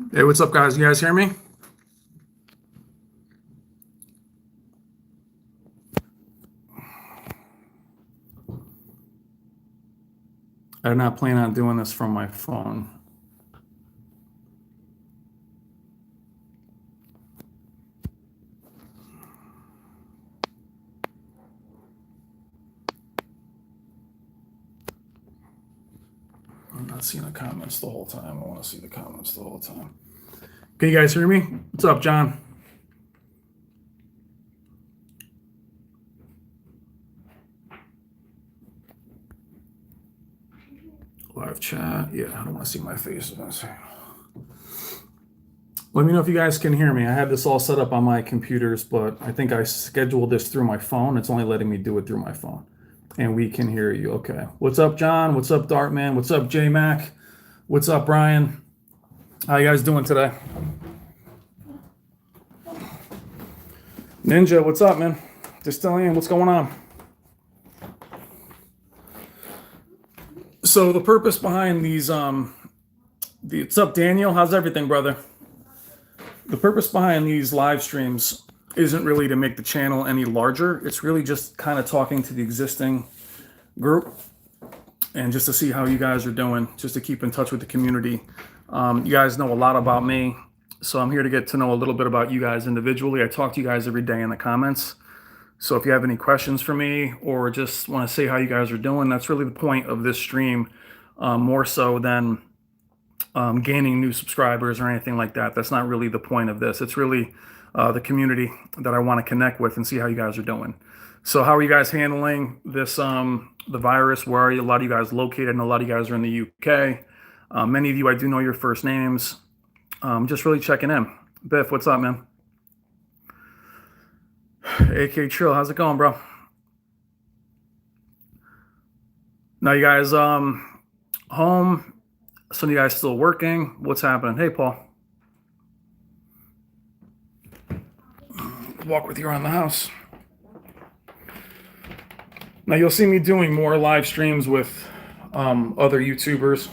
Hey, what's up, guys? You guys hear me? I did not plan on doing this from my phone. I'm not seeing the comments the whole time. I want to see the comments the whole time. Can you guys hear me? What's up, John? Live chat. Yeah, I don't want to see my face. Let me know if you guys can hear me. I have this all set up on my computers, but I think I scheduled this through my phone. It's only letting me do it through my phone. And we can hear you. Okay. What's up, John? What's up, Dartman? What's up, J-Mac? What's up, Brian? How you guys doing today? Ninja, what's up, man? Distillion, what's going on? So the purpose behind these, what's up, Daniel? How's everything, brother? The purpose behind these live streams isn't really to make the channel any larger. It's really just kind of talking to the existing group and just to see how you guys are doing, just to keep in touch with the community. You guys know a lot about me, so I'm here to get to know a little bit about you guys individually. I talk to you guys every day in the comments. So if you have any questions for me or just want to say how you guys are doing, that's really the point of this stream, more so than gaining new subscribers or anything like that. That's not really the point of this. It's really the community that I want to connect with and see how you guys are doing. So how are you guys handling this, the virus? Where are you? A lot of you guys located, and a lot of you guys are in the UK. Many of you, I do know your first names. Just really checking in. Biff, what's up, man? AK Trill, how's it going, bro? Now you guys home? Some of you guys still working? What's happening? Hey, Paul. Walk with you around the house. Now you'll see me doing more live streams with other YouTubers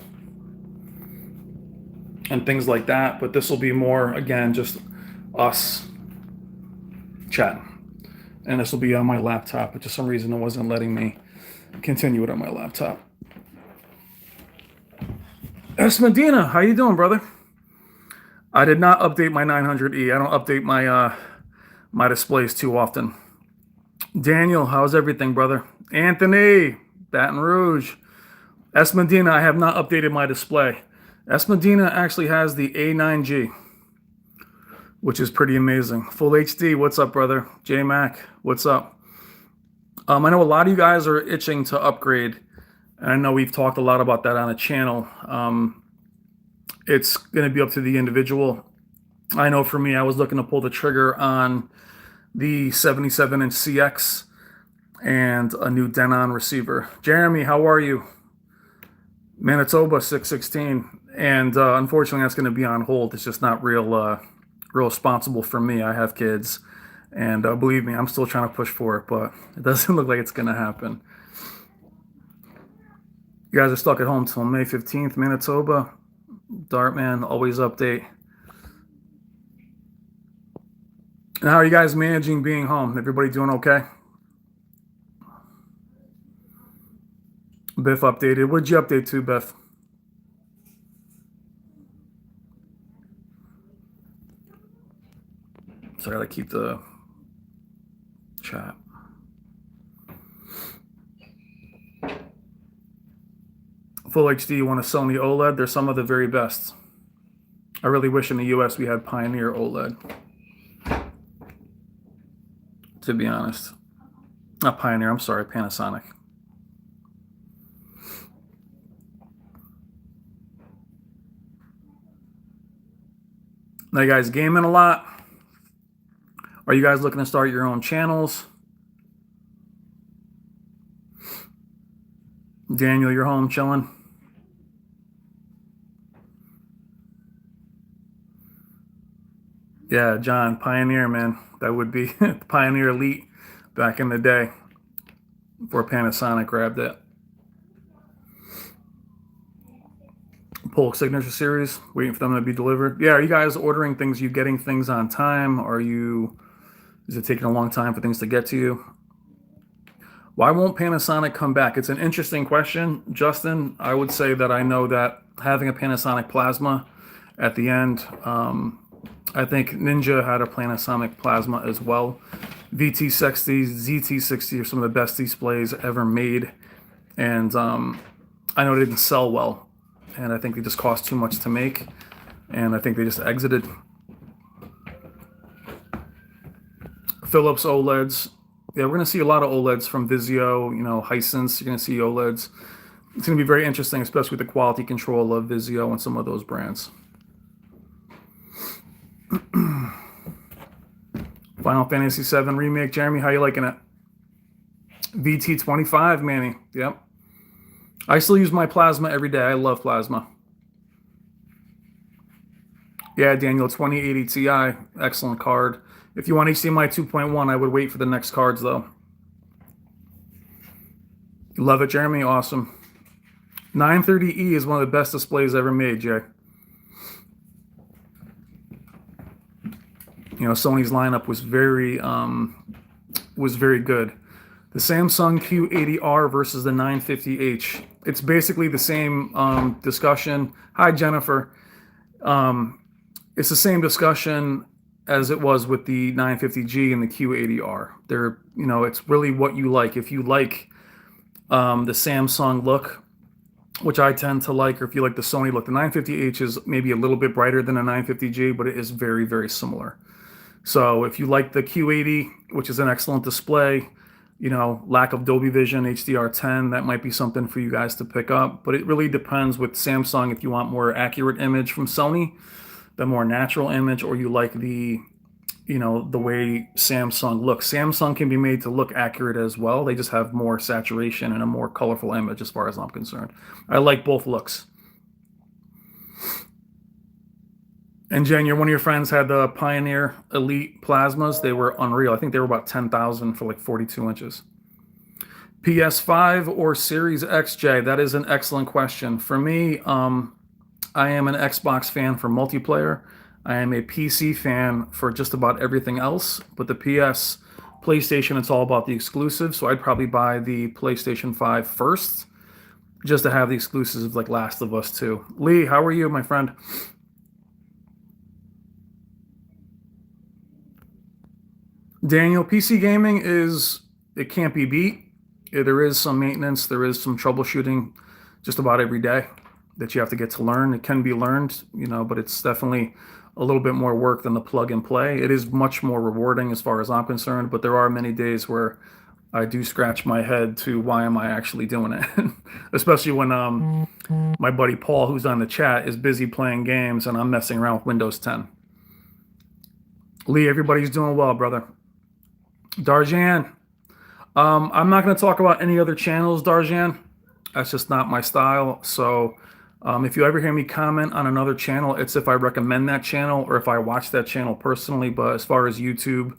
and things like that, but this will be more, again, just us chatting. And this will be on my laptop, but for some reason it wasn't letting me continue it on my laptop. S. Medina, how you doing, brother? I did not update my 900E. I don't update my my displays too often. Daniel, how's everything, brother? Anthony, Baton Rouge. S. Medina, I have not updated my display. S. Medina actually has the A9G, which is pretty amazing. Full HD, what's up, brother? J-Mac, what's up? I know a lot of you guys are itching to upgrade, and I know we've talked a lot about that on the channel. It's going to be up to the individual. I know for me, I was looking to pull the trigger on the 77-inch CX and a new Denon receiver. Jeremy, how are you? Manitoba 616. And unfortunately, that's going to be on hold. It's just not real responsible for me. I have kids. And believe me, I'm still trying to push for it, but it doesn't look like it's going to happen. You guys are stuck at home till May 15th, Manitoba. Dartman, always update. And how are you guys managing being home? Everybody doing okay? Biff updated. What did you update to, Biff? So I gotta keep the chat. Full HD, you want a Sony OLED? They're some of the very best. I really wish in the US we had Pioneer OLED. To be honest. Not Pioneer, I'm sorry, Panasonic. Now you guys gaming a lot? Are you guys looking to start your own channels? Daniel, you're home chilling? Yeah, John, Pioneer, man. That would be Pioneer Elite back in the day before Panasonic grabbed it. Polk Signature Series, waiting for them to be delivered. Yeah, are you guys ordering things? You getting things on time? Is it taking a long time for things to get to you? Why won't Panasonic come back? It's an interesting question, Justin. I would say that I know that having a Panasonic plasma at the end, I think Ninja had a Panasonic plasma as well. VT60, ZT60 are some of the best displays ever made. And I know they didn't sell well. And I think they just cost too much to make. And I think they just exited. Philips OLEDs. Yeah, we're going to see a lot of OLEDs from Vizio, Hisense. You're going to see OLEDs. It's going to be very interesting, especially with the quality control of Vizio and some of those brands. Final Fantasy VII Remake. Jeremy, how you liking it? VT25, Manny. Yep. I still use my plasma every day. I love plasma. Yeah, Daniel, 2080 Ti. Excellent card. If you want HDMI 2.1, I would wait for the next cards, though. Love it, Jeremy. Awesome. 930E is one of the best displays ever made, Jay. Sony's lineup was very good. The Samsung Q80R versus the 950H. It's basically the same discussion. Hi, Jennifer. It's the same discussion as it was with the 950G and the Q80R. It's really what you like. If you like the Samsung look, which I tend to like, or if you like the Sony look, the 950H is maybe a little bit brighter than a 950G, but it is very, very similar. So if you like the Q80, which is an excellent display, lack of Dolby Vision, HDR10, that might be something for you guys to pick up. But it really depends with Samsung if you want more accurate image from Sony, the more natural image, or you like the way Samsung looks. Samsung can be made to look accurate as well. They just have more saturation and a more colorful image as far as I'm concerned. I like both looks. And Jen, one of your friends had the Pioneer Elite plasmas. They were unreal. I think they were about 10,000 for like 42 inches. PS5 or Series XJ? That is an excellent question. For me, I am an Xbox fan for multiplayer. I am a PC fan for just about everything else. But the PlayStation, it's all about the exclusives. So I'd probably buy the PlayStation 5 first, just to have the exclusives like Last of Us 2. Lee, how are you, my friend? Daniel, PC gaming it can't be beat. There is some maintenance, there is some troubleshooting just about every day that you have to get to learn. It can be learned, but it's definitely a little bit more work than the plug and play. It is much more rewarding as far as I'm concerned, but there are many days where I do scratch my head to why am I actually doing it? Especially when my buddy Paul, who's on the chat, is busy playing games and I'm messing around with Windows 10. Lee, everybody's doing well, brother. Darjan, I'm not going to talk about any other channels, Darjan. That's just not my style. So if you ever hear me comment on another channel, it's if I recommend that channel or if I watch that channel personally. But as far as YouTube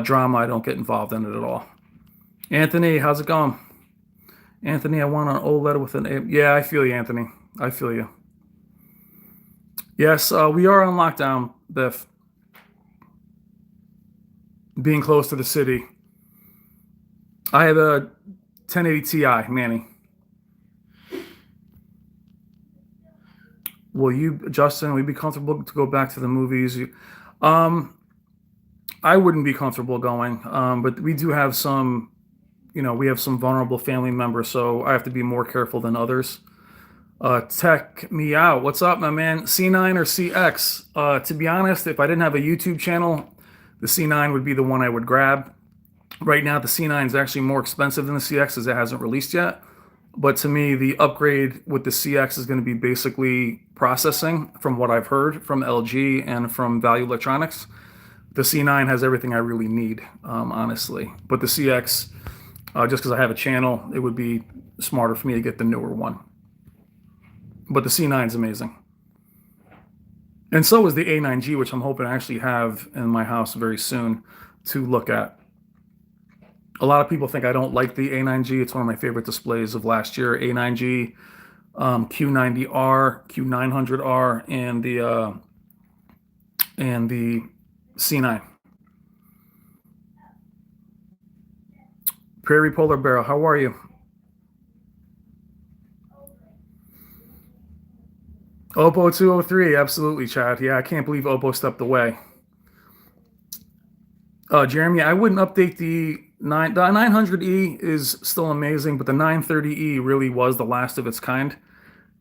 drama, I don't get involved in it at all. Anthony, how's it going? Anthony, I want an OLED with an A. Yeah, I feel you, Anthony. I feel you. Yes, we are on lockdown, Biff. Being close to the city. I have a 1080 Ti, Manny. Justin, will you be comfortable to go back to the movies? I wouldn't be comfortable going, but we do have some, we have some vulnerable family members, so I have to be more careful than others. Tech me out. What's up, my man? C9 or CX? To be honest, if I didn't have a YouTube channel, the C9 would be the one I would grab. Right now, the C9 is actually more expensive than the CX as it hasn't released yet. But to me, the upgrade with the CX is going to be basically processing, from what I've heard from LG and from Value Electronics. The C9 has everything I really need, honestly. But the CX, just because I have a channel, it would be smarter for me to get the newer one. But the C9 is amazing. And so is the A9G, which I'm hoping to actually have in my house very soon to look at. A lot of people think I don't like the A9G. It's one of my favorite displays of last year. A9G Q90R, Q900R, and the C9. Prairie Polar Bear, how are you? Oppo 203, absolutely, Chad. Yeah, I can't believe Oppo stepped away. Jeremy, I wouldn't update the 900E is still amazing, but the 930E really was the last of its kind,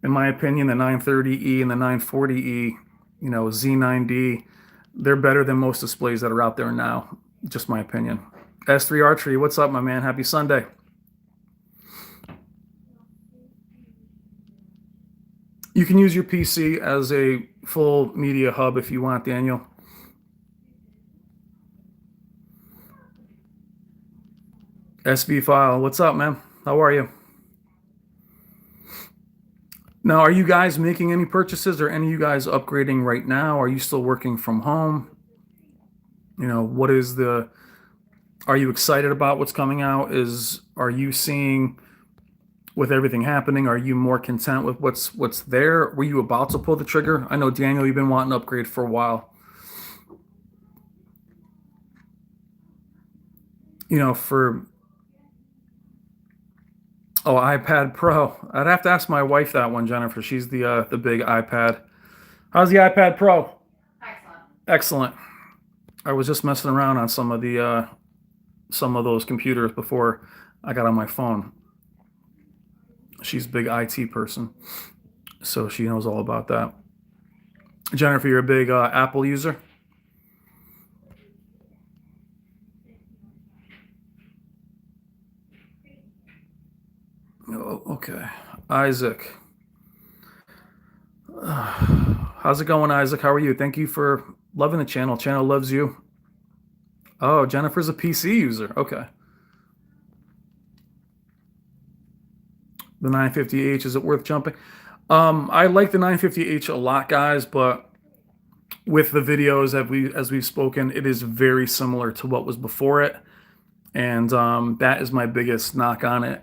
in my opinion. The 930E and the 940E, Z9D, they're better than most displays that are out there now. Just my opinion. S3 Archery, what's up, my man? Happy Sunday. You can use your PC as a full media hub if you want, Daniel. SV File, what's up, man? How are you? Now, are you guys making any purchases? Or any of you guys upgrading right now? Are you still working from home? What is are you excited about what's coming out? Are you seeing, with everything happening, are you more content with what's there? Were you about to pull the trigger? I know, Daniel, you've been wanting to upgrade for a while. iPad Pro. I'd have to ask my wife that one, Jennifer. She's the big iPad. How's the iPad Pro? Excellent. I was just messing around on some of those computers before I got on my phone. She's a big IT person, so she knows all about that. Jennifer, you're a big Apple user? Oh, okay. Isaac. How's it going, Isaac? How are you? Thank you for loving the channel. Channel loves you. Oh, Jennifer's a PC user. Okay. The 950H, is it worth jumping? I like the 950H a lot, guys, but with the videos as we've spoken, it is very similar to what was before it, and that is my biggest knock on it.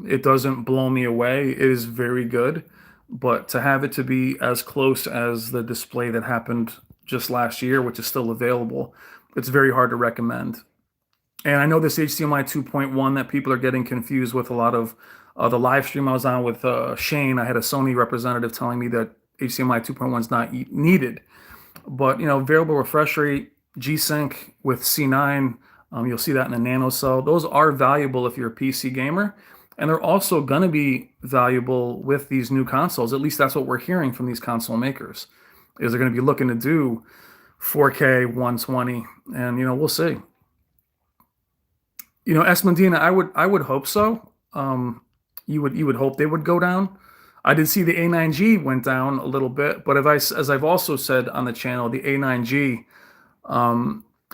It doesn't blow me away. It is very good, but to have it to be as close as the display that happened just last year, which is still available, it's very hard to recommend. And I know this HDMI 2.1 that people are getting confused with. A lot of the live stream I was on with Shane, I had a Sony representative telling me that HDMI 2.1 is not needed. But, variable refresh rate, G-Sync with C9, you'll see that in the Nano Cell. Those are valuable if you're a PC gamer. And they're also going to be valuable with these new consoles. At least that's what we're hearing from these console makers, is they're going to be looking to do 4K 120. And, we'll see. S. Medina, I would hope so. You would hope they would go down. I did see the A9G went down a little bit, but as I've also said on the channel, the A9G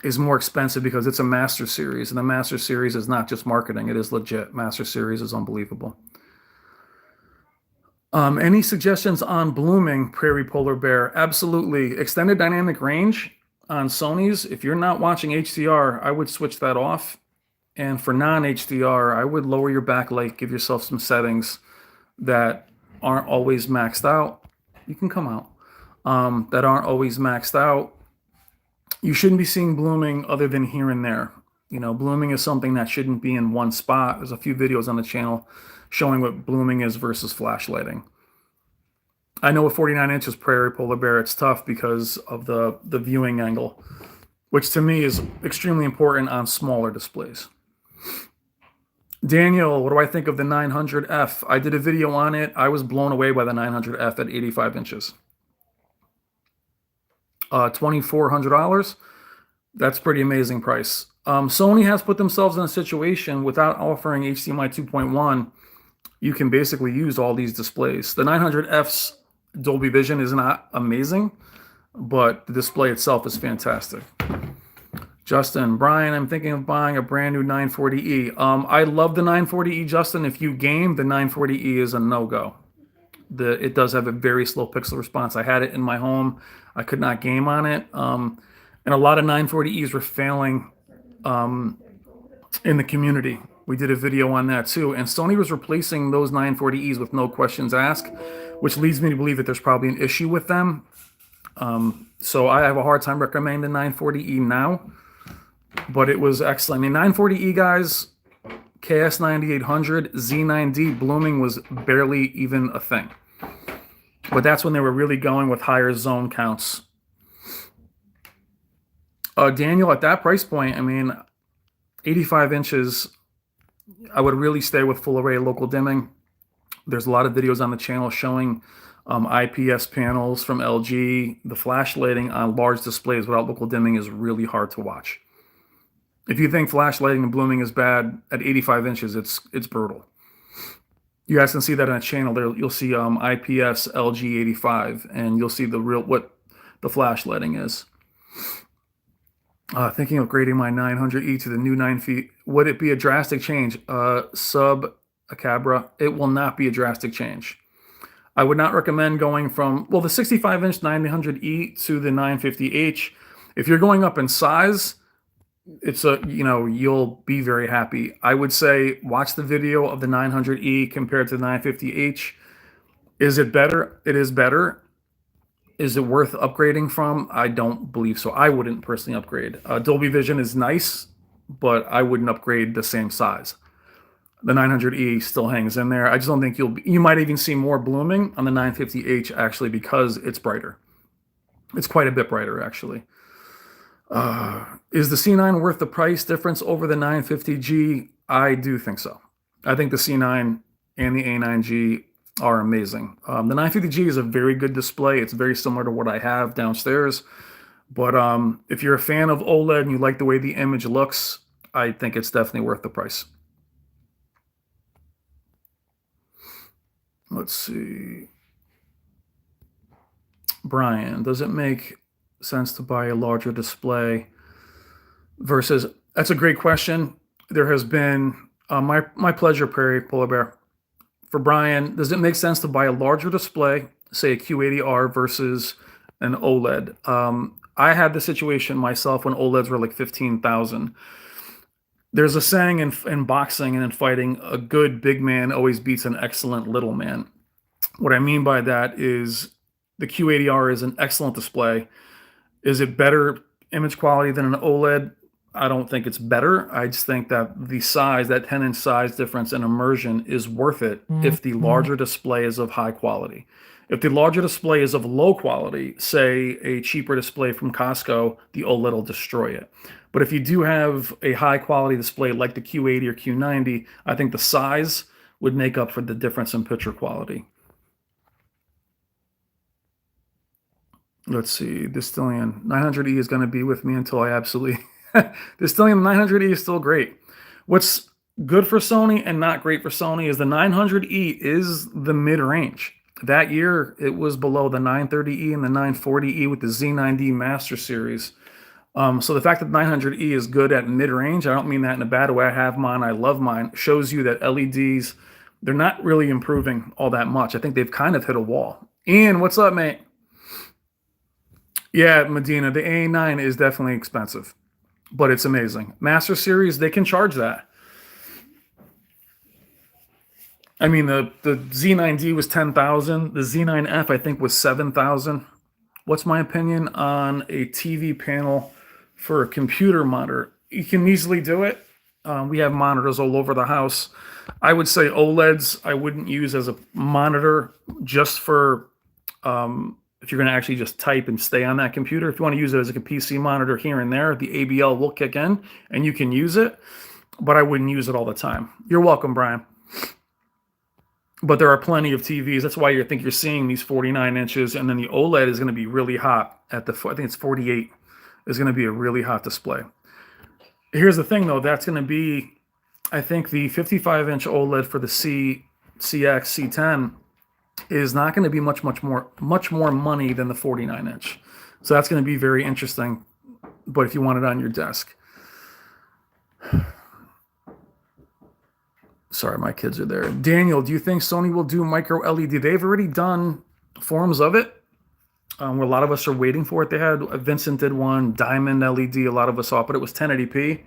is more expensive because it's a Master Series, and the Master Series is not just marketing; it is legit. Master Series is unbelievable. Any suggestions on blooming, Prairie Polar Bear? Absolutely. Extended dynamic range on Sony's. If you're not watching HDR, I would switch that off. And for non-HDR, I would lower your backlight, give yourself some settings that aren't always maxed out. You can come out. That aren't always maxed out. You shouldn't be seeing blooming other than here and there. Blooming is something that shouldn't be in one spot. There's a few videos on the channel showing what blooming is versus flashlighting. I know with 49 inches Prairie Polar Bear, it's tough because of the viewing angle, which to me is extremely important on smaller displays. Daniel, what do I think of the 900F? I did a video on it. I was blown away by the 900F at 85 inches. $2,400. That's pretty amazing price. Sony has put themselves in a situation without offering HDMI 2.1. You can basically use all these displays. The 900F's Dolby Vision is not amazing, but the display itself is fantastic. Justin, Brian, I'm thinking of buying a brand new 940E. I love the 940E, Justin. If you game, the 940E is a no-go. It does have a very slow pixel response. I had it in my home. I could not game on it. And a lot of 940Es were failing in the community. We did a video on that too. And Sony was replacing those 940Es with no questions asked, which leads me to believe that there's probably an issue with them. So I have a hard time recommending the 940E now, but it was excellent. I mean, 940E guys, KS9800, Z9D blooming was barely even a thing. But that's when they were really going with higher zone counts. Daniel, at that price point, I mean, 85 inches, I would really stay with full array local dimming. There's a lot of videos on the channel showing IPS panels from LG. The flash lighting on large displays without local dimming is really hard to watch. If you think flash lighting and blooming is bad, at 85 inches, it's brutal. You guys can see that on the channel there. You'll see IPS LG 85, and you'll see what the flash lighting is. Thinking of grading my 900E to the new 9 feet. Would it be a drastic change? Sub a Qadr, it will not be a drastic change. I would not recommend going from, well, the 65-inch 900E to the 950H. If you're going up in size, it's you'll be very happy. I would say watch the video of the 900E compared to the 950H. Is it better? It is better. Is it worth upgrading from? I don't believe so. I wouldn't personally upgrade. Dolby Vision is nice, but I wouldn't upgrade the same size. The 900E still hangs in there. I just don't think you might even see more blooming on the 950H actually because it's brighter. It's quite a bit brighter actually. Is the C9 worth the price difference over the 950G? I do think so. I think the C9 and the A9G are amazing. The 950G is a very good display. It's very similar to what I have downstairs. But if you're a fan of OLED and you like the way the image looks, I think it's definitely worth the price. Let's see. Brian, does it make sense to buy a larger display versus... That's a great question. There has been... my pleasure, Prairie Polar Bear. For Brian, does it make sense to buy a larger display, say a Q80R versus an OLED? I had the situation myself when OLEDs were like $15,000. There's a saying in boxing and in fighting, a good big man always beats an excellent little man. What I mean by that is the Q80R is an excellent display. Is it better image quality than an OLED? I don't think it's better. I just think that the size, that 10-inch size difference in immersion is worth it if the larger display is of high quality. If the larger display is of low quality, say a cheaper display from Costco, the OLED will destroy it. But if you do have a high quality display like the Q80 or Q90, I think the size would make up for the difference in picture quality. Let's see, Distillion 900E is going to be with me until I absolutely... Distillion 900E is still great. What's good for Sony and not great for Sony is the 900E is the mid-range. That year, it was below the 930E and the 940E with the Z9D Master Series. So the fact that 900E is good at mid-range, I don't mean that in a bad way. I have mine, I love mine, shows you that LEDs, they're not really improving all that much. I think they've kind of hit a wall. Ian, what's up, mate? Yeah, Medina, the A9 is definitely expensive, but it's amazing. Master Series, they can charge that. I mean, the Z9D was $10,000. The Z9F, I think, was $7,000. What's my opinion on a TV panel for a computer monitor? You can easily do it. We have monitors all over the house. I would say OLEDs I wouldn't use as a monitor just for if you're going to actually just type and stay on that computer. If you want to use it as a PC monitor here and there, the ABL will kick in and you can use it, but I wouldn't use it all the time. You're welcome, Brian. But there are plenty of TVs. That's why you think you're seeing these 49 inches, and then the OLED is going to be really hot at the, I think it's 48, is going to be a really hot display. Here's the thing, though. That's going to be, I think the 55-inch OLED for the CX C10 is not going to be much more money than the 49-inch. So that's going to be very interesting. But if you want it on your desk. Sorry, my kids are there. Daniel, do you think Sony will do micro LED? They've already done forms of it. Where a lot of us are waiting for it. They had, Vincent did one, Diamond LED, a lot of us saw it, but it was 1080p.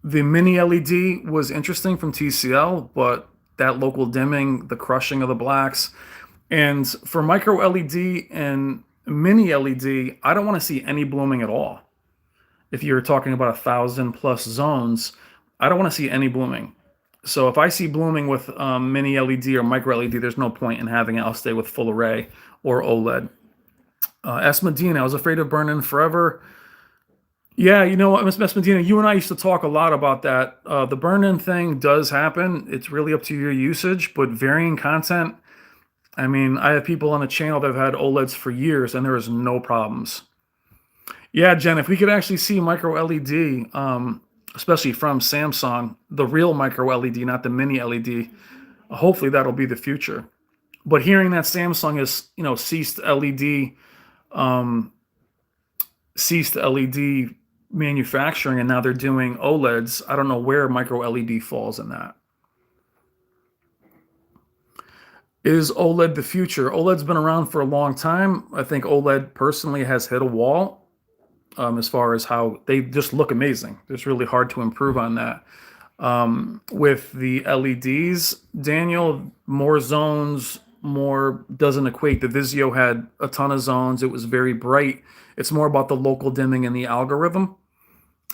The mini LED was interesting from TCL, but that local dimming, the crushing of the blacks, and for micro LED and mini LED, I don't want to see any blooming at all. If you're talking about 1,000+ zones, I don't want to see any blooming. So if I see blooming with mini LED or micro LED, there's no point in having it. I'll stay with full array or OLED. S. Medina, I was afraid of burning forever. Yeah, you know what, Miss Medina, you and I used to talk a lot about that. The burn-in thing does happen. It's really up to your usage, but varying content. I mean, I have people on the channel that have had OLEDs for years, and there is no problems. Yeah, Jen, if we could actually see micro LED, especially from Samsung, the real micro LED, not the mini LED, hopefully that'll be the future. But hearing that Samsung has, ceased LED manufacturing, and now they're doing OLEDs, I don't know where micro LED falls in that. Is OLED the future? OLED's been around for a long time. I think OLED personally has hit a wall as far as how they just look amazing. It's really hard to improve on that. With the LEDs, Daniel, more zones, more doesn't equate. The Vizio had a ton of zones. It was very bright. It's more about the local dimming and the algorithm.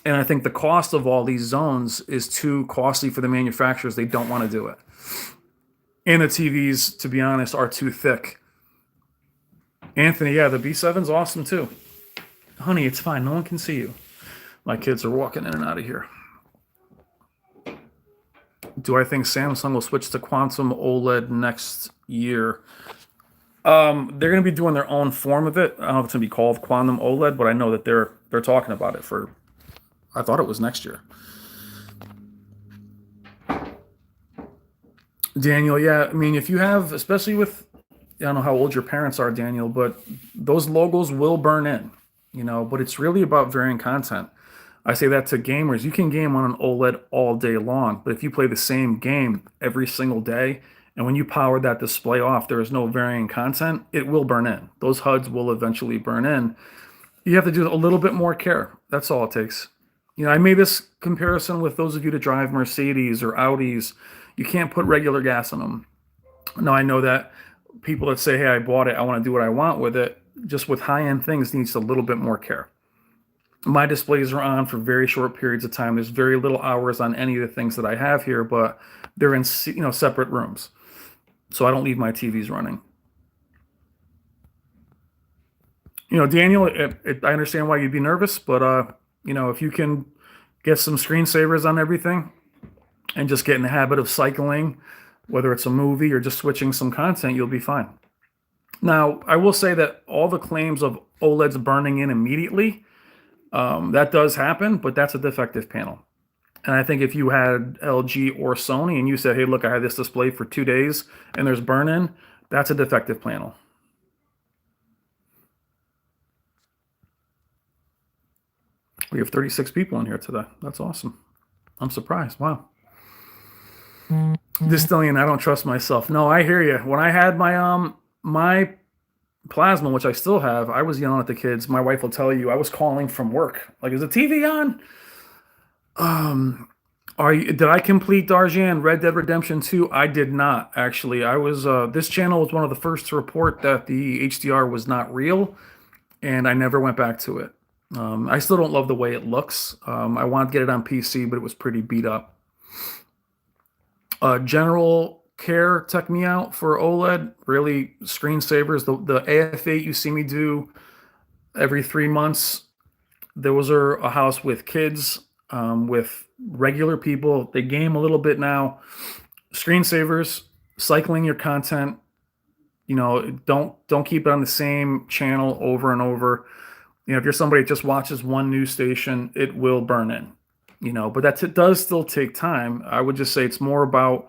And I think the cost of all these zones is too costly for the manufacturers. They don't want to do it. And the TVs, to be honest, are too thick. Anthony, yeah, the B7's awesome too. Honey, it's fine. No one can see you. My kids are walking in and out of here. Do I think Samsung will switch to Quantum OLED next year? They're going to be doing their own form of it. I don't know if it's going to be called Quantum OLED, but I know that they're talking about it for, I thought it was next year. Daniel, yeah, I mean, if you have, especially with, I don't know how old your parents are, Daniel, but those logos will burn in, but it's really about varying content. I say that to gamers. You can game on an OLED all day long, but if you play the same game every single day, and when you power that display off, there is no varying content, it will burn in. Those HUDs will eventually burn in. You have to do a little bit more care. That's all it takes. I made this comparison with those of you that drive Mercedes or Audis. You can't put regular gas in them. Now, I know that people that say, hey, I bought it, I want to do what I want with it, just with high-end things needs a little bit more care. My displays are on for very short periods of time. There's very little hours on any of the things that I have here, but they're in separate rooms. So I don't leave my TVs running. Daniel, I understand why you'd be nervous, but if you can get some screensavers on everything and just get in the habit of cycling, whether it's a movie or just switching some content, you'll be fine. Now, I will say that all the claims of OLEDs burning in immediately, that does happen, but that's a defective panel. And I think if you had LG or Sony and you said, hey, look, I had this display for 2 days and there's burn-in, that's a defective panel. We have 36 people in here today. That's awesome. I'm surprised. Wow. Distillion, I don't trust myself. No, I hear you. When I had my plasma, which I still have, I was yelling at the kids. My wife will tell you, I was calling from work. Like, is the TV on? Did I complete Darjan Red Dead Redemption 2? I did not, actually. I was this channel was one of the first to report that the HDR was not real, and I never went back to it. I still don't love the way it looks. I wanted to get it on PC, but it was pretty beat up. General Care took me out for OLED. Really, screensavers. The AF8 you see me do every 3 months. Those are a house with kids, with regular people. They game a little bit now. Screensavers, cycling your content. Don't keep it on the same channel over and over. If you're somebody that just watches one news station, it will burn in. But it does still take time. I would just say it's more about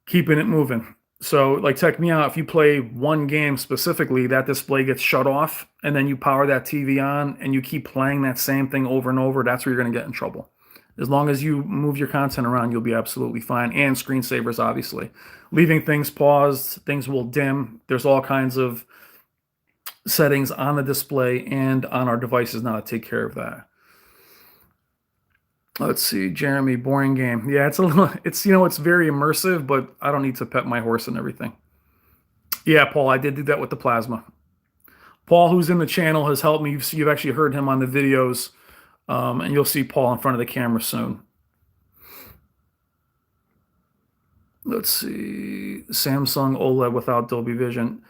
keeping it moving. So, like, check me out. If you play one game specifically, that display gets shut off, and then you power that TV on, and you keep playing that same thing over and over, that's where you're going to get in trouble. As long as you move your content around, you'll be absolutely fine. And screensavers, obviously. Leaving things paused, things will dim. There's all kinds of settings on the display and on our devices now to take care of that. Let's see, Jeremy, boring game. Yeah, it's a little, it's very immersive, but I don't need to pet my horse and everything. Yeah, Paul, I did do that with the plasma. Paul, who's in the channel, has helped me. You've actually heard him on the videos, and you'll see Paul in front of the camera soon. Let's see, Samsung OLED without Dolby Vision.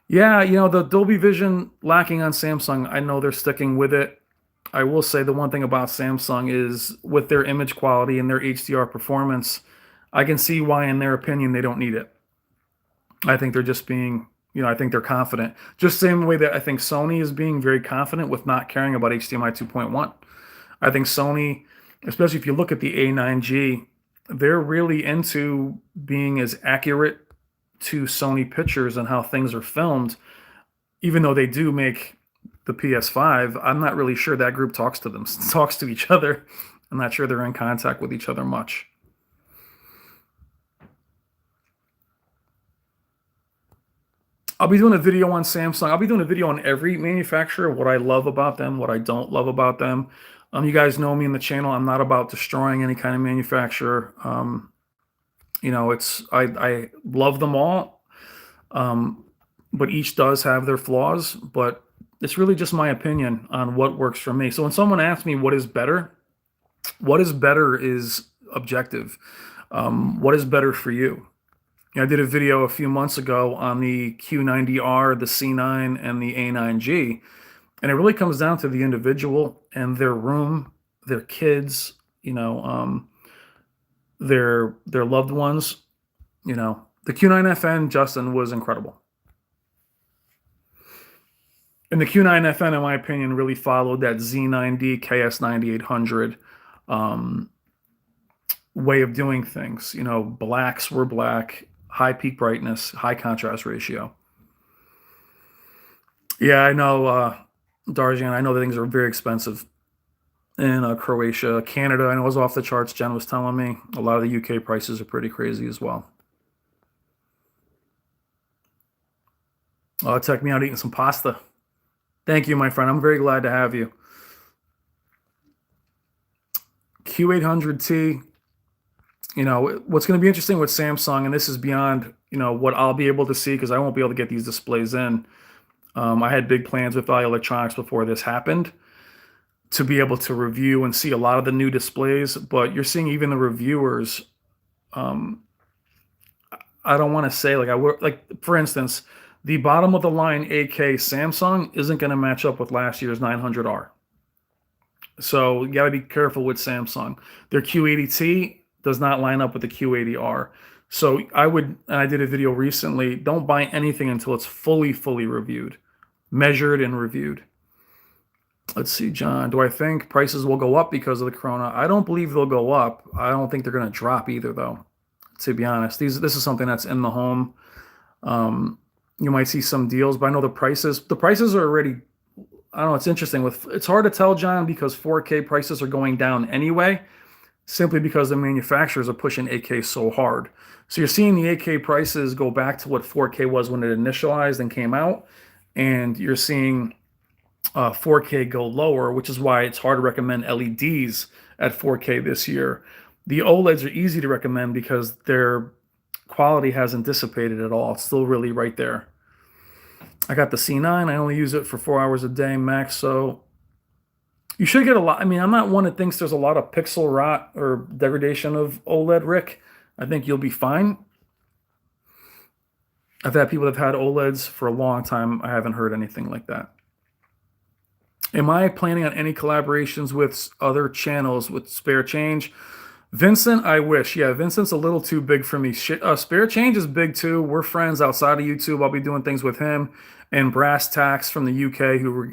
Yeah, the Dolby Vision lacking on Samsung. I know they're sticking with it. I will say the one thing about Samsung is with their image quality and their HDR performance, I can see why, in their opinion, they don't need it. I think they're just being, I think they're confident. Just the same way that I think Sony is being very confident with not caring about HDMI 2.1. I think Sony, especially if you look at the A9G, they're really into being as accurate to Sony pictures and how things are filmed, even though they do make the PS5. I'm not really sure that group talks to each other. I'm not sure they're in contact with each other much. I'll be doing a video on Samsung. I'll be doing a video on every manufacturer, what I love about them, what I don't love about them. You guys know me in the channel. I'm not about destroying any kind of manufacturer. I love them all, but each does have their flaws. But it's really just my opinion on what works for me. So when someone asks me what is better is objective. What is better for you? I did a video a few months ago on the Q90R, the C9, and the A9G, and it really comes down to the individual and their room, their kids, their loved ones. The Q9FN, Justin, was incredible. And the Q9FN, in my opinion, really followed that Z90, KS9800 way of doing things. Blacks were black, high peak brightness, high contrast ratio. Yeah, I know, Darjan, I know that things are very expensive in Croatia. Canada, I know, was off the charts. Jen was telling me a lot of the UK prices are pretty crazy as well. Check me out eating some pasta. Thank you, my friend. I'm very glad to have you. Q800T, what's going to be interesting with Samsung, and this is beyond, what I'll be able to see because I won't be able to get these displays in. I had big plans with Value Electronics before this happened to be able to review and see a lot of the new displays, but you're seeing even the reviewers. I don't want to say for instance, the bottom of the line 8K Samsung isn't going to match up with last year's 900R. So you got to be careful with Samsung. Their Q80T does not line up with the Q80R. So I did a video recently, don't buy anything until it's fully reviewed, measured and reviewed. Let's see, John, do I think prices will go up because of the Corona? I don't believe they'll go up. I don't think they're going to drop either, though, to be honest. This is something that's in the home. You might see some deals, but I know the prices are already, I don't know, it's interesting. It's hard to tell, John, because 4K prices are going down anyway, simply because the manufacturers are pushing 8K so hard. So you're seeing the 8K prices go back to what 4K was when it initialized and came out, and you're seeing 4K go lower, which is why it's hard to recommend LEDs at 4K this year. The OLEDs are easy to recommend because their quality hasn't dissipated at all. It's still really right there. I got the C9. I only use it for 4 hours a day max, so you should get a lot. I mean, I'm not one that thinks there's a lot of pixel rot or degradation of OLED, Rick. I think you'll be fine. I've had people that have had OLEDs for a long time. I haven't heard anything like that. Am I planning on any collaborations with other channels with Spare Change? Vincent, I wish. Yeah, Vincent's a little too big for me. Spare Change is big too. We're friends outside of YouTube. I'll be doing things with him. And Brass Tacks from the UK, who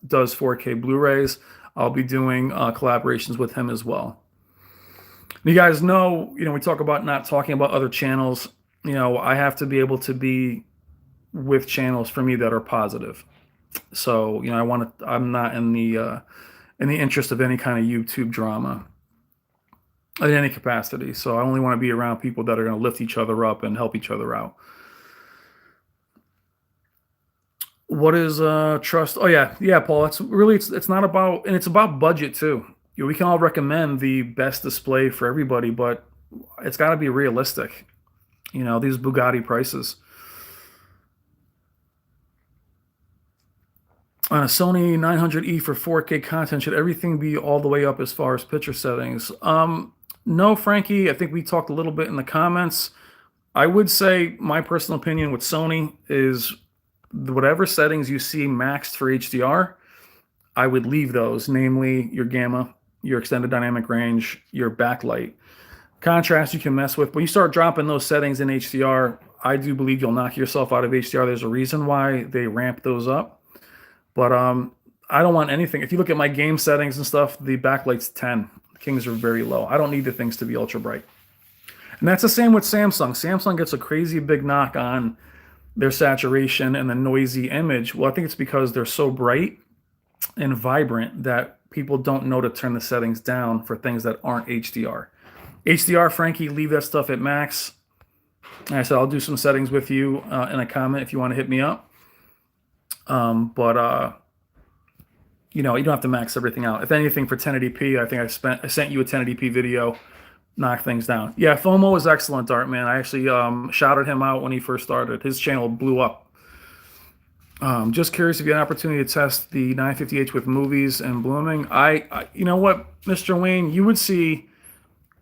does 4K Blu-rays. I'll be doing collaborations with him as well. You guys know, we talk about not talking about other channels. I have to be able to be with channels for me that are positive. So, I'm not in the interest of any kind of YouTube drama in any capacity. So I only want to be around people that are going to lift each other up and help each other out. What is trust? Oh yeah, Paul. It's not about, and it's about budget too. we can all recommend the best display for everybody, but it's got to be realistic. These Bugatti prices. On a Sony 900E for 4K content, should everything be all the way up as far as picture settings? No, Frankie. I think we talked a little bit in the comments. I would say my personal opinion with Sony is whatever settings you see maxed for HDR, I would leave those, namely your gamma, your extended dynamic range, your backlight. Contrast you can mess with. When you start dropping those settings in HDR, I do believe you'll knock yourself out of HDR. There's a reason why they ramp those up. But I don't want anything. If you look at my game settings and stuff, the backlight's 10. The Kings are very low. I don't need the things to be ultra bright. And that's the same with Samsung. Samsung gets a crazy big knock on their saturation and the noisy image. Well, I think it's because they're so bright and vibrant that people don't know to turn the settings down for things that aren't HDR. HDR, Frankie, leave that stuff at max. Like I said, I'll do some settings with you in a comment if you want to hit me up. You don't have to max everything out. If anything, for 1080p, I think I sent you a 1080p video, knock things down. Yeah, FOMO is excellent, Art Man. I actually shouted him out when he first started. His channel blew up. Just curious if you had an opportunity to test the 950H with movies and blooming. You know what, Mr. Wayne, you would see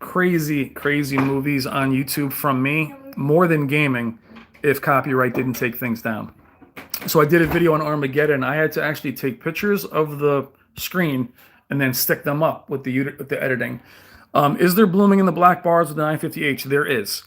crazy movies on YouTube from me, more than gaming, if copyright didn't take things down. So I did a video on Armageddon. I had to actually take pictures of the screen and then stick them up with the editing. Is there blooming in the black bars with the 950H? There is.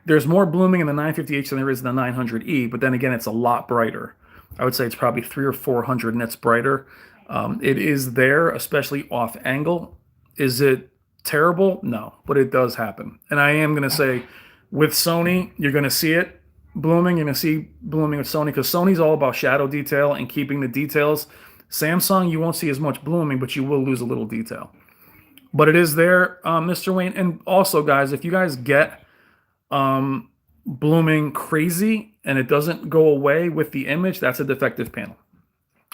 There's more blooming in the 950H than there is in the 900E, but then again, it's a lot brighter. I would say it's probably 300 or 400 nits brighter. It is there, especially off angle. Is it terrible? No, but it does happen. And I am going to say, with Sony, you're going to see it. Blooming, you're going to see blooming with Sony, because Sony's all about shadow detail and keeping the details. Samsung, you won't see as much blooming, but you will lose a little detail. But it is there, Mr. Wayne. And also, guys, if you guys get blooming crazy and it doesn't go away with the image, that's a defective panel.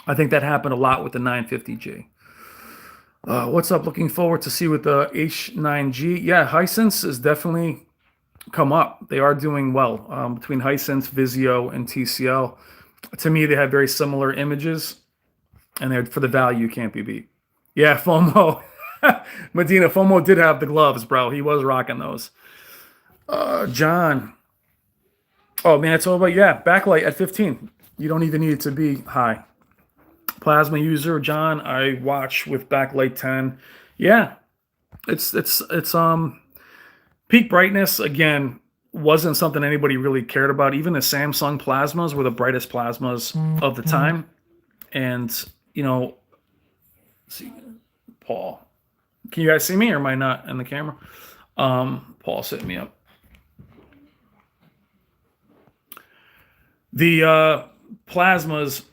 I think that happened a lot with the 950G. What's up? Looking forward to see with the H9G. Yeah, Hisense is definitely come up. They are doing well between Hisense, Vizio, and TCL. To me, they have very similar images, and for the value, can't be beat. Yeah, FOMO. Medina, FOMO did have the gloves, bro. He was rocking those. John. Oh, man, it's all about, backlight at 15. You don't even need it to be high. Plasma user, John, I watch with backlight 10. Yeah, it's peak brightness, again, wasn't something anybody really cared about. Even the Samsung plasmas were the brightest plasmas of the time. And, see, Paul. Can you guys see me, or am I not in the camera? Paul's hitting me up. The plasmas,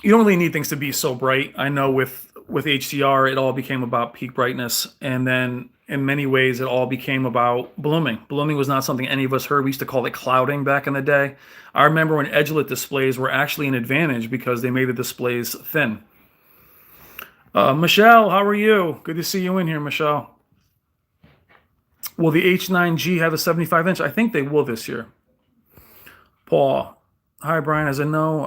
you don't really need things to be so bright. I know with HDR, it all became about peak brightness. And then in many ways, it all became about blooming. Blooming was not something any of us heard. We used to call it clouding back in the day. I remember when edge-lit displays were actually an advantage because they made the displays thin. Michelle, how are you? Good to see you in here, Michelle. Will the H9G have a 75-inch? I think they will this year. Paul, hi, Brian. As I know,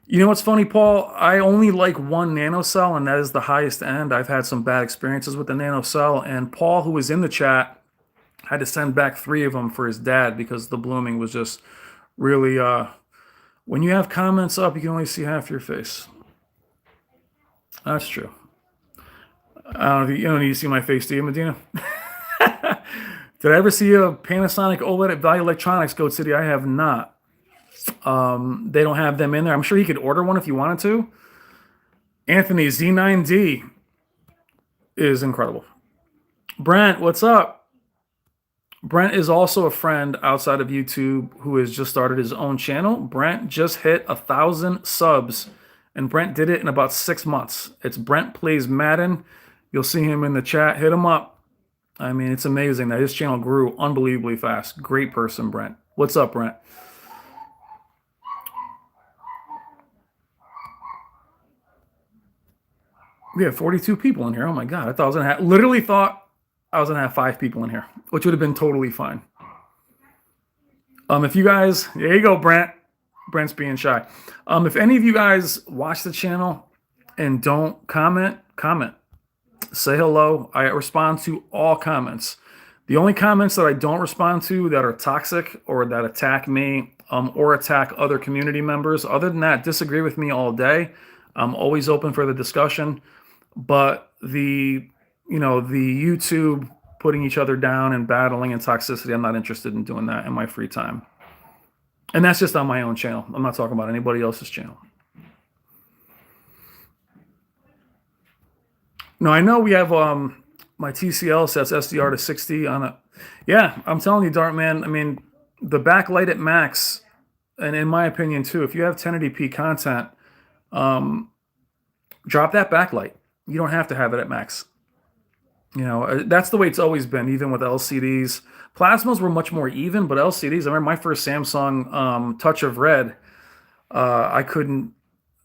You know what's funny, Paul? I only like one nanocell, and that is the highest end. I've had some bad experiences with the nanocell, and Paul, who was in the chat, had to send back 3 of them for his dad because the blooming was just really... when you have comments up, you can only see half your face. That's true. I don't know if you don't need to see my face, do you, Medina? Did I ever see a Panasonic OLED at Value Electronics, Goat City? I have not. They don't have them in there. I'm sure you could order one if you wanted to. Anthony, Z9D is incredible. Brent, what's up? Brent is also a friend outside of YouTube who has just started his own channel. Brent just hit 1,000 subs, and Brent did it in about 6 months. It's Brent Plays Madden. You'll see him in the chat. Hit him up. I mean, it's amazing that his channel grew unbelievably fast. Great person, Brent. What's up, Brent? We have 42 people in here. Oh my God. I thought I was going to have, literally thought I was going to have 5 people in here, which would have been totally fine. If you guys, there you go, Brent. Brent's being shy. If any of you guys watch the channel and don't comment, comment. Say hello. I respond to all comments. The only comments that I don't respond to that are toxic or that attack me or attack other community members, other than that, disagree with me all day. I'm always open for the discussion. But the YouTube putting each other down and battling and toxicity, I'm not interested in doing that in my free time. And that's just on my own channel. I'm not talking about anybody else's channel. No, I know we have my TCL sets SDR to 60 on it. Yeah, I'm telling you, Dart Man, I mean, the backlight at max, and in my opinion too, if you have 1080p content, drop that backlight. You don't have to have it at max. That's the way it's always been, even with LCDs. Plasmas were much more even, but LCDs, I remember my first Samsung Touch of Red, I couldn't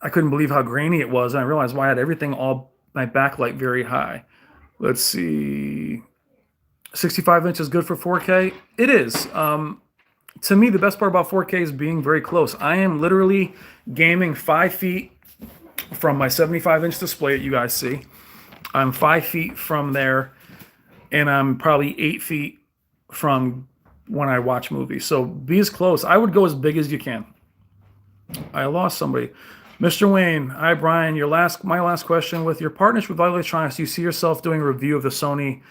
believe how grainy it was, and I realized why I had everything all my backlight very high. Let's see, 65 inches good for 4K. It is. To me, the best part about 4K is being very close. I am literally gaming 5 feet from my 75-inch display that you guys see. I'm 5 feet from there, and I'm probably 8 feet from when I watch movies. So be as close. I would go as big as you can. I lost somebody. Mr. Wayne, hi Brian. My last question: with your partnership with Electronics, do you see yourself doing a review of the Sony?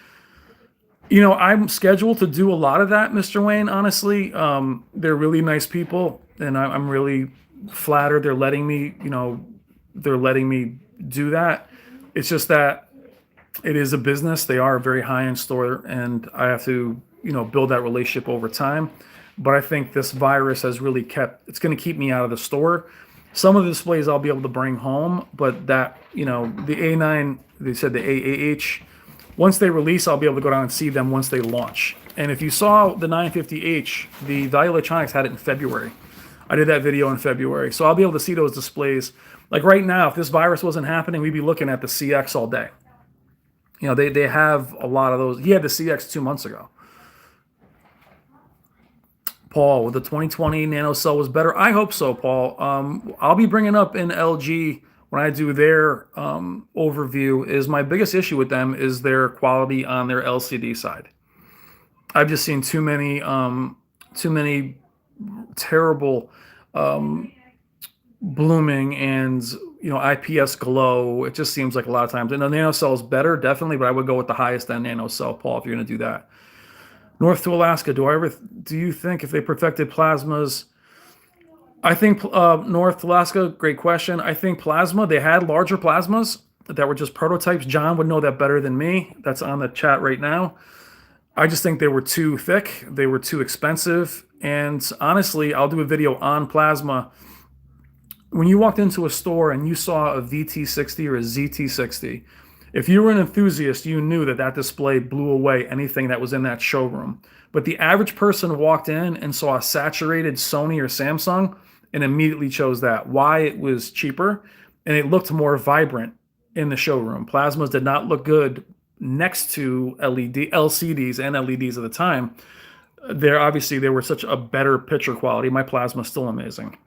I'm scheduled to do a lot of that, Mr. Wayne. Honestly, they're really nice people, and I'm really flattered they're letting me. They're letting me do that. It's just that it is a business. They are a very high-end store, and I have to, build that relationship over time. But I think this virus has really it's going to keep me out of the store. Some of the displays I'll be able to bring home, but that, the A9, they said the AAH, once they release, I'll be able to go down and see them once they launch. And if you saw the 950H, the Value Electronics had it in February. I did that video in February. So I'll be able to see those displays. Like right now, if this virus wasn't happening, we'd be looking at the CX all day. They have a lot of those. He had the CX 2 months ago. Paul, the 2020 Nano Cell was better. I hope so, Paul. I'll be bringing up in LG when I do their overview is my biggest issue with them is their quality on their LCD side. I've just seen too many terrible blooming and IPS glow. It just seems like a lot of times. And the Nano Cell is better, definitely, but I would go with the highest end Nano Cell, Paul, if you're going to do that. North to Alaska, do you think if they perfected plasmas? I think North to Alaska, great question. I think plasma, they had larger plasmas that were just prototypes. John would know that better than me. That's on the chat right now. I just think they were too thick. They were too expensive. And honestly, I'll do a video on plasma. When you walked into a store and you saw a VT60 or a ZT60, if you were an enthusiast, you knew that display blew away anything that was in that showroom. But the average person walked in and saw a saturated Sony or Samsung and immediately chose that. Why? It was cheaper and it looked more vibrant in the showroom. Plasmas did not look good next to LCDs and LEDs at the time. They were such a better picture quality. My plasma is still amazing.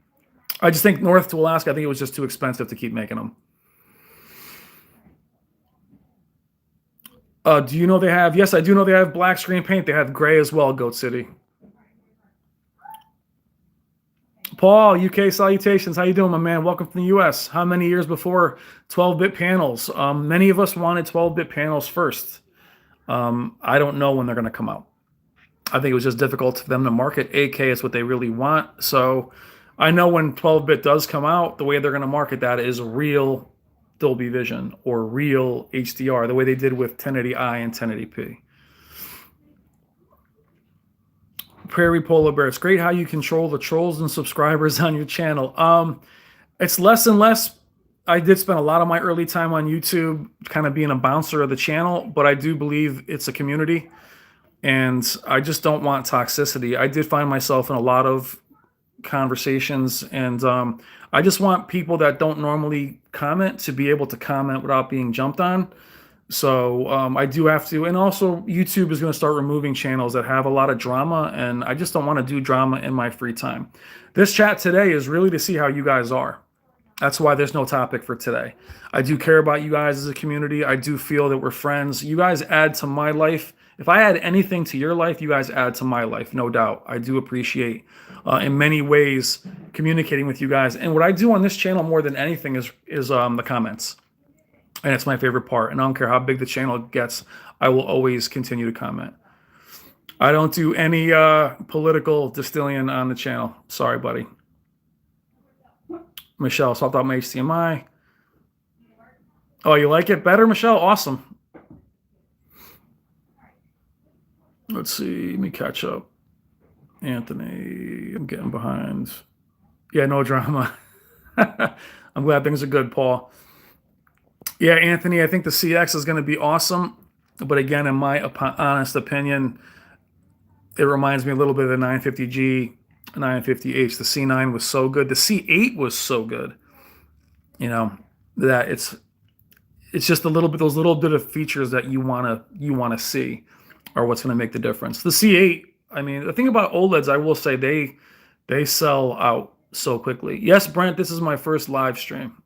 I just think North to Alaska, I think it was just too expensive to keep making them. Do you know they have? Yes, I do know they have black screen paint. They have gray as well, Goat City. Paul, UK salutations. How you doing, my man? Welcome from the US. How many years before 12-bit panels? Many of us wanted 12-bit panels first. I don't know when they're going to come out. I think it was just difficult for them to market. 8K is what they really want. So I know when 12-bit does come out, the way they're going to market that is real Dolby Vision or real HDR, the way they did with 1080i and 1080p. Prairie Polar Bear, it's great how you control the trolls and subscribers on your channel. It's less and less. I did spend a lot of my early time on YouTube kind of being a bouncer of the channel, but I do believe it's a community, and I just don't want toxicity. I did find myself in a lot of conversations, and I just want people that don't normally comment to be able to comment without being jumped on. So I do have to, and also YouTube is going to start removing channels that have a lot of drama, and I just don't want to do drama in my free time. This chat today is really to see how you guys are. That's why there's no topic for today. I do care about you guys as a community. I do feel that we're friends. You guys add to my life. If I add anything to your life, you guys add to my life, no doubt. I do appreciate, in many ways, communicating with you guys. And what I do on this channel more than anything is the comments. And it's my favorite part. And I don't care how big the channel gets, I will always continue to comment. I don't do any political distilling on the channel. Sorry, buddy. Michelle, swapped out my HDMI. Oh, you like it better, Michelle? Awesome. Let's see. Let me catch up. Anthony, I'm getting behind. Yeah, no drama. I'm glad things are good, Paul. Yeah, Anthony, I think the CX is going to be awesome. But again, in my honest opinion, it reminds me a little bit of the 950G, 950H. The C9 was so good. The C8 was so good. You know, that it's just a little bit, those little bit of features that you want to see are what's going to make the difference. The C8, I mean, the thing about OLEDs, I will say they sell out so quickly. Yes, Brent, this is my first live stream.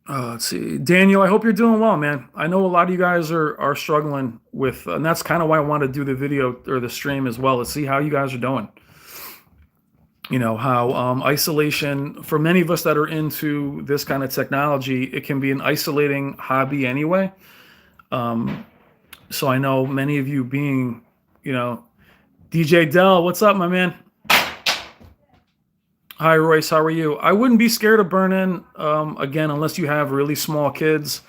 Let's see. Daniel, I hope you're doing well, man. I know a lot of you guys are struggling with, and that's kind of why I want to do the video or the stream as well, to see how you guys are doing. You know, how isolation, for many of us that are into this kind of technology, it can be an isolating hobby anyway. So I know many of you being, you know, DJ Dell, what's up, my man? Hi, Royce. How are you? I wouldn't be scared of burn-in, again, unless you have really small kids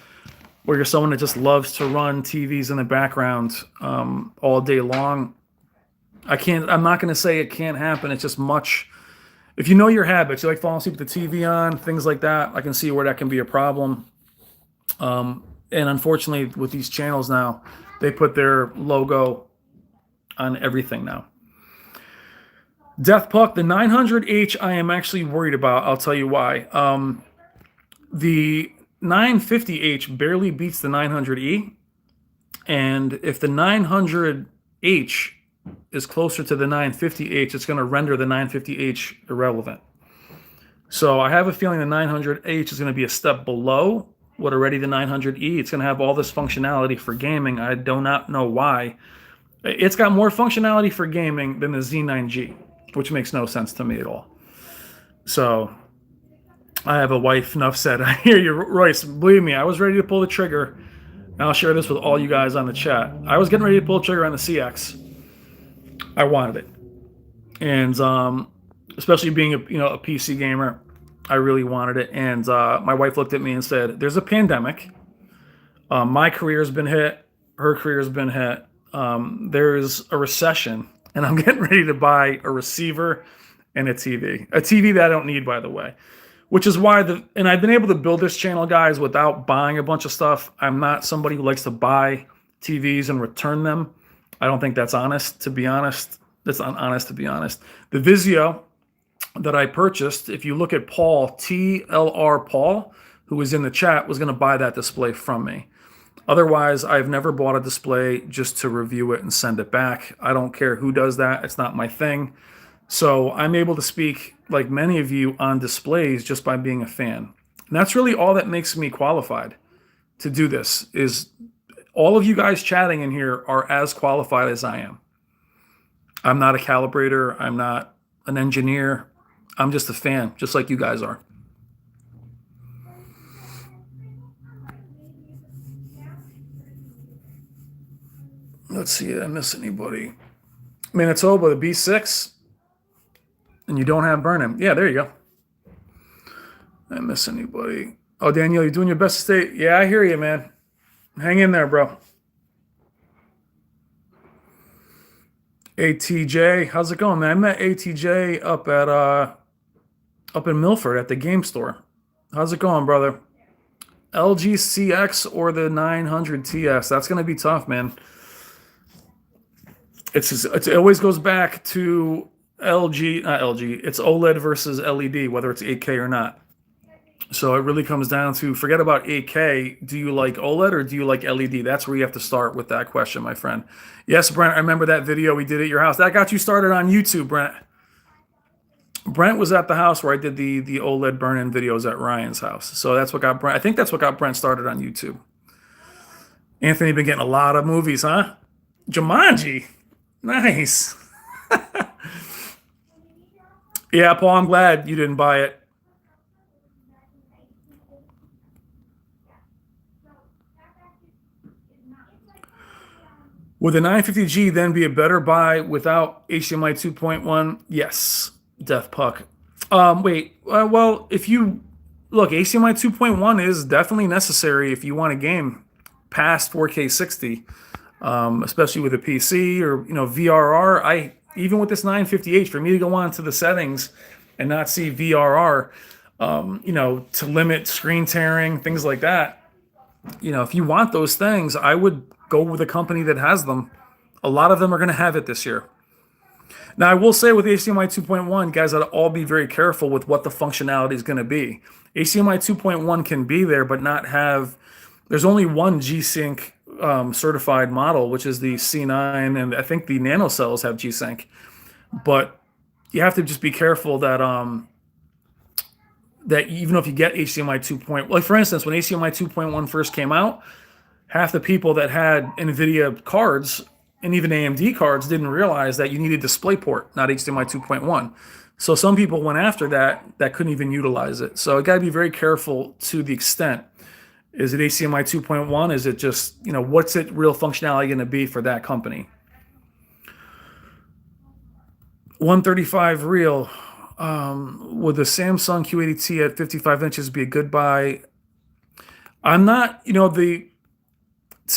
or you're someone that just loves to run TVs in the background all day long. I'm not going to say it can't happen. It's just much. If you know your habits, you like falling asleep with the TV on, things like that, I can see where that can be a problem. And unfortunately, with these channels now, they put their logo on everything now. Death Puck, the 900H I am actually worried about. I'll tell you why. The 950H barely beats the 900E. And if the 900H is closer to the 950H, it's going to render the 950H irrelevant. So I have a feeling the 900H is going to be a step below what already the 900E. It's going to have all this functionality for gaming. I do not know why. It's got more functionality for gaming than the Z9G, which makes no sense to me at all. So I have a wife, enough said. I hear you, Royce. Believe me, I was ready to pull the trigger. And I'll share this with all you guys on the chat. I was getting ready to pull the trigger on the CX. I wanted it. And especially being a PC gamer, I really wanted it. And my wife looked at me and said, there's a pandemic. My career's been hit. Her career's been hit. There's a recession. And I'm getting ready to buy a receiver and a TV. A TV that I don't need, by the way. Which is why and I've been able to build this channel, guys, without buying a bunch of stuff. I'm not somebody who likes to buy TVs and return them. I don't think that's honest, to be honest. That's honest, to be honest. The Vizio that I purchased, if you look at Paul, TLR Paul, who was in the chat, was going to buy that display from me. Otherwise, I've never bought a display just to review it and send it back. I don't care who does that. It's not my thing. So I'm able to speak, like many of you, on displays just by being a fan. And that's really all that makes me qualified to do this, is all of you guys chatting in here are as qualified as I am. I'm not a calibrator. I'm not an engineer. I'm just a fan, just like you guys are. Let's see, did I miss anybody? Manitoba, the B6, and you don't have burn-in. Yeah, there you go. Did I miss anybody? Oh, Daniel, you're doing your best to stay. Yeah, I hear you, man. Hang in there, bro. ATJ, how's it going, man? I met ATJ up in Milford at the game store. How's it going, brother? LG CX or the 900 TS? That's going to be tough, man. It always goes back to LG, not LG. It's OLED versus LED, whether it's 8K or not. So it really comes down to, forget about 8K. Do you like OLED or do you like LED? That's where you have to start with that question, my friend. Yes, Brent, I remember that video we did at your house. That got you started on YouTube, Brent. Brent was at the house where I did the OLED burn-in videos at Ryan's house. So that's what got Brent. I think that's what got Brent started on YouTube. Anthony been getting a lot of movies, huh? Jumanji. Nice. Yeah, Paul, I'm glad you didn't buy it. Would the 950G then be a better buy without HDMI 2.1? Yes, Death Puck. Well, if you look, HDMI 2.1 is definitely necessary if you want a game past 4K 60, especially with a PC or VRR. Even with this 950H, for me to go on to the settings and not see VRR, to limit screen tearing, things like that. If you want those things, I would go with a company that has them. A lot of them are going to have it this year. Now, I will say with HDMI 2.1, guys, I'd all be very careful with what the functionality is going to be. HDMI 2.1 can be there, but not have. There's only one G-Sync certified model, which is the C9, and I think the nanocells have G-Sync. But you have to just be careful that that even if you get HDMI 2.1, like for instance, when HDMI 2.1 first came out, half the people that had NVIDIA cards and even AMD cards didn't realize that you needed DisplayPort, not HDMI 2.1. So some people went after that couldn't even utilize it. So you got to be very careful to the extent. Is it HDMI 2.1? Is it just, what's it real functionality going to be for that company? 135 real. Would the Samsung Q80T at 55 inches be a good buy? I'm not, to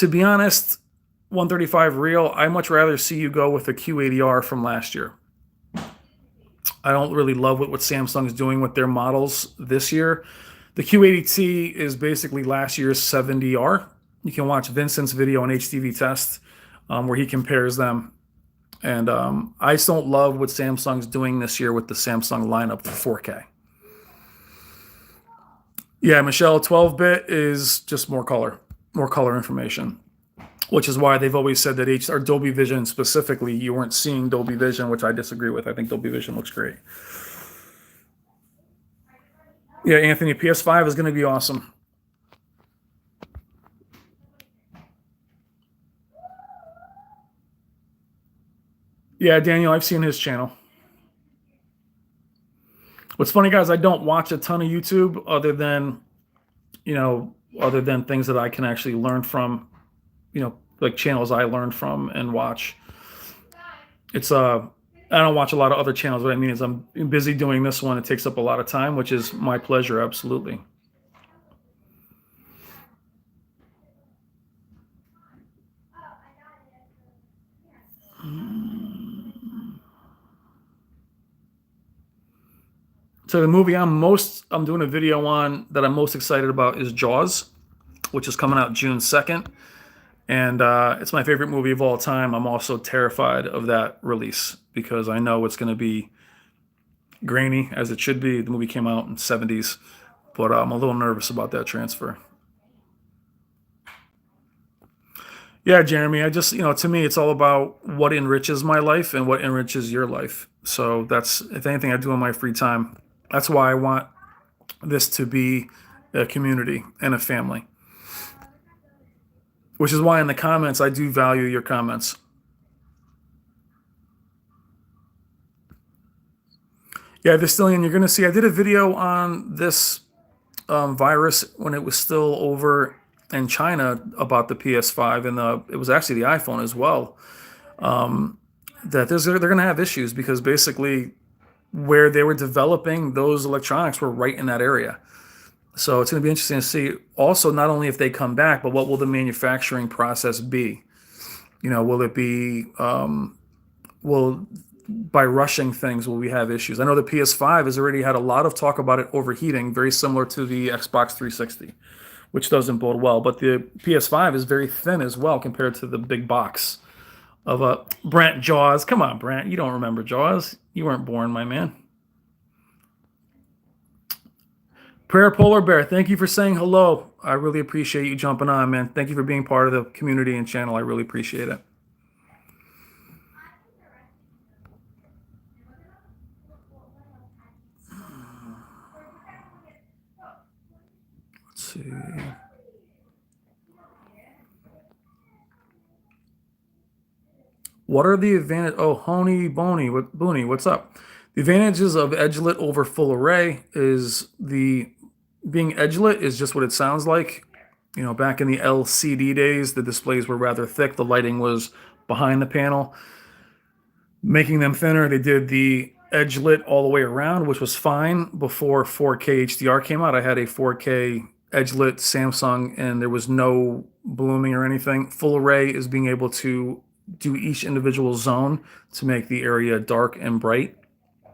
be honest, 135 real, I much rather see you go with the Q80R from last year. I don't really love what Samsung's doing with their models this year. The Q80T is basically last year's 70R. You can watch Vincent's video on HTV Test where he compares them. And I just don't love what Samsung's doing this year with the Samsung lineup for 4K. Yeah, Michelle, 12-bit is just more color information, which is why they've always said that Dolby Vision specifically, you weren't seeing Dolby Vision, which I disagree with. I think Dolby Vision looks great. Yeah, Anthony, PS5 is going to be awesome. Yeah, Daniel, I've seen his channel. What's funny, guys, I don't watch a ton of YouTube other than things that I can actually learn from, like channels I learn from and watch. I don't watch a lot of other channels. What I mean is I'm busy doing this one. It takes up a lot of time, which is my pleasure, absolutely. So the movie I'm doing a video on that I'm most excited about is Jaws, which is coming out June 2nd. And it's my favorite movie of all time. I'm also terrified of that release because I know it's going to be grainy, as it should be. The movie came out in the 70s, but I'm a little nervous about that transfer. Yeah, Jeremy, I just, to me, it's all about what enriches my life and what enriches your life. So that's, if anything, I do in my free time. That's why I want this to be a community and a family. Which is why in the comments, I do value your comments. Yeah, Vistillion, you're going to see, I did a video on this virus when it was still over in China about the PS5, and it was actually the iPhone as well. That they're going to have issues because basically where they were developing those electronics were right in that area. So it's going to be interesting to see also not only if they come back, but what will the manufacturing process be? Will it be, by rushing things, will we have issues? I know the PS5 has already had a lot of talk about it overheating, very similar to the Xbox 360, which doesn't bode well. But the PS5 is very thin as well compared to the big box. of Brent Jaws. Come on, Brent. You don't remember Jaws. You weren't born, my man. Prayer Polar Bear, thank you for saying hello. I really appreciate you jumping on, man. Thank you for being part of the community and channel. I really appreciate it. Let's see. What are the advantages? Oh, Honey Booney, what's up? The advantages of edgelit over full array is being edgelit is just what it sounds like. You know, back in the LCD days, the displays were rather thick. The lighting was behind the panel. Making them thinner, they did the edgelit all the way around, which was fine before 4K HDR came out. I had a 4K edgelit Samsung, and there was no blooming or anything. Full array is being able to do each individual zone to make the area dark and bright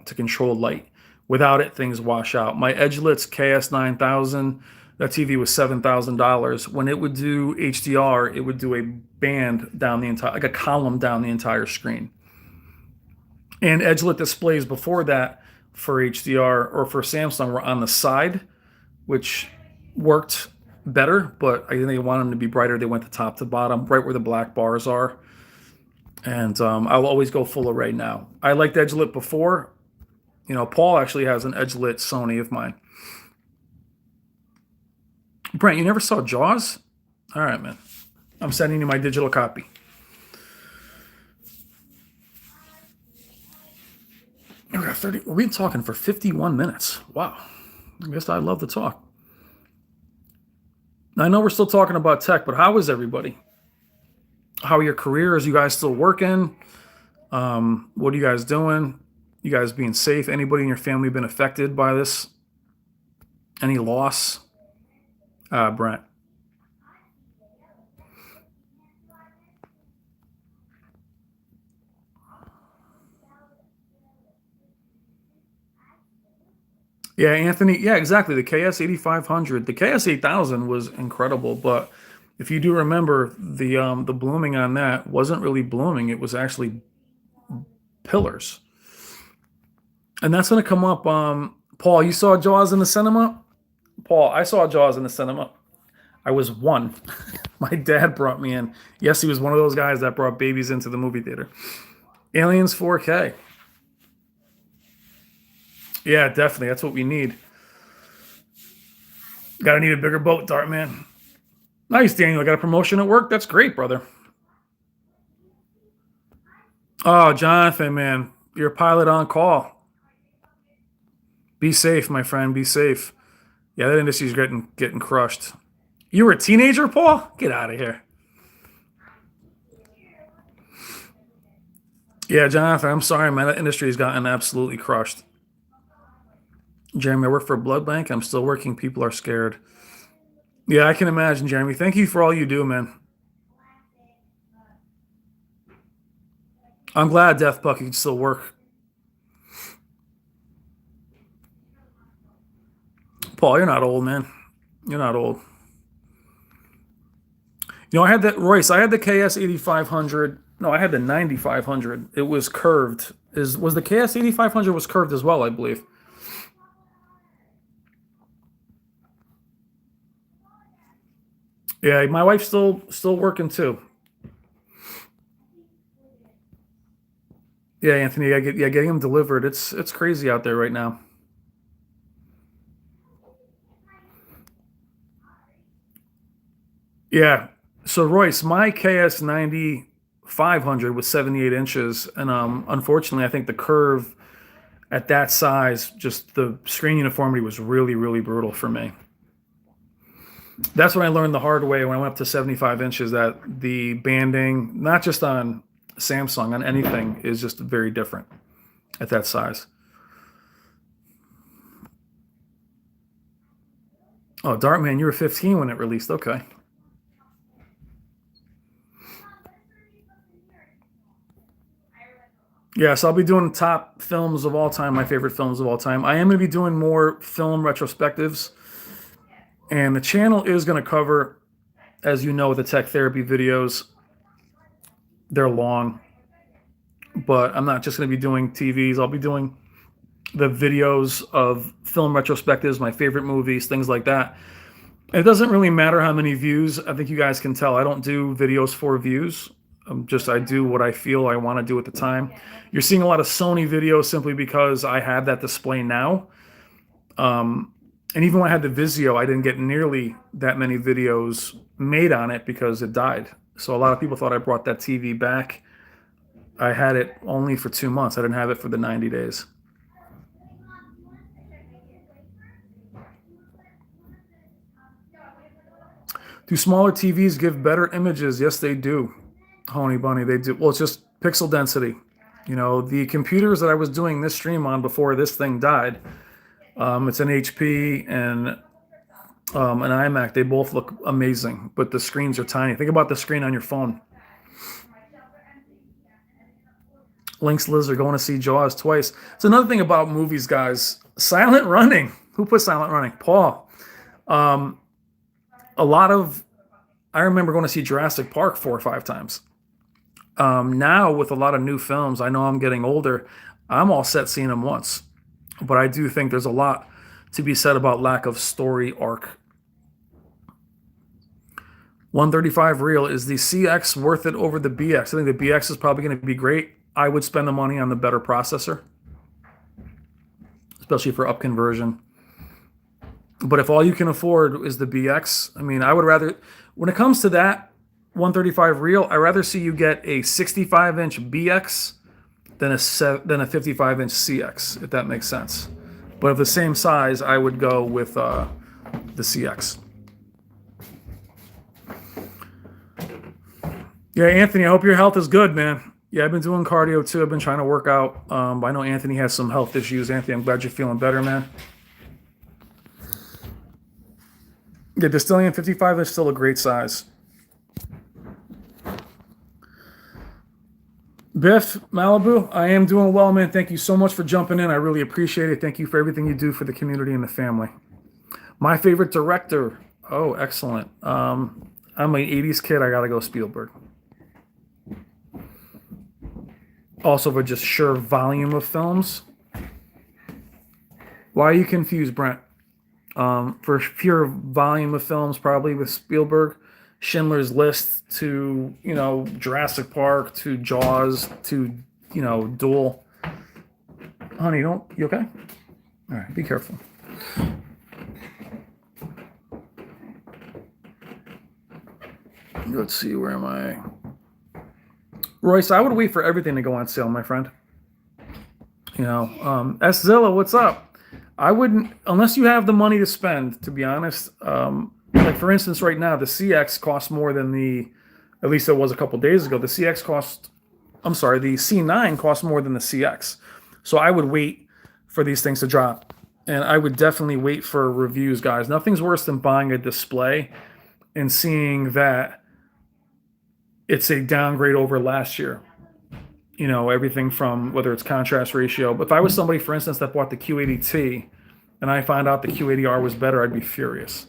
to control light. Without it, things wash out. My Edgelit's KS9000, that TV was $7,000. When it would do HDR, it would do a band down the entire, like a column down the entire screen. And Edgelit displays before that for HDR or for Samsung were on the side, which worked better, but I think they wanted them to be brighter. They went to top to bottom, right where the black bars are. And I'll always go full array now. I liked Edgelit before. You know, Paul actually has an Edgelit Sony of mine. Brent, you never saw Jaws? All right, man. I'm sending you my digital copy. We've been talking for 51 minutes. Wow. I guess I'd love to talk. I know we're still talking about tech, but how is everybody? How are your careers? You guys still working? What are you guys doing? You guys being safe? Anybody in your family been affected by this? Any loss? Brent. Yeah, Anthony. Yeah, exactly. The KS8500, the KS8000 was incredible, but if you do remember, the blooming on that wasn't really blooming. It was actually pillars. And that's going to come up. Paul, you saw Jaws in the cinema? Paul, I saw Jaws in the cinema. I was 1. My dad brought me in. Yes, he was one of those guys that brought babies into the movie theater. Aliens 4K. Yeah, definitely. That's what we need. Gotta need a bigger boat, Dart Man. Nice, Daniel. I got a promotion at work. That's great, brother. Oh, Jonathan, man. You're a pilot on call. Be safe, my friend. Be safe. Yeah, that industry's getting crushed. You were a teenager, Paul? Get out of here. Yeah, Jonathan, I'm sorry, man. That industry has gotten absolutely crushed. Jeremy, I work for a blood bank. I'm still working. People are scared. Yeah, I can imagine, Jeremy. Thank you for all you do, man. I'm glad, Death Buck, you can still work. Paul, you're not old, man. You're not old. You know, I had that, Royce, I had the KS8500. No, I had the 9500. It was curved. Was the KS8500 was curved as well, I believe. Yeah, my wife's still working too. Yeah, Anthony, getting them delivered. It's crazy out there right now. Yeah. So Royce, my KS90 500 was 78 inches, and unfortunately, I think the curve at that size, just the screen uniformity was really, really brutal for me. That's when I learned the hard way when I went up to 75 inches that the banding, not just on Samsung, on anything, is just very different at that size. Oh, Dartman, you were 15 when it released. Okay. Yes, I'll be doing top films of all time, my favorite films of all time. I am going to be doing more film retrospectives. And the channel is going to cover, as you know, the tech therapy videos, They're long, but I'm not just going to be doing TVs. I'll be doing the videos of film retrospectives, my favorite movies, things like that. It doesn't really matter how many views. I think you guys can tell I don't do videos for views. I do what I feel I want to do at the time. You're seeing a lot of Sony videos simply because I have that display now. And even when I had the Vizio, I didn't get nearly that many videos made on it because it died. So a lot of people thought I brought that TV back. I had it only for 2 months. I didn't have it for the 90 days. Do smaller TVs give better images? Yes, they do. Honey Bunny, they do. Well, it's just pixel density. You know, the computers that I was doing this stream on before this thing died, it's an HP and an iMac. They both look amazing, but the screens are tiny. Think about the screen on your phone. Lynx Lizard going to see Jaws twice. It's another thing about movies, guys. Silent running. Who put silent running? Paul. I remember going to see Jurassic Park 4 or 5 times. Now with a lot of new films, I know I'm getting older. I'm all set seeing them once, but I do think there's a lot to be said about lack of story arc. 135 real. Is the CX worth it over the BX? I think the BX is probably going to be great. I would spend the money on the better processor, especially for up conversion. But if all you can afford is the BX, I mean, I would rather, when it comes to that 135 real, I'd rather see you get a 65-inch BX than a 55-inch CX, if that makes sense. But of the same size, I would go with the CX. Yeah, Anthony, I hope your health is good, man. Yeah, I've been doing cardio too. I've been trying to work out. I know Anthony has some health issues. Anthony, I'm glad you're feeling better, man. Yeah, Distillion 55 is still a great size. Biff, Malibu, I am doing well, man. Thank you so much for jumping in. I really appreciate it. Thank you for everything you do for the community and the family. My favorite director. Oh, excellent. I'm an 80s kid. I got to go Spielberg. Also, for just sheer volume of films. Why are you confused, Brent? For pure volume of films, probably with Spielberg, Schindler's List to, Jurassic Park to Jaws to, Duel. Honey, you okay? All right, be careful. Let's see, where am I? Royce, I would wait for everything to go on sale, my friend. S Zilla, what's up? I wouldn't, unless you have the money to spend, to be honest. Like, for instance, right now, the CX costs more than at least it was a couple days ago, the C9 costs more than the CX. So I would wait for these things to drop. And I would definitely wait for reviews, guys. Nothing's worse than buying a display and seeing that it's a downgrade over last year. Everything from whether it's contrast ratio. But if I was somebody, for instance, that bought the Q80T and I found out the Q80R was better, I'd be furious.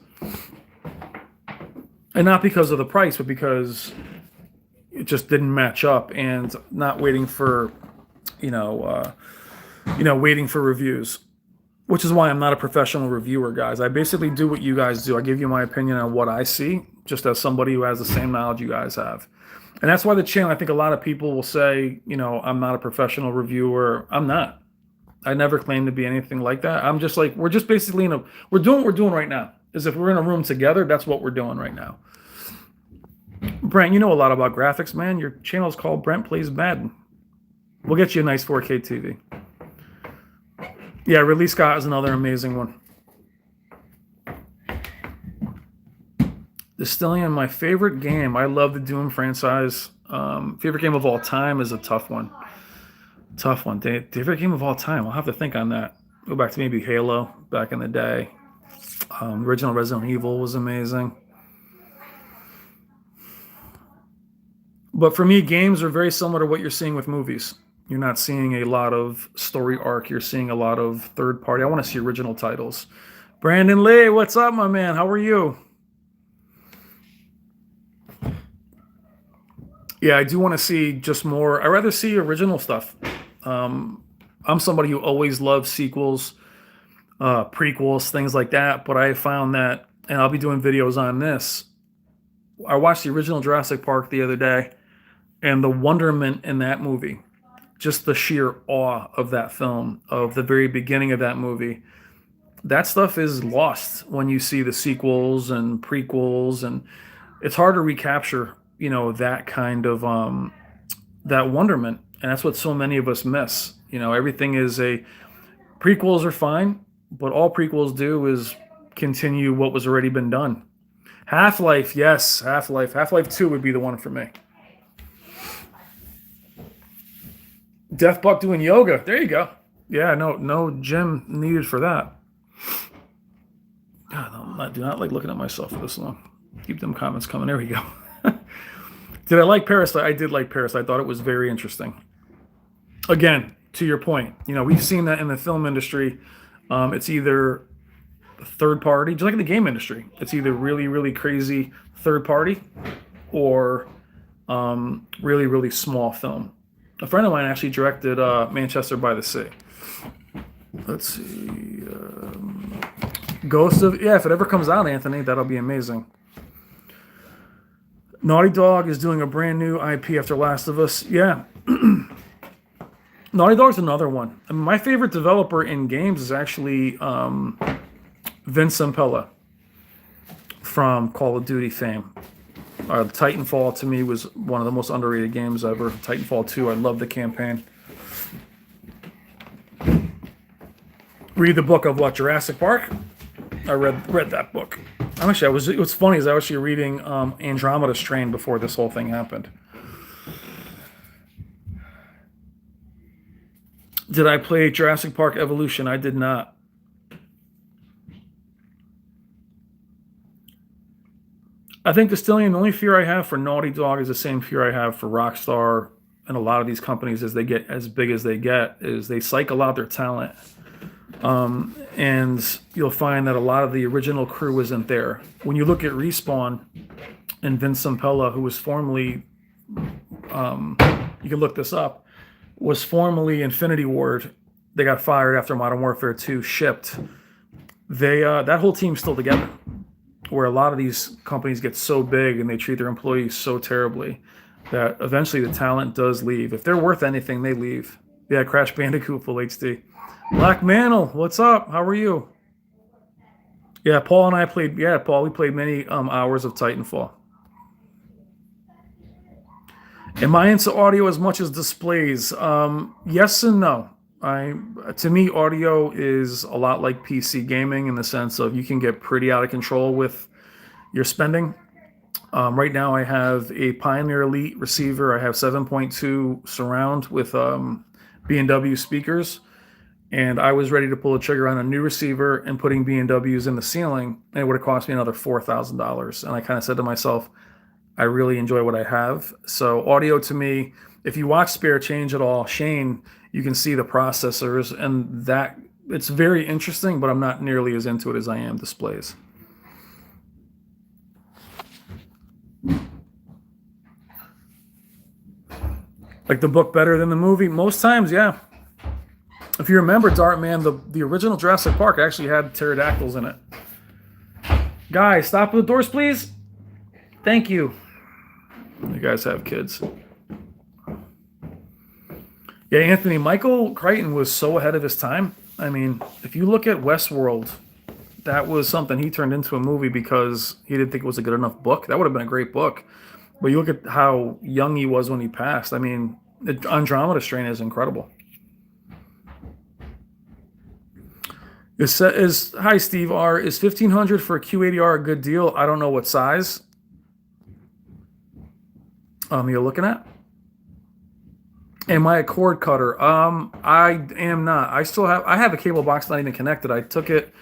And not because of the price, but because it just didn't match up, and not waiting for, waiting for reviews, which is why I'm not a professional reviewer, guys. I basically do what you guys do. I give you my opinion on what I see, just as somebody who has the same knowledge you guys have. And that's why the channel, I think a lot of people will say, I'm not a professional reviewer. I'm not. I never claimed to be anything like that. I'm just like, we're just basically we're doing what we're doing right now. Is if we're in a room together, that's what we're doing right now. Brent, you know a lot about graphics, man. Your channel is called Brent Plays Madden. We'll get you a nice 4K TV. Yeah, Ridley Scott is another amazing one. Distillion, my favorite game. I love the Doom franchise. Favorite game of all time is a tough one. Favorite game of all time. I'll have to think on that. Go back to maybe Halo back in the day. Original Resident Evil was amazing. But for me, games are very similar to what you're seeing with movies. You're not seeing a lot of story arc. You're seeing a lot of third party. I want to see original titles. Brandon Lee, what's up, my man? How are you? Yeah, I do want to see just more. I'd rather see original stuff. I'm somebody who always loves sequels, prequels, things like that. But I found that, and I'll be doing videos on this. I watched the original Jurassic Park the other day, and the wonderment in that movie, just the sheer awe of that film, of the very beginning of that movie, that stuff is lost when you see the sequels and prequels, and it's hard to recapture, that kind of that wonderment, and that's what so many of us miss. Everything is prequels are fine, but all prequels do is continue what was already been done. Half-Life, yes, Half-Life 2 would be the one for me. Death Buck doing yoga. There you go. Yeah, no gym needed for that. God, I do not like looking at myself for this long. Keep them comments coming. There we go. Did I like Parasite? I did like Parasite. I thought it was very interesting. Again, to your point, we've seen that in the film industry. It's either third party, just like in the game industry. It's either really, really crazy third party or really, really small film. A friend of mine actually directed Manchester by the Sea. Let's see. Ghost of... Yeah, if it ever comes out, Anthony, that'll be amazing. Naughty Dog is doing a brand new IP after Last of Us. Yeah. Naughty Dog's another one. I mean, my favorite developer in games is actually Vince Zampella from Call of Duty fame. Titanfall, to me, was one of the most underrated games ever. Titanfall 2, I love the campaign. Read the book of Jurassic Park? I read that book. What's funny is I was actually reading Andromeda's Strain before this whole thing happened. Did I play Jurassic Park Evolution? I did not. I think Distillion, the only fear I have for Naughty Dog is the same fear I have for Rockstar and a lot of these companies as they get as big as they get, is they cycle out their talent. And you'll find that a lot of the original crew isn't there. When you look at Respawn and Vince Zampella, who was formerly, you can look this up, was formerly Infinity Ward. They got fired after Modern Warfare 2 shipped. That whole team's still together. Where a lot of these companies get so big and they treat their employees so terribly that eventually the talent does leave. If they're worth anything, they leave. Yeah, Crash Bandicoot full HD. Black Mantle, what's up? How are you? Yeah, Paul and I played. Yeah, Paul, we played many hours of Titanfall. Am I into audio as much as displays? Yes and no. To me, audio is a lot like PC gaming in the sense of you can get pretty out of control with your spending. Right now, I have a Pioneer Elite receiver. I have 7.2 surround with B&W speakers. And I was ready to pull the trigger on a new receiver and putting B&Ws in the ceiling, and it would have cost me another $4,000. And I kind of said to myself, I really enjoy what I have. So audio to me, if you watch Spare Change at all, Shane, you can see the processors, and that it's very interesting, but I'm not nearly as into it as I am displays. Like the book better than the movie? Most times, yeah. If you remember, Dartman, the original Jurassic Park actually had pterodactyls in it. Guys, stop at the doors, please. Thank you. You guys have kids. Yeah, Anthony, Michael Crichton was so ahead of his time. I mean, if you look at Westworld, that was something he turned into a movie because he didn't think it was a good enough book. That would have been a great book. But you look at how young he was when he passed. I mean, Andromeda Strain is incredible. Hi, Steve R. Is 1500 for a Q80R a good deal? I don't know what size you're looking at. Am I a cord cutter? I am not. I have a cable box not even connected. I took it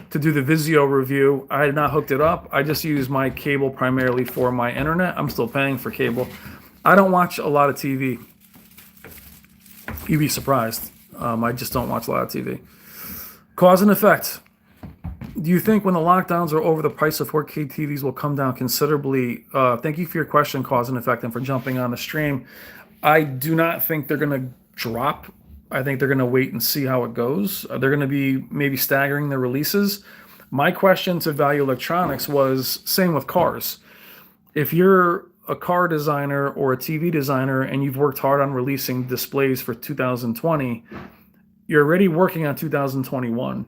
to do the Vizio review. I had not hooked it up. I just use my cable primarily for my internet. I'm still paying for cable. I don't watch a lot of TV. You'd be surprised. I just don't watch a lot of TV. Cause and effect. Do you think when the lockdowns are over, the price of 4K TVs will come down considerably? Thank you for your question, Cause and Effect, and for jumping on the stream. I do not think they're going to drop. I think they're going to wait and see how it goes. They're going to be maybe staggering the releases. My question to Value Electronics was same with cars. If you're a car designer or a TV designer and you've worked hard on releasing displays for 2020, you're already working on 2021.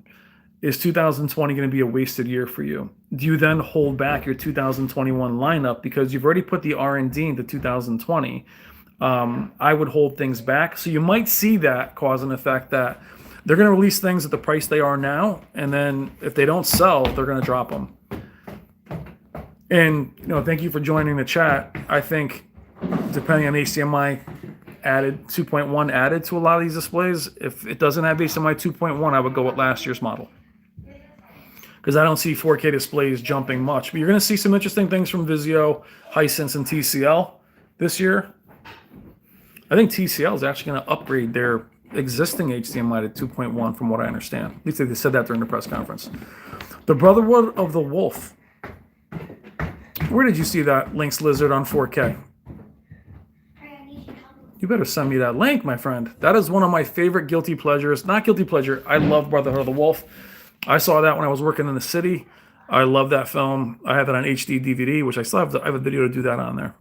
Is 2020 going to be a wasted year for you? Do you then hold back your 2021 lineup because you've already put the R&D into 2020? I would hold things back. So you might see that cause and effect that they're going to release things at the price they are now, and then if they don't sell, they're going to drop them. And thank you for joining the chat. I think depending on HDMI added 2.1 added to a lot of these displays, if it doesn't have HDMI 2.1, I would go with last year's model, because I don't see 4K displays jumping much. But you're going to see some interesting things from Vizio, Hisense, and TCL this year. I think TCL is actually going to upgrade their existing HDMI to 2.1 from what I understand. At least they said that during the press conference. The Brotherhood of the Wolf. Where did you see that, Lynx Lizard, on 4K? You better send me that link, my friend. That is one of my favorite guilty pleasures. Not guilty pleasure. I love Brotherhood of the Wolf. I saw that when I was working in the city. I love that film. I have it on HD DVD, which I still have. I have a video to do that on there.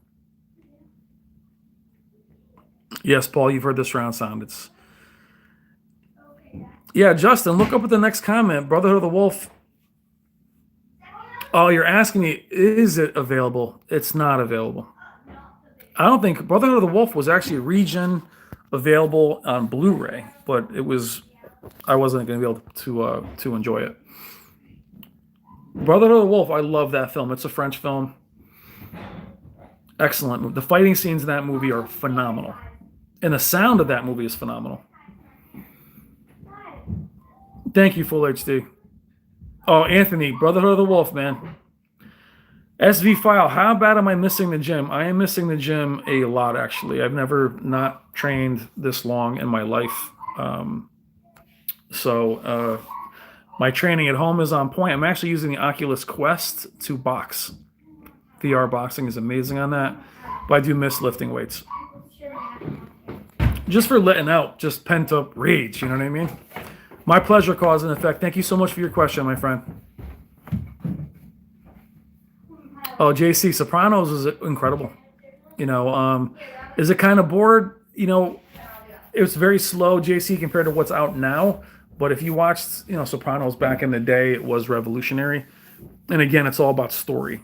Yes, Paul, you've heard the surround sound. It's yeah, Justin, look up at the next comment. Brotherhood of the Wolf. Oh, you're asking me, is it available? It's not available. I don't think Brotherhood of the Wolf was actually region available on Blu-ray, but it was. I wasn't going to be able to enjoy it. Brotherhood of the Wolf. I love that film. It's a French film. Excellent. The fighting scenes in that movie are phenomenal. And the sound of that movie is phenomenal. Thank you, Full HD. Oh, Anthony, Brotherhood of the Wolf, man. SV File, how bad am I missing the gym? I am missing the gym a lot, actually. I've never not trained this long in my life. So my training at home is on point. I'm actually using the Oculus Quest to box. VR boxing is amazing on that. But I do miss lifting weights. Just for letting out just pent up rage, you know what I mean? My pleasure, cause and effect. Thank you so much for your question, my friend. Oh, JC, Sopranos is incredible. Is it kind of bored? It was very slow, JC, compared to what's out now. But if you watched, Sopranos back in the day, it was revolutionary. And again, it's all about story.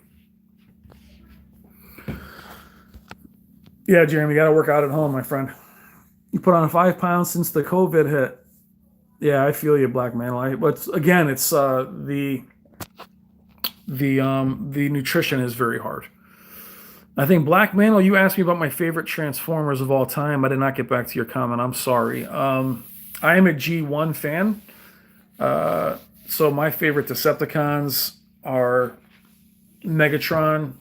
Yeah, Jeremy, you got to work out at home, my friend. You put on 5 pounds since the COVID hit. Yeah, I feel you, Black Man. But again, it's the nutrition is very hard. I think Black Man, you asked me about my favorite Transformers of all time. I did not get back to your comment. I'm sorry. I am a G1 fan. So my favorite Decepticons are Megatron,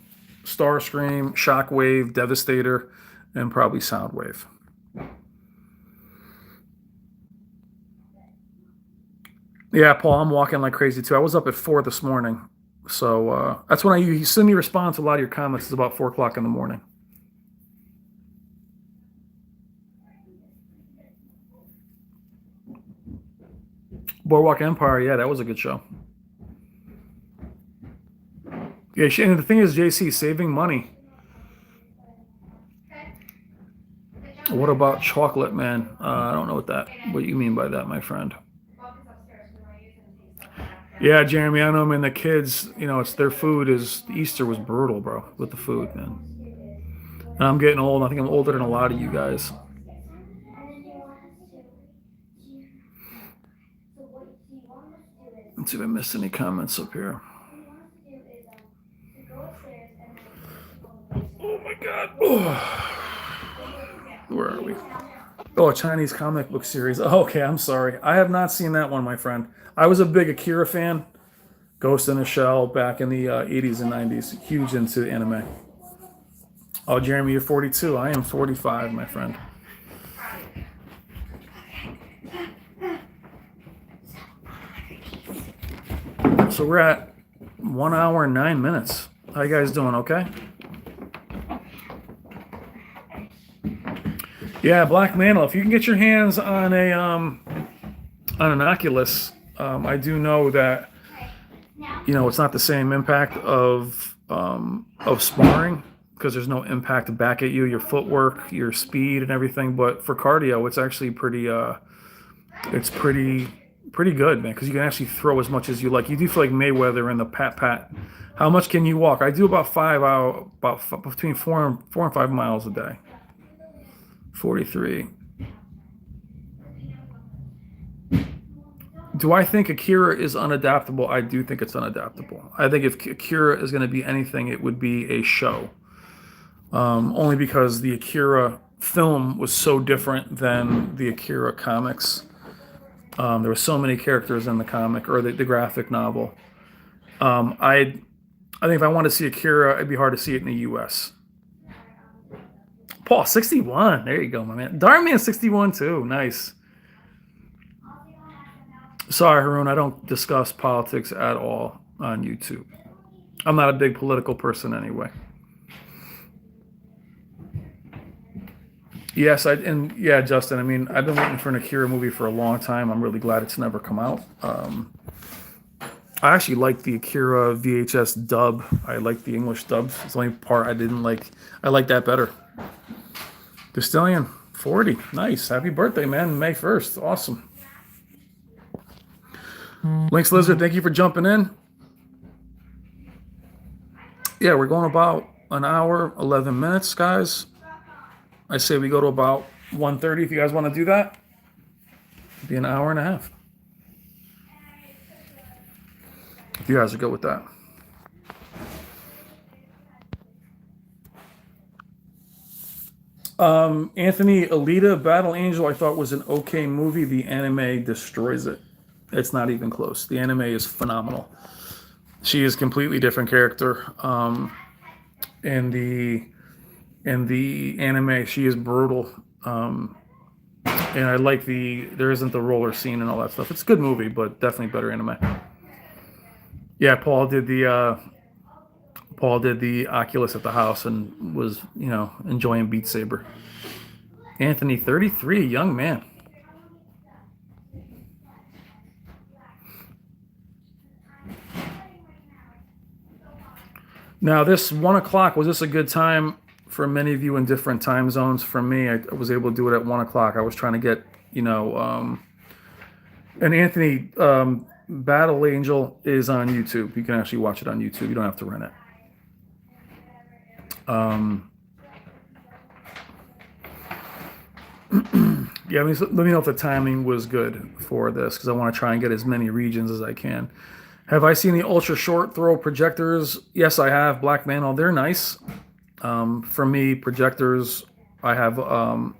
Starscream, Shockwave, Devastator, and probably Soundwave. Yeah, Paul, I'm walking like crazy too. I was up at 4 this morning. So that's when you send me respond to a lot of your comments. It's about 4 o'clock in the morning. Boardwalk Empire, yeah, that was a good show. Yeah, and the thing is, JC, saving money. What about chocolate, man? I don't know what you mean by that, my friend. Yeah, Jeremy, I know, man. The kids, it's their food Easter was brutal, bro, with the food, man. And I'm getting old. I think I'm older than a lot of you guys. Let's see if I missed any comments up here. Oh my God. Oh. Where are we? Oh, a Chinese comic book series. Oh, okay, I'm sorry. I have not seen that one, my friend. I was a big Akira fan. Ghost in a Shell back in the 80s and 90s. Huge into anime. Oh, Jeremy, you're 42. I am 45, my friend. So we're at 1 hour and 9 minutes. How you guys doing? Okay. Yeah, Black Mantle. If you can get your hands on an Oculus, I do know that it's not the same impact of sparring because there's no impact back at you, your footwork, your speed, and everything. But for cardio, it's actually pretty good, man. Because you can actually throw as much as you like. You do feel like Mayweather in the pat. How much can you walk? I do about between 4 and 5 miles a day. 43. Do I think Akira is unadaptable? I do think it's unadaptable. I think if Akira is going to be anything, it would be a show. Only because the Akira film was so different than the Akira comics. There were so many characters in the comic or the graphic novel. I think if I want to see Akira, it'd be hard to see it in the U.S. Paul, 61. There you go, my man. Darman, 61 too. Nice. Sorry, Haroon, I don't discuss politics at all on YouTube. I'm not a big political person anyway. Yes, Justin. I mean, I've been waiting for an Akira movie for a long time. I'm really glad it's never come out. I actually like the Akira VHS dub. I like the English dub. It's the only part I didn't like. I like that better. Distillion, 40. Nice. Happy birthday, man. May 1st. Awesome. Lynx Lizard, thank you for jumping in. Yeah, we're going about an hour, 11 minutes, guys. I say we go to about 1:30 if you guys want to do that. It'd be an hour and a half. If you guys are good with that. Anthony, Alita Battle Angel, I thought was an okay movie. The anime destroys it. It's not even close. The anime is phenomenal. She is a completely different character. In the anime, she is brutal. And I like there isn't the roller scene and all that stuff. It's a good movie, but definitely better anime. Yeah, Paul did the Oculus at the house and was, enjoying Beat Saber. Anthony, 33, young man. Now, this 1 o'clock, was this a good time for many of you in different time zones? For me, I was able to do it at 1 o'clock. I was trying to get, and Anthony, Battle Angel is on YouTube. You can actually watch it on YouTube. You don't have to rent it. Yeah, let me know if the timing was good for this because I want to try and get as many regions as I can. Have I seen the ultra short throw projectors? Yes, I have. Black Mantle, they're nice. For me, projectors, I have an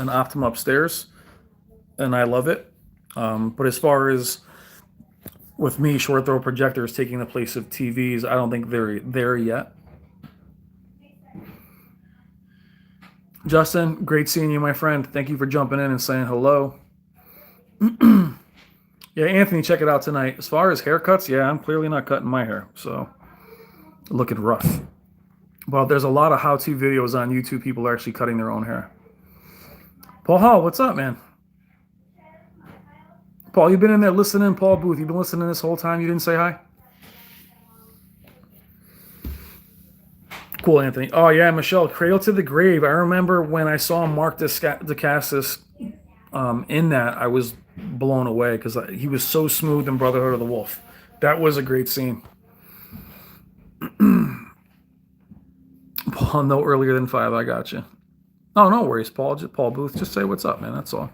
Optima upstairs, and I love it. But as far as with me, short throw projectors taking the place of TVs, I don't think they're there yet. Justin, great seeing you, my friend. Thank you for jumping in and saying hello. Yeah, Anthony, check it out tonight. As far as haircuts, yeah, I'm clearly not cutting my hair, so looking rough. Well, there's a lot of how-to videos on YouTube. People are actually cutting their own hair. Paul Hall, what's up, man? Paul, you've been in there listening. Paul Booth, you've been listening this whole time. You didn't say hi? Cool, Anthony. Oh, yeah, Michelle, Cradle to the Grave. I remember when I saw Mark Dacascos in that, I was blown away because he was so smooth in Brotherhood of the Wolf. That was a great scene. Paul, no earlier than 5. I got you. Oh, no worries, Paul. Paul Booth. Just say what's up, man. That's all.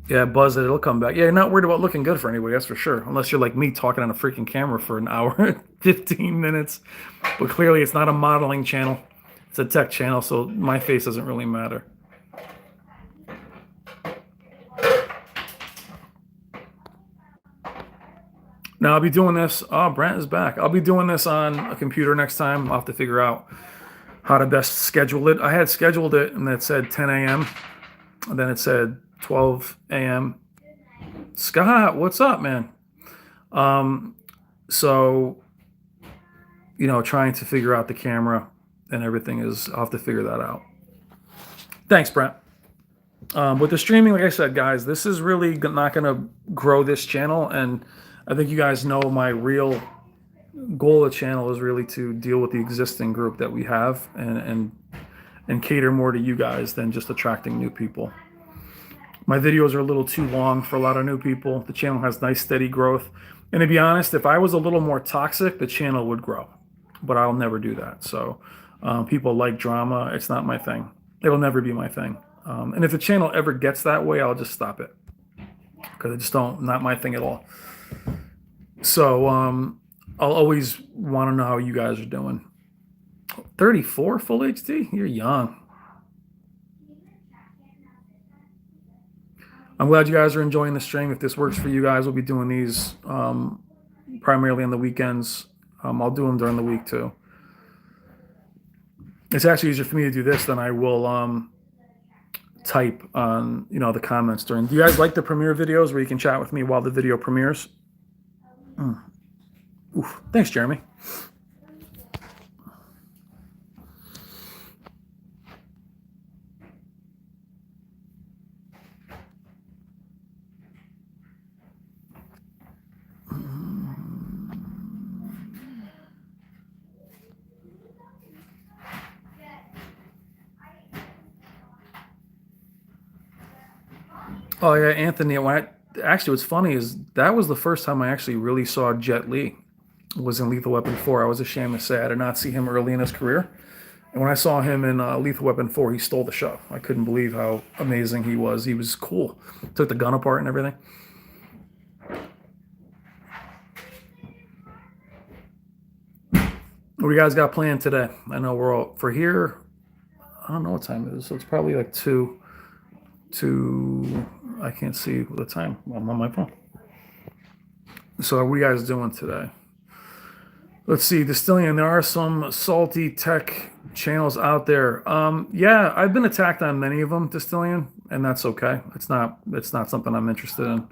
Yeah, buzz it. It'll come back. Yeah, you're not worried about looking good for anybody, that's for sure. Unless you're like me talking on a freaking camera for an hour and 15 minutes. But clearly it's not a modeling channel. It's a tech channel, so my face doesn't really matter. Now I'll be doing this. Oh, Brent is back. I'll be doing this on a computer next time. I'll have to figure out how to best schedule it. I had scheduled it and it said 10 a.m. And then it said 12 a.m. Scott, what's up, man? So, trying to figure out the camera and everything I'll have to figure that out. Thanks, Brent. With the streaming, like I said, guys, this is really not going to grow this channel. And I think you guys know my real goal of the channel is really to deal with the existing group that we have and cater more to you guys than just attracting new people. My videos are a little too long for a lot of new people. The channel has nice, steady growth. And to be honest, if I was a little more toxic, the channel would grow. But I'll never do that. So people like drama. It's not my thing. It'll never be my thing. And if the channel ever gets that way, I'll just stop it. Because I just not my thing at all. So I'll always want to know how you guys are doing. 34 full HD? You're young. I'm glad you guys are enjoying the stream. If this works for you guys, we'll be doing these primarily on the weekends. I'll do them during the week too. It's actually easier for me to do this than I will type on the comments during. Do you guys like the premiere videos where you can chat with me while the video premieres? Oof. Thanks, Jeremy. Oh yeah, Anthony. Actually, what's funny is that was the first time I actually really saw Jet Li. Was in Lethal Weapon 4. I was ashamed to say I did not see him early in his career, and when I saw him in Lethal Weapon 4, he stole the show. I couldn't believe how amazing he was. He was cool. Took the gun apart and everything. What do you guys got planned today? I know we're all for here. I don't know what time it is, so it's probably like 2. I can't see the time. I'm on my phone. So what are you guys doing today? Let's see, Distillion. There are some salty tech channels out there. Yeah, I've been attacked on many of them, Distillion, and that's okay. It's not something I'm interested in.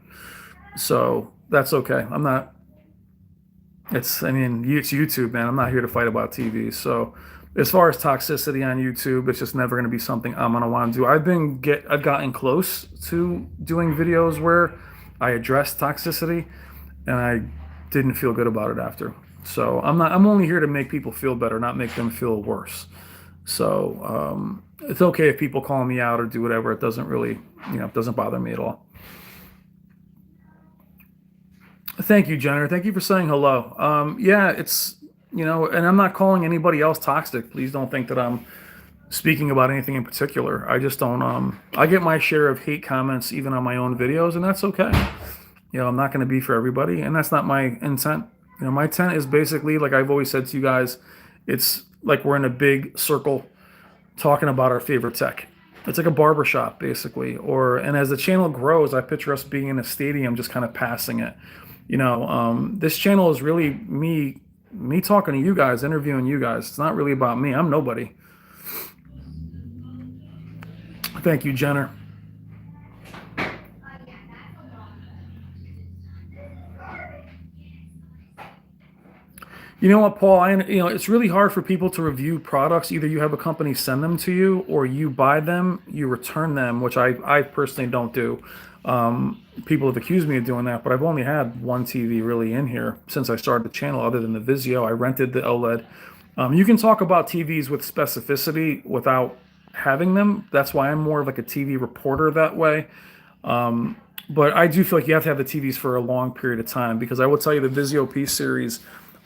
So that's okay. I'm not. It's YouTube, man. I'm not here to fight about TV. So as far as toxicity on YouTube, it's just never going to be something I'm going to want to do. I've gotten close to doing videos where I address toxicity, and I didn't feel good about it after. So I'm only here to make people feel better, not make them feel worse. So it's okay if people call me out or do whatever. It doesn't really, it doesn't bother me at all. Thank you, Jenner. Thank you for saying hello. Yeah, it's, and I'm not calling anybody else toxic. Please don't think that I'm speaking about anything in particular. I just don't, I get my share of hate comments even on my own videos, and that's okay. I'm not going to be for everybody, and that's not my intent. My intent is basically, like I've always said to you guys, it's like we're in a big circle talking about our favorite tech. It's like a barbershop, basically. And as the channel grows, I picture us being in a stadium just kind of passing it. This channel is really me talking to you guys, interviewing you guys. It's not really about me. I'm nobody. Thank you, Jenner. You know what, Paul? It's really hard for people to review products. Either you have a company send them to you, or you buy them, you return them, which I personally don't do. People have accused me of doing that, but I've only had one TV really in here since I started the channel, other than the Vizio. I rented the OLED. You can talk about TVs with specificity without having them. That's why I'm more of like a TV reporter that way. But I do feel like you have to have the TVs for a long period of time, because I will tell you the Vizio P series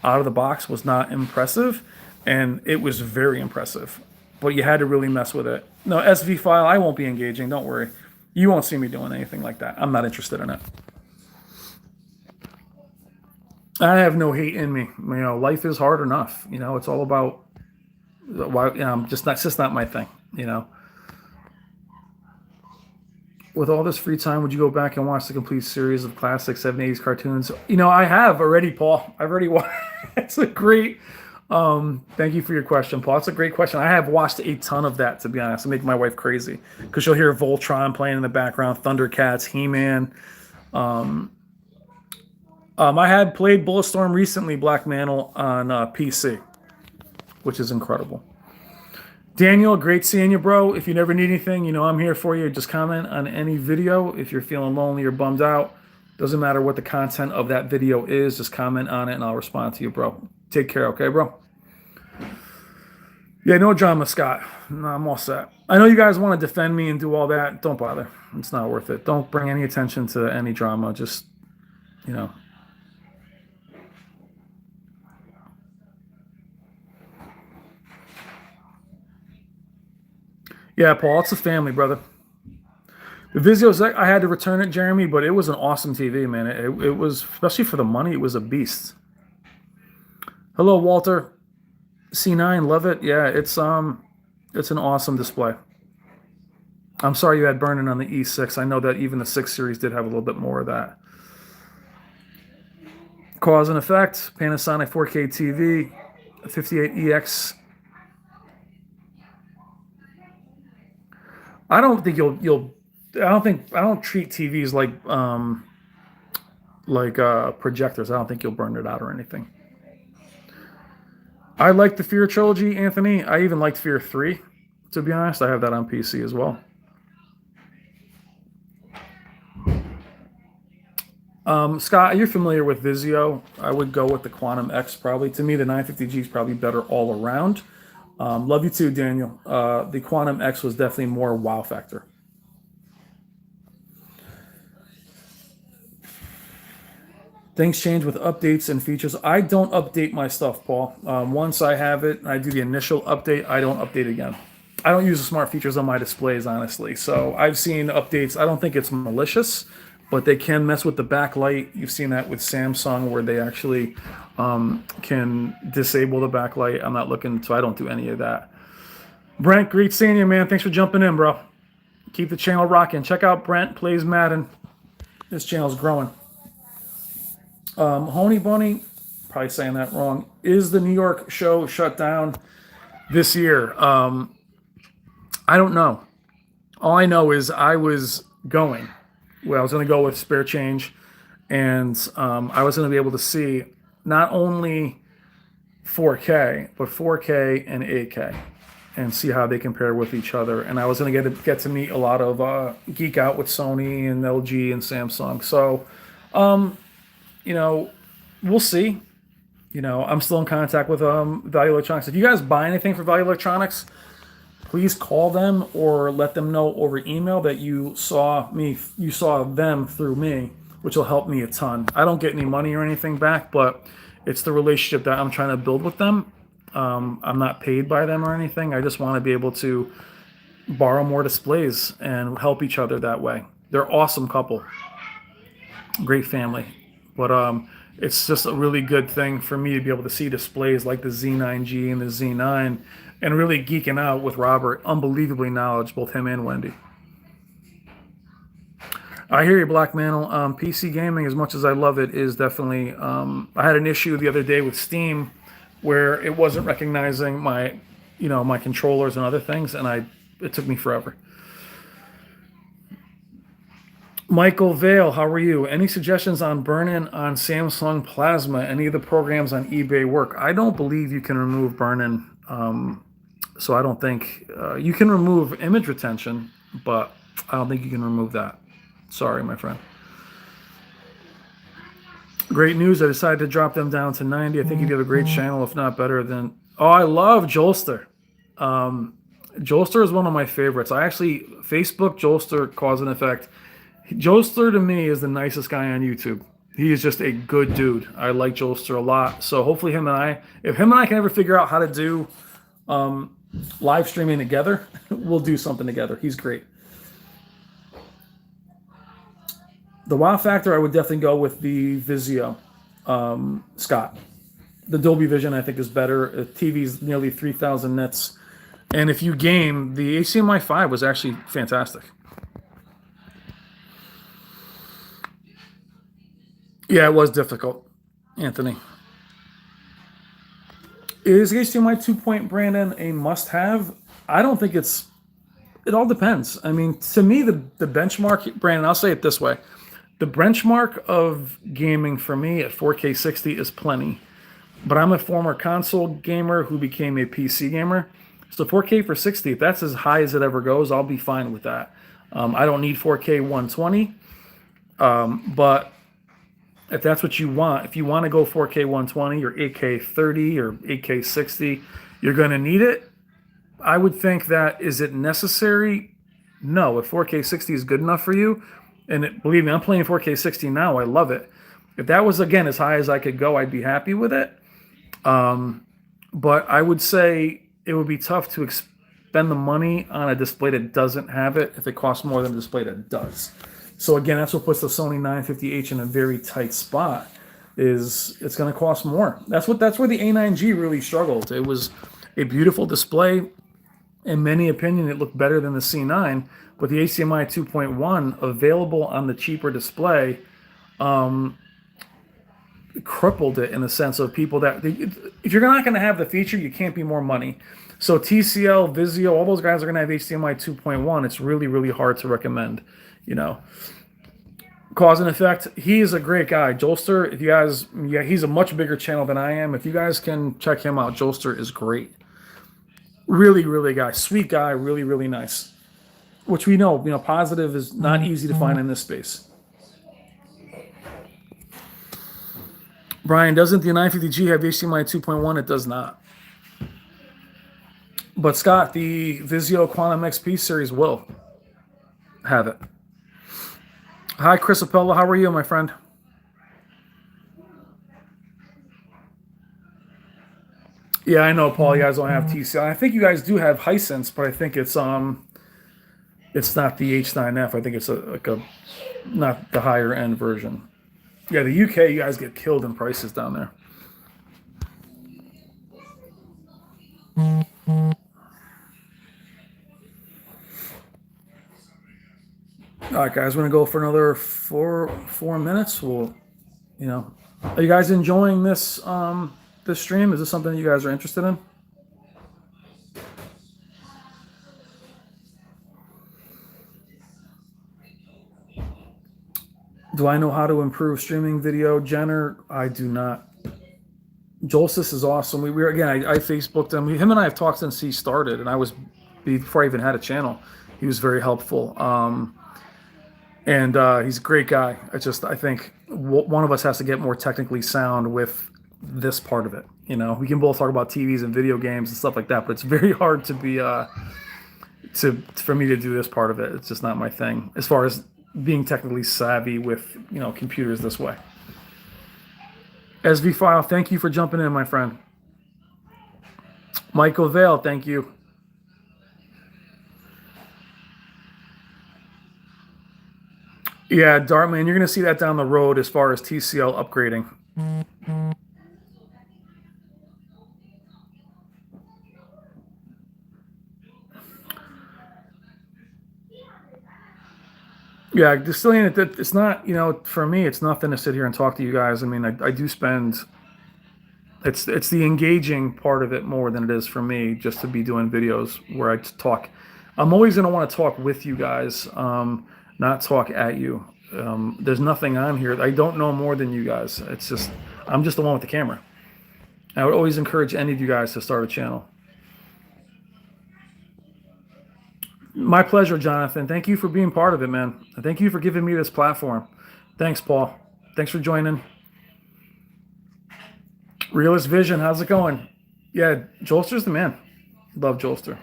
out of the box was not impressive, and it was very impressive, but you had to really mess with it. No, SV file, I won't be engaging. Don't worry. You won't see me doing anything like that. I'm not interested in it. I have no hate in me. Life is hard enough. It's all about why. It's just not my thing. With all this free time, would you go back and watch the complete series of classic 70s cartoons? I have already, Paul. I've already watched. It's a great. Thank you for your question, Paul. It's a great question. I have watched a ton of that, to be honest. It make my wife crazy, because she'll hear Voltron playing in the background, Thundercats, He-Man, I had played Bulletstorm recently, Black Mantle, on PC, which is incredible. Daniel, great seeing you, bro. If you never need anything, you know I'm here for you. Just comment on any video. If you're feeling lonely or bummed out, doesn't matter what the content of that video is, just comment on it and I'll respond to you, bro. Take care, okay, bro? Yeah, no drama, Scott. No, I'm all set. I know you guys want to defend me and do all that. Don't bother. It's not worth it. Don't bring any attention to any drama. Just, you know. Yeah, Paul, it's a family, brother. The Vizio's, I had to return it, Jeremy, but it was an awesome TV, man. It was, especially for the money, it was a beast. Hello, Walter. C9, love it. Yeah, it's an awesome display. I'm sorry you had burn-in on the E6. I know that even the 6 series did have a little bit more of that. Cause and effect, Panasonic 4K TV, 58EX. I don't think I don't treat TVs like projectors. I don't think you'll burn it out or anything. I like the Fear trilogy, Anthony. I even liked Fear 3, to be honest. I have that on PC as well. Scott, you're familiar with Vizio. I would go with the Quantum X probably. To me, the 950G is probably better all around. Love you too, Daniel. The Quantum X was definitely more wow factor. Things change with updates and features. I don't update my stuff, Paul. Once I have it, I do the initial update. I don't update again. I don't use the smart features on my displays, honestly. So I've seen updates. I don't think it's malicious, but they can mess with the backlight. You've seen that with Samsung where they actually can disable the backlight. I'm not looking, so I don't do any of that. Brent, great seeing you, man. Thanks for jumping in, bro. Keep the channel rocking. Check out Brent Plays Madden. This channel's growing. Honey Bunny, probably saying that wrong. Is the New York show shut down this year? I don't know. All I know is I was going. Well, I was going to go with spare change, and I was going to be able to see not only 4K, but 4K and 8K, and see how they compare with each other. And I was going to get to meet a lot of geek out with Sony and LG and Samsung. So, you know, we'll see. You know, I'm still in contact with Value Electronics. If you guys buy anything for Value Electronics, please call them or let them know over email that you saw them through me, which will help me a ton. I don't get any money or anything back, but it's the relationship that I'm trying to build with them. I'm not paid by them or anything. I just want to be able to borrow more displays and help each other that way. They're an awesome couple. Great family. But it's just a really good thing for me to be able to see displays like the Z9G and the Z9 and really geeking out with Robert. Unbelievably knowledgeable, both him and Wendy. I hear you, Black Mantle. PC gaming, as much as I love it, is definitely... I had an issue the other day with Steam where it wasn't recognizing my controllers and other things, and it took me forever. Michael Vale, how are you? Any suggestions on burn-in on Samsung Plasma? Any of the programs on eBay work? I don't believe you can remove burn-in, so I don't think... you can remove image retention, but I don't think you can remove that. Sorry, my friend. Great news. I decided to drop them down to 90. I think you have a great channel, if not better than... Oh, I love Jolster. Jolster is one of my favorites. Facebook, Jolster, Cause and Effect. Jolster to me is the nicest guy on YouTube. He is just a good dude. I like Jolster a lot. So hopefully if him and I can ever figure out how to do live streaming together, we'll do something together. He's great. The wow factor, I would definitely go with the Vizio, Scott. The Dolby Vision, I think, is better. TV's nearly 3,000 nits. And if you game, the HDMI 5 was actually fantastic. Yeah, it was difficult, Anthony. Is HDMI 2.0 Brandon a must-have? I don't think it's... It all depends. I mean, to me, the benchmark, Brandon, I'll say it this way. the benchmark of gaming for me at 4K 60 is plenty. But I'm a former console gamer who became a PC gamer. So 4K for 60, if that's as high as it ever goes, I'll be fine with that. I don't need 4K 120, but if that's what you want, if you want to go 4K 120 or 8K 30 or 8K 60, you're going to need it. I would think that, is it necessary? No. If 4K 60 is good enough for you, and believe me, I'm playing 4K 60 now. I love it. If that was, again, as high as I could go, I'd be happy with it. But I would say it would be tough to spend the money on a display that doesn't have it if it costs more than a display that does. So again, that's what puts the Sony 950H in a very tight spot. Is it's going to cost more. That's where the A9G really struggled. It was a beautiful display. In many opinion, it looked better than the C9, but the HDMI 2.1 available on the cheaper display crippled it in the sense of people that, if you're not going to have the feature, you can't be more money. So TCL, Vizio, all those guys are going to have HDMI 2.1. It's really, really hard to recommend, Cause and effect. He is a great guy. Jolster, if you guys, he's a much bigger channel than I am. If you guys can check him out, Jolster is great. Really, really guy. Sweet guy, really, really nice. Which we know, positive is not easy to find in this space. Brian, doesn't the 950G have HDMI 2.1? It does not. But Scott, the Vizio Quantum XP series will have it. Hi, Chris Apello. How are you, my friend? Yeah, I know, Paul. You guys don't have TCL. I think you guys do have Hisense, but I think it's not the H9F. I think it's not the higher end version. Yeah, the UK, you guys get killed in prices down there. All right, guys, we're gonna go for another four minutes. We'll, are you guys enjoying this this stream? Is this something you guys are interested in? Do I know how to improve streaming video, Jenner? I do not. Jolsis is awesome. We were, again, I Facebooked him. Him and I have talked since he started, and before I even had a channel. He was very helpful. And he's a great guy. I think one of us has to get more technically sound with this part of it. We can both talk about TVs and video games and stuff like that, but it's very hard to be for me to do this part of it. It's just not my thing as far as being technically savvy with computers this way. SV File, thank you for jumping in, my friend. Michael Vale, thank you. Yeah, Dartman, you're going to see that down the road as far as TCL upgrading. Yeah, distilling it's not, for me, it's nothing to sit here and talk to you guys. I mean, I do spend, it's the engaging part of it more than it is for me just to be doing videos where I talk. I'm always going to want to talk with you guys, not talk at you. There's nothing on here. I don't know more than you guys. It's just, I'm just the one with the camera. I would always encourage any of you guys to start a channel. My pleasure, Jonathan. Thank you for being part of it, man. Thank you for giving me this platform. Thanks, Paul. Thanks for joining. Realist Vision, how's it going? Yeah, Jolster's the man. Love Jolster.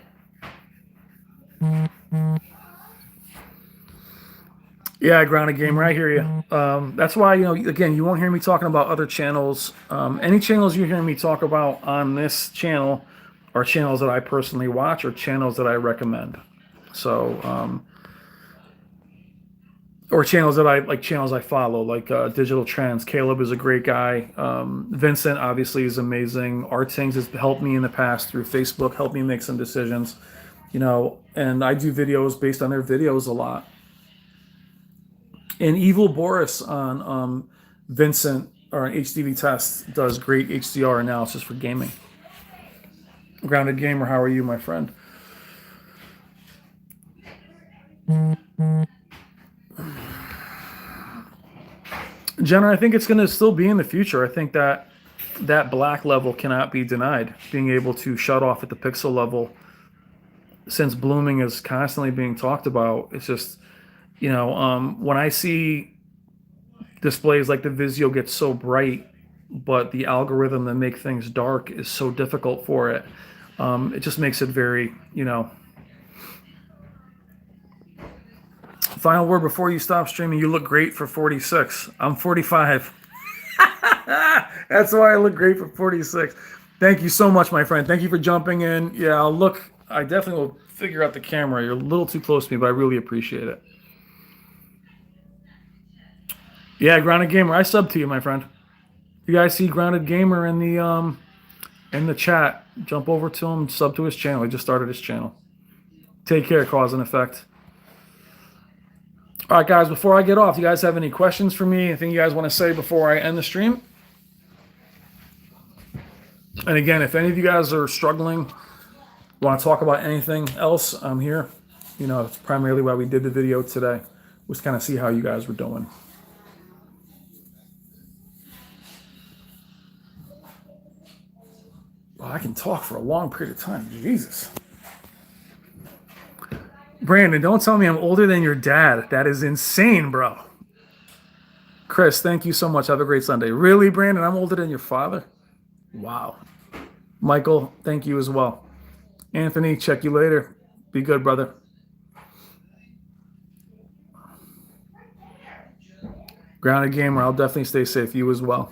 Yeah, Grounded Gamer, I hear you. That's why, again, you won't hear me talking about other channels. Any channels you hear me talk about on this channel are channels that I personally watch or channels that I recommend. So, or channels that channels I follow, like Digital Trends. Caleb is a great guy. Vincent obviously is amazing. Artings has helped me in the past through Facebook, helped me make some decisions, and I do videos based on their videos a lot. And Evil Boris on Vincent or HDV Test does great HDR analysis for gaming. Grounded Gamer, how are you, my friend? Jenna, I think it's going to still be in the future. I think that that black level cannot be denied. Being able to shut off at the pixel level, since blooming is constantly being talked about, it's just, when I see displays like the Vizio get so bright, but the algorithm that make things dark is so difficult for it, it just makes it very, Final word before you stop streaming. You look great for 46. I'm 45. That's why I look great for 46. Thank you so much, my friend. Thank you for jumping in. Yeah, I definitely will figure out the camera. You're a little too close to me, but I really appreciate it. Yeah, Grounded Gamer, I sub to you, my friend. You guys see Grounded Gamer in the chat? Jump over to him, sub to his channel. He just started his channel. Take care, cause and effect. All right, guys, before I get off, you guys have any questions for me? Anything you guys want to say before I end the stream? And again, if any of you guys are struggling, want to talk about anything else, I'm here. It's primarily why we did the video today, was kind of see how you guys were doing. Well, I can talk for a long period of time. Jesus. Brandon, don't tell me I'm older than your dad. That is insane, bro. Chris, thank you so much. Have a great Sunday. Really, Brandon? I'm older than your father? Wow. Michael, thank you as well. Anthony, check you later. Be good, brother. Grounded Gamer, I'll definitely stay safe. You as well.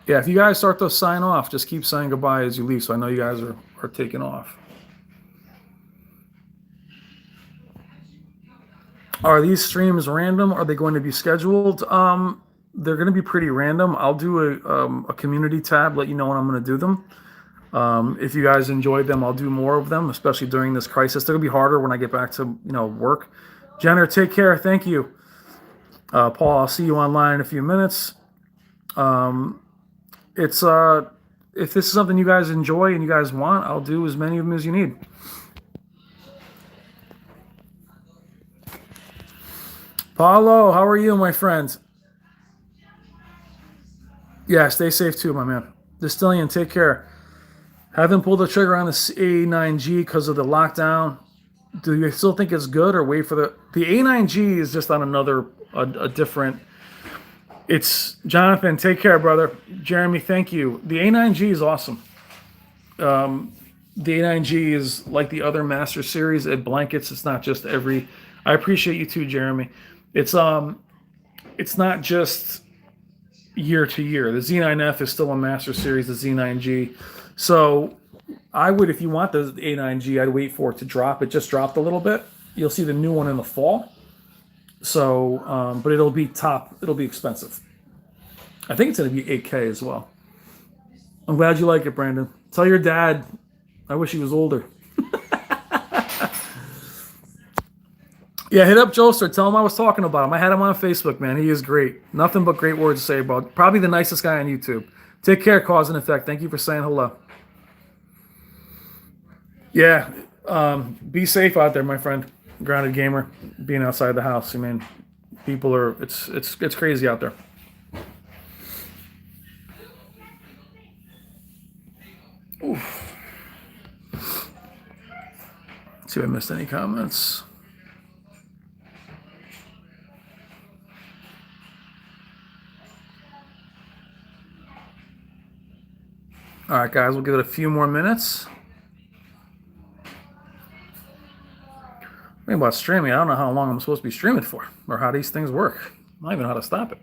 Yeah, if you guys start to sign off, just keep saying goodbye as you leave, so I know you guys are taking off. Are these streams random? Are they going to be scheduled? They're going to be pretty random. I'll do a community tab, let you know when I'm going to do them. If you guys enjoyed them, I'll do more of them, especially during this crisis. They're going to be harder when I get back to work. Jenner, take care. Thank you. Paul, I'll see you online in a few minutes. If this is something you guys enjoy and you guys want, I'll do as many of them as you need. Paulo, how are you, my friend? Yeah, stay safe too, my man. Distillion, take care. Haven't pulled the trigger on the A9G because of the lockdown. Do you still think it's good, or wait for the A9G is just on a different. It's Jonathan, take care, brother. Jeremy, thank you. The A9G is awesome. The A9G is like the other Master Series. It blankets. It's not just every. I appreciate you too, Jeremy. It's not just year to year. The Z9F is still a Master Series. The Z9G. So I would, if you want the A9G, I'd wait for it to drop. It just dropped a little bit. You'll see the new one in the fall. So, but it'll be top. It'll be expensive. I think it's going to be 8K as well. I'm glad you like it, Brandon. Tell your dad I wish he was older. Yeah, hit up Joester. Tell him I was talking about him. I had him on Facebook, man. He is great. Nothing but great words to say about. Probably the nicest guy on YouTube. Take care, cause and effect. Thank you for saying hello. Yeah, be safe out there, my friend. Grounded Gamer, being outside the house. I mean, people are. It's crazy out there. Oof. Let's see if I missed any comments. All right, guys, we'll give it a few more minutes. Think about streaming. I don't know how long I'm supposed to be streaming for, or how these things work. I don't even know how to stop it.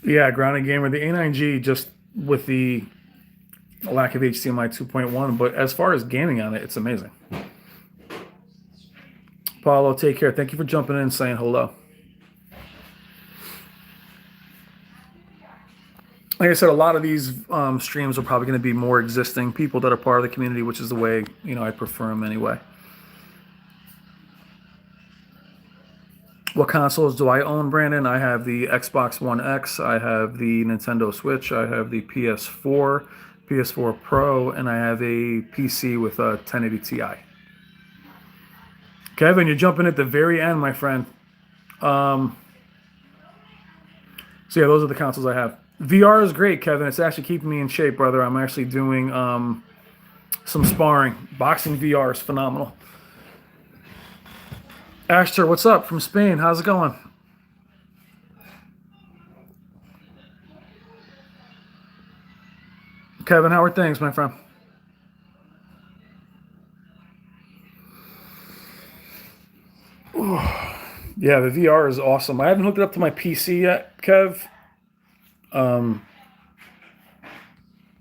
Yeah, Grounded Gamer, the A9G, just with the lack of HDMI 2.1, but as far as gaming on it, it's amazing. Paulo, take care. Thank you for jumping in and saying hello. Like I said, a lot of these streams are probably going to be more existing people that are part of the community, which is the way, I prefer them anyway. What consoles do I own, Brandon? I have the Xbox One X, I have the Nintendo Switch, I have the PS4, PS4 Pro, and I have a PC with a 1080 Ti. Kevin, you're jumping at the very end, my friend. So yeah, those are the consoles I have. VR is great, Kevin. It's actually keeping me in shape, brother. I'm actually doing some sparring. Boxing VR is phenomenal. Ashter, what's up from Spain? How's it going? Kevin, how are things, my friend? Yeah, the VR is awesome. I haven't hooked it up to my PC yet, Kev,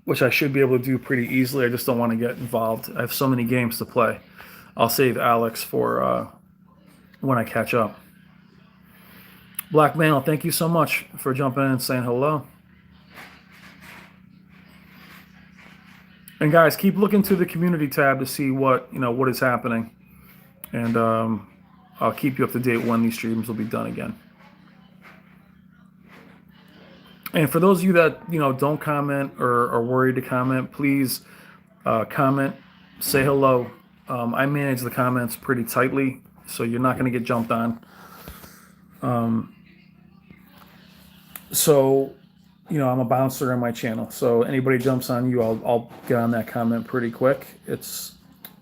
which I should be able to do pretty easily. I just don't want to get involved. I have so many games to play. I'll save Alex for when I catch up. Black Mantle, thank you so much for jumping in and saying hello. And guys, keep looking to the community tab to see what is happening, and I'll keep you up to date when these streams will be done again. And for those of you that don't comment or are worried to comment, please comment, say hello. I manage the comments pretty tightly, so you're not going to get jumped on. So I'm a bouncer on my channel, so anybody jumps on you, I'll get on that comment pretty quick. But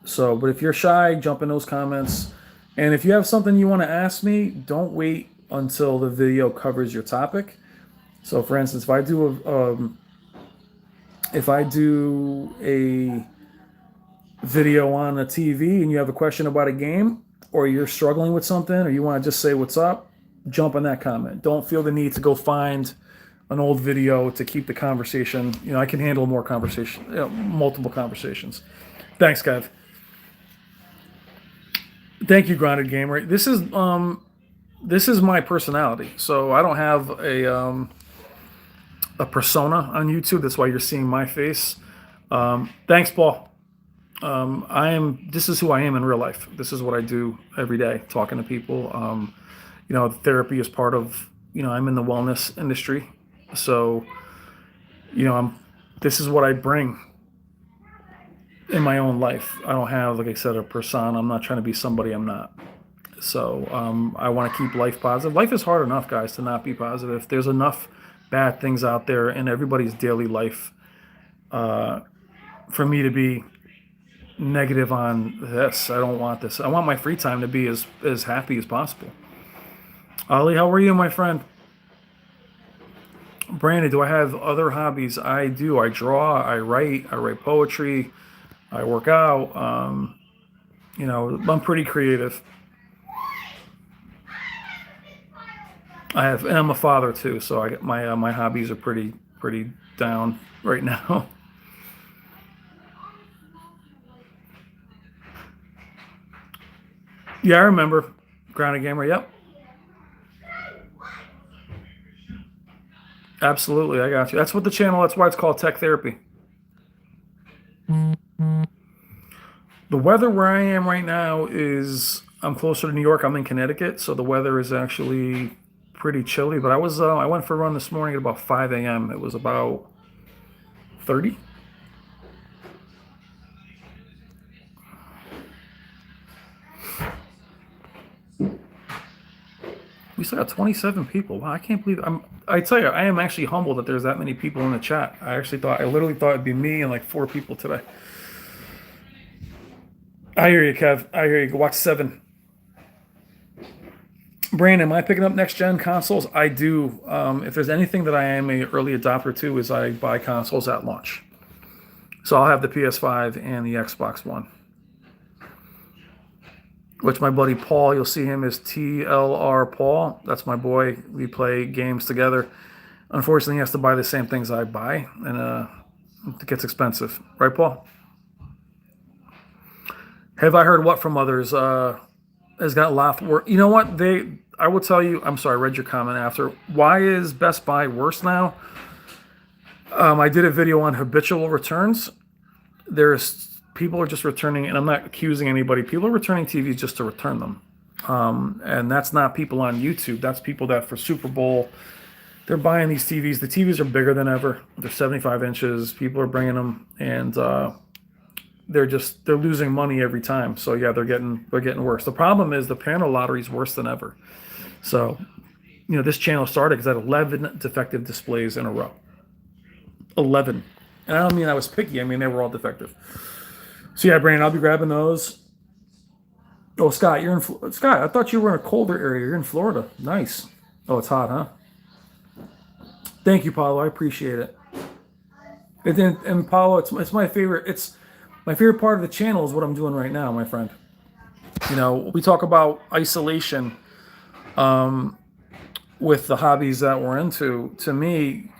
if you're shy, jump in those comments. And if you have something you want to ask me, don't wait until the video covers your topic. So, for instance, if I do a video on a TV and you have a question about a game, or you're struggling with something, or you want to just say what's up, jump in that comment. Don't feel the need to go find an old video to keep the conversation. I can handle more conversation, multiple conversations. Thanks, Kev. Thank you, Grounded Gamer. This is my personality. So I don't have a persona on YouTube. That's why you're seeing my face. Thanks, Paul. This is who I am in real life. This is what I do every day, talking to people. Therapy is part of, I'm in the wellness industry. So, this is what I bring in my own life. I don't have, like I said, a persona. I'm not trying to be somebody I'm not. So I want to keep life positive. Life is hard enough, guys, to not be positive. There's enough bad things out there in everybody's daily life for me to be negative on this. I don't want this. I want my free time to be as happy as possible. Ali, how are you, my friend? Brandon, do I have other hobbies? I do. I draw, I write poetry, I work out. I'm pretty creative. And I'm a father too, so I get my hobbies are pretty down right now. Yeah, I remember. Grounded Gamer, yep. Absolutely, I got you. That's why it's called Tech Therapy. The weather where I am right now I'm closer to New York. I'm in Connecticut, so the weather is actually pretty chilly. But I went for a run this morning at about 5 a.m. It was about 30. We still got 27 people. Wow, I can't believe I tell you, I am actually humbled that there's that many people in the chat. I literally thought it'd be me and like 4 people today. I hear you, Kev. I hear you. Watch 7. Brandon, am I picking up next gen consoles? I do. If there's anything that I am a early adopter to, is I buy consoles at launch. So I'll have the PS5 and the Xbox One. Which my buddy Paul, you'll see him as TLR Paul. That's my boy. We play games together. Unfortunately, he has to buy the same things I buy, and it gets expensive. Right, Paul? Have I heard what from others? Has got a lot of work. You know what? I will tell you, I'm sorry, I read your comment after. Why is Best Buy worse now? I did a video on habitual returns. People are just returning, and I'm not accusing anybody. People are returning TVs just to return them. And that's not people on YouTube. That's people that for Super Bowl, they're buying these TVs. The TVs are bigger than ever. They're 75 inches. People are bringing them. And they're losing money every time. So yeah, they're getting worse. The problem is the panel lottery is worse than ever. So this channel started because I had 11 defective displays in a row. 11. And I don't mean I was picky. I mean they were all defective. So yeah, Brandon, I'll be grabbing those. Oh, Scott, Scott. I thought you were in a colder area. You're in Florida. Nice. Oh, it's hot, huh? Thank you, Paulo. I appreciate it. And Paulo, it's my favorite. It's my favorite part of the channel is what I'm doing right now, my friend. We talk about isolation with the hobbies that we're into. To me,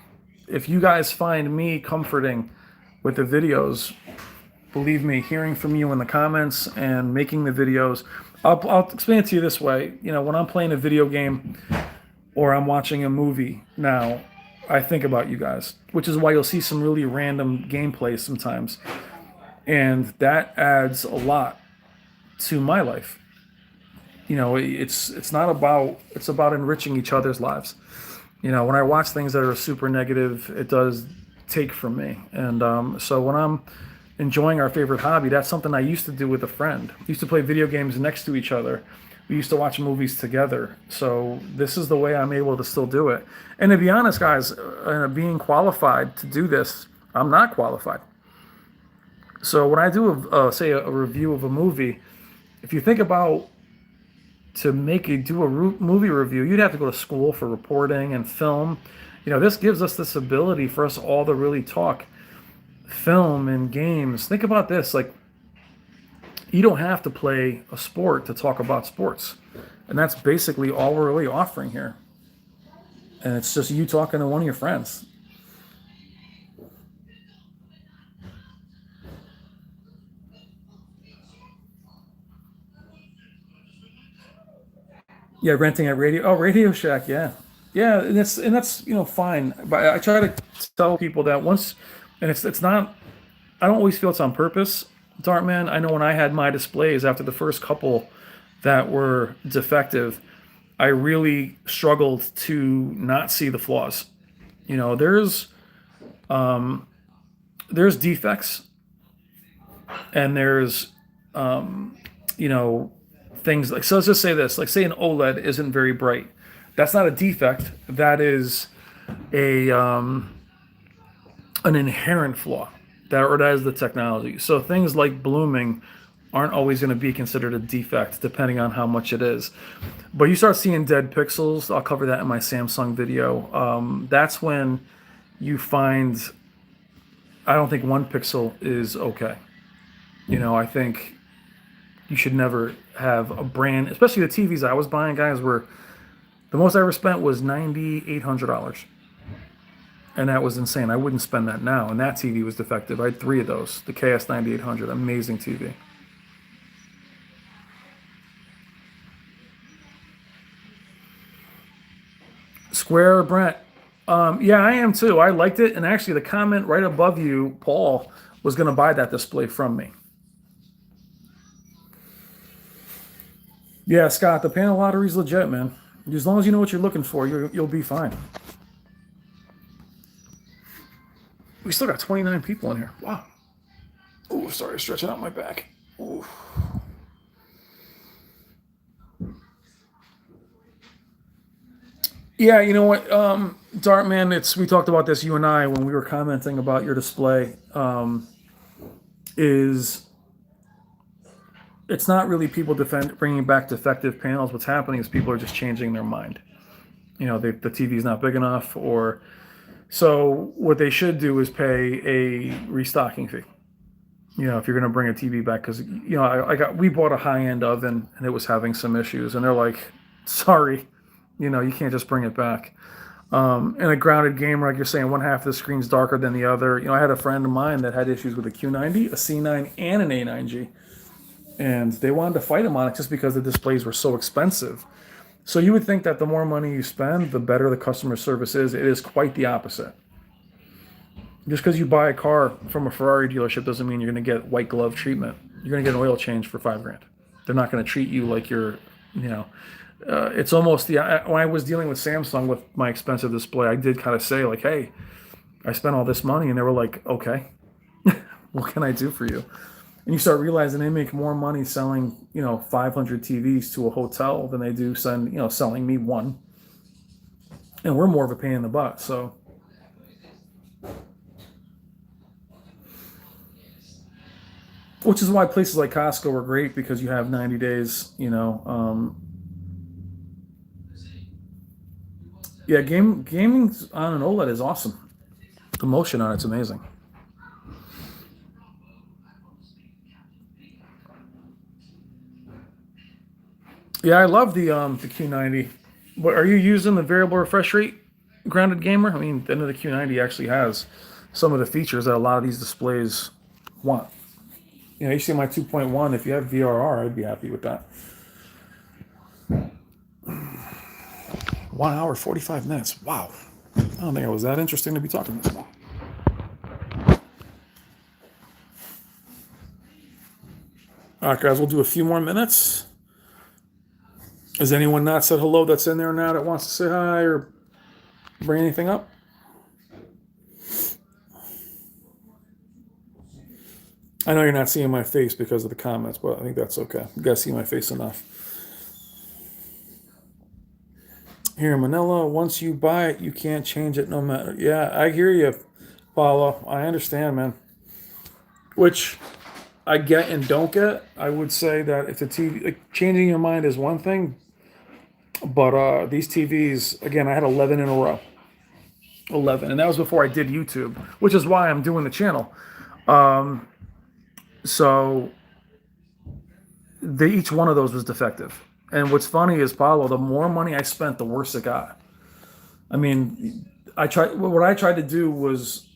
if you guys find me comforting with the videos, believe me, hearing from you in the comments and making the videos, I'll explain it to you this way. When I'm playing a video game or I'm watching a movie now, I think about you guys, which is why you'll see some really random gameplay sometimes. And that adds a lot to my life. It's about enriching each other's lives. When I watch things that are super negative, it does take from me. And so when I'm enjoying our favorite hobby, that's something I used to do with a friend. We used to play video games next to each other. We used to watch movies together. So this is the way I'm able to still do it. And to be honest, guys, being qualified to do this, I'm not qualified. So when I do, a review of a movie, if you think about do a movie review, you'd have to go to school for reporting and film. This gives us this ability for us all to really talk film and games. Think about this, like, you don't have to play a sport to talk about sports. And that's basically all we're really offering here. And it's just you talking to one of your friends. Yeah, renting at Radio Shack, yeah. Yeah, and that's fine. But I try to tell people that once, and it's not, I don't always feel it's on purpose, Dartman. I know when I had my displays after the first couple that were defective, I really struggled to not see the flaws. There's defects, and there's things like, so let's just say this, like say an OLED isn't very bright. That's not a defect. That is an inherent flaw. That is the technology. So things like blooming aren't always going to be considered a defect, depending on how much it is. But you start seeing dead pixels. I'll cover that in my Samsung video. That's when you find, I don't think 1 pixel is okay. I think you should never have a brand, especially the TVs I was buying, guys, were, the most I ever spent was $9,800. And that was insane. I wouldn't spend that now. And that TV was defective. I had 3 of those. The KS9800, amazing TV. Square Brent. Yeah, I am too. I liked it. And actually, the comment right above you, Paul, was going to buy that display from me. Yeah, Scott, the panel lottery's legit, man. As long as you know what you're looking for, you'll be fine. We still got 29 people in here. Wow. Oh, sorry, stretching out my back. Ooh. Yeah, you know what, Dartman, we talked about this, you and I, when we were commenting about your display, it's not really people bringing back defective panels. What's happening is people are just changing their mind. The TV is not big enough, so what they should do is pay a restocking fee. If you're going to bring a TV back, because we bought a high-end oven and it was having some issues, and they're like, sorry, you can't just bring it back. And a grounded gamer, like you're saying, one half of the screen's darker than the other. I had a friend of mine that had issues with a Q90, a C9, and an A9G. And they wanted to fight him on it just because the displays were so expensive. So you would think that the more money you spend, the better the customer service is. It is quite the opposite. Just because you buy a car from a Ferrari dealership doesn't mean you're going to get white glove treatment. You're going to get an oil change for $5,000. They're not going to treat you like you're, it's almost when I was dealing with Samsung with my expensive display, I did kind of say like, hey, I spent all this money, and they were like, okay, what can I do for you? And you start realizing they make more money selling, 500 TVs to a hotel than they do selling me one. And we're more of a pain in the butt. So, which is why places like Costco are great, because you have 90 days, yeah, gaming on an OLED is awesome. The motion on it's amazing. Yeah, I love the Q90. What are you using, the variable refresh rate grounded gamer? I mean, the end of the Q90 actually has some of the features that a lot of these displays want. You see my 2.1. If you have VRR, I'd be happy with that. 1 hour 45 minutes. Wow. I don't think it was that interesting to be talking this long. All right, guys, we'll do a few more minutes. Has anyone not said hello that's in there now that wants to say hi or bring anything up? I know you're not seeing my face because of the comments, but I think that's okay. You guys see my face enough. Here in Manila, once you buy it, you can't change it no matter. Yeah, I hear you, Paulo. I understand, man. Which I get and don't get. I would say that if the TV, like, changing your mind is one thing, but these TVs, again, I had 11 in a row. 11, and that was before I did YouTube, which is why I'm doing the channel. So each one of those was defective. And what's funny is, Paulo, the more money I spent, the worse it got. I mean, what I tried to do was,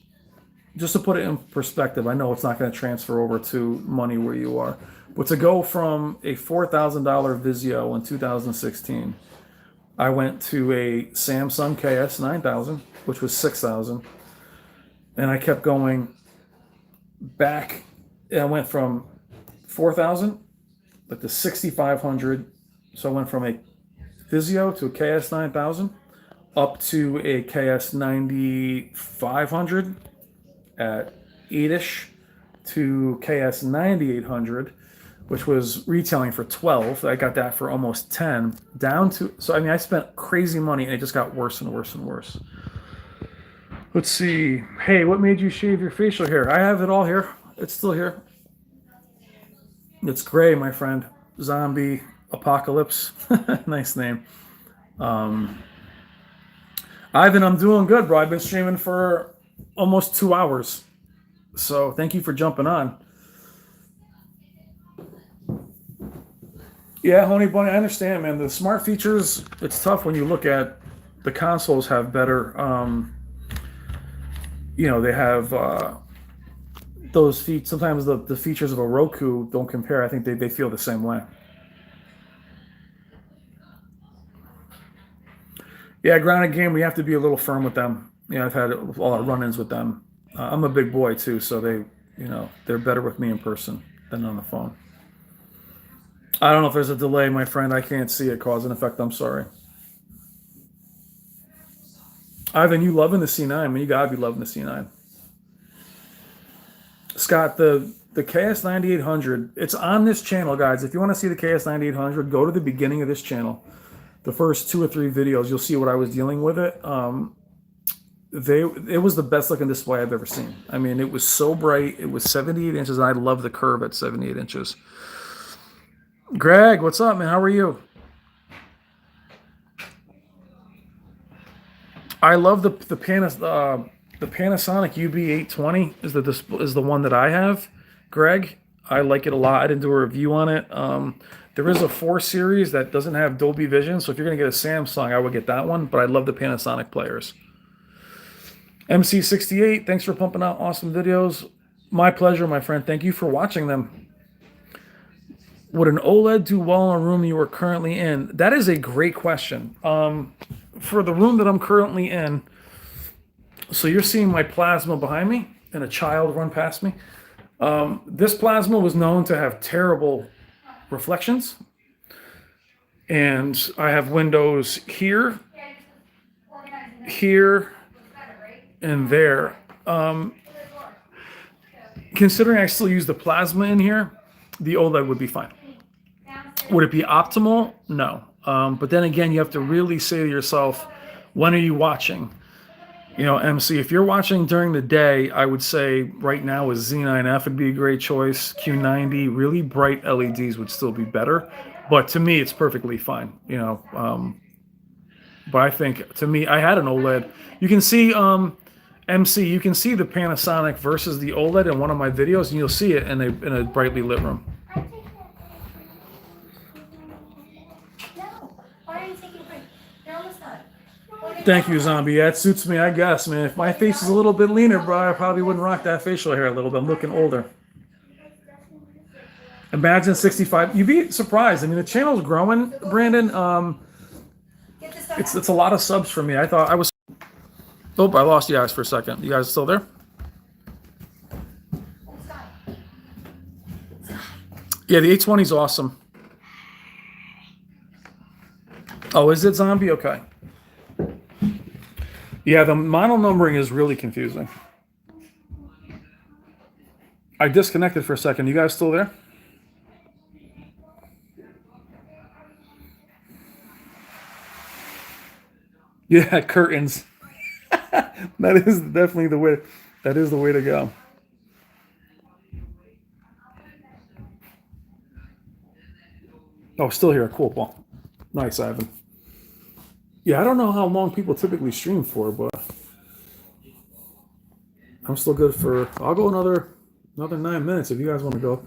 just to put it in perspective, I know it's not going to transfer over to money where you are, but to go from a $4,000 Vizio in 2016, I went to a Samsung KS9000, which was $6,000, and I kept going back. I went from 4,000 like to 6,500. So I went from a Vizio to a KS9000 up to a KS9500 at 8-ish to KS9800, which was retailing for 12. I got that for almost 10, down to, so I mean, I spent crazy money and it just got worse and worse and worse. Let's see. Hey, what made you shave your facial hair? I have it all here. It's still here. It's gray, my friend. Zombie Apocalypse. Nice name. Ivan, I'm doing good, bro. I've been streaming for almost 2 hours. So thank you for jumping on. Yeah, Honey Bunny, I understand, man. The smart features, it's tough when you look at the consoles have better, they have those features. Sometimes the features of a Roku don't compare. I think they feel the same way. Yeah, grounded game, we have to be a little firm with them. I've had a lot of run-ins with them. I'm a big boy too, so they're better with me in person than on the phone. I don't know if there's a delay, my friend. I can't see it, cause and effect. I'm sorry. Ivan, you loving the C9? I mean, you gotta be loving the C9. Scott, the KS9800, it's on this channel, guys. If you want to see the KS9800, go to the beginning of this channel. The first 2 or 3 videos, you'll see what I was dealing with it. It was the best looking display I've ever seen. I mean, it was so bright. It was 78 inches, and I love the curve at 78 inches. Greg, what's up, man? How are you? I love the Panasonic UB820 is the one that I have. Greg, I like it a lot. I didn't do a review on it. There is a 4 series that doesn't have Dolby Vision, so if you're going to get a Samsung, I would get that one, but I love the Panasonic players. MC68, thanks for pumping out awesome videos. My pleasure, my friend. Thank you for watching them. Would an OLED do well in a room you are currently in? That is a great question. For the room that I'm currently in, so you're seeing my plasma behind me and a child run past me. This plasma was known to have terrible reflections. And I have windows here, here, and there. considering I still use the plasma in here, the OLED would be fine. Would it be optimal? No. But then again, you have to really say to yourself, when are you watching? You know, MC, if you're watching during the day, I would say right now a Z9F would be a great choice. Q90, really bright LEDs would still be better. But to me, it's perfectly fine. You know, but I think, to me, I had an OLED. You can see, MC, you can see the Panasonic versus the OLED in one of my videos, and you'll see it in a brightly lit room. Thank you, Zombie. Yeah, it suits me, I guess, man. If my face is a little bit leaner, bro, I probably wouldn't rock that facial hair a little bit. I'm looking older. Imagine 65. You'd be surprised. I mean, the channel's growing, Brandon. It's a lot of subs for me. I thought I was... Oh, I lost you guys for a second. You guys still there? Yeah, the 820 is awesome. Oh, is it Zombie? Okay. Yeah, the model numbering is really confusing. I disconnected for a second. You guys still there? Yeah, curtains. That is definitely the way. That is the way to go. Oh, still here. Cool, Paul. Nice, Ivan. Yeah, I don't know how long people typically stream for, but I'm still good for. I'll go another 9 minutes if you guys want to go.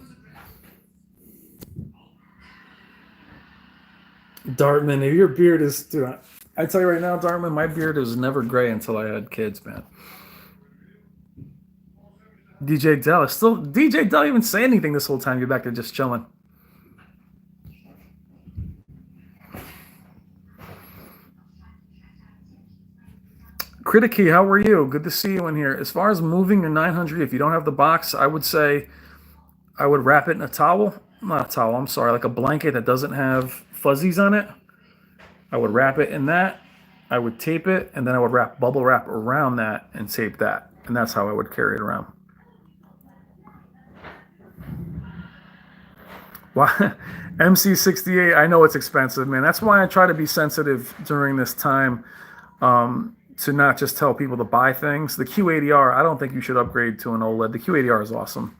Dartman, if your beard is, dude, I tell you right now, Dartman, my beard was never gray until I had kids, man. DJ Dell is still. DJ Dell even say anything this whole time. You're back there just chilling. Critique, how are you? Good to see you in here. As far as moving your 900, if you don't have the box, I would say I would wrap it in a towel. Not a towel, I'm sorry, like a blanket that doesn't have fuzzies on it. I would wrap it in that. I would tape it, and then I would wrap bubble wrap around that and tape that. And that's how I would carry it around. Why? MC68, I know it's expensive, man. That's why I try to be sensitive during this time. To not just tell people to buy things. The Q80R, I don't think you should upgrade to an OLED. The Q80R is awesome.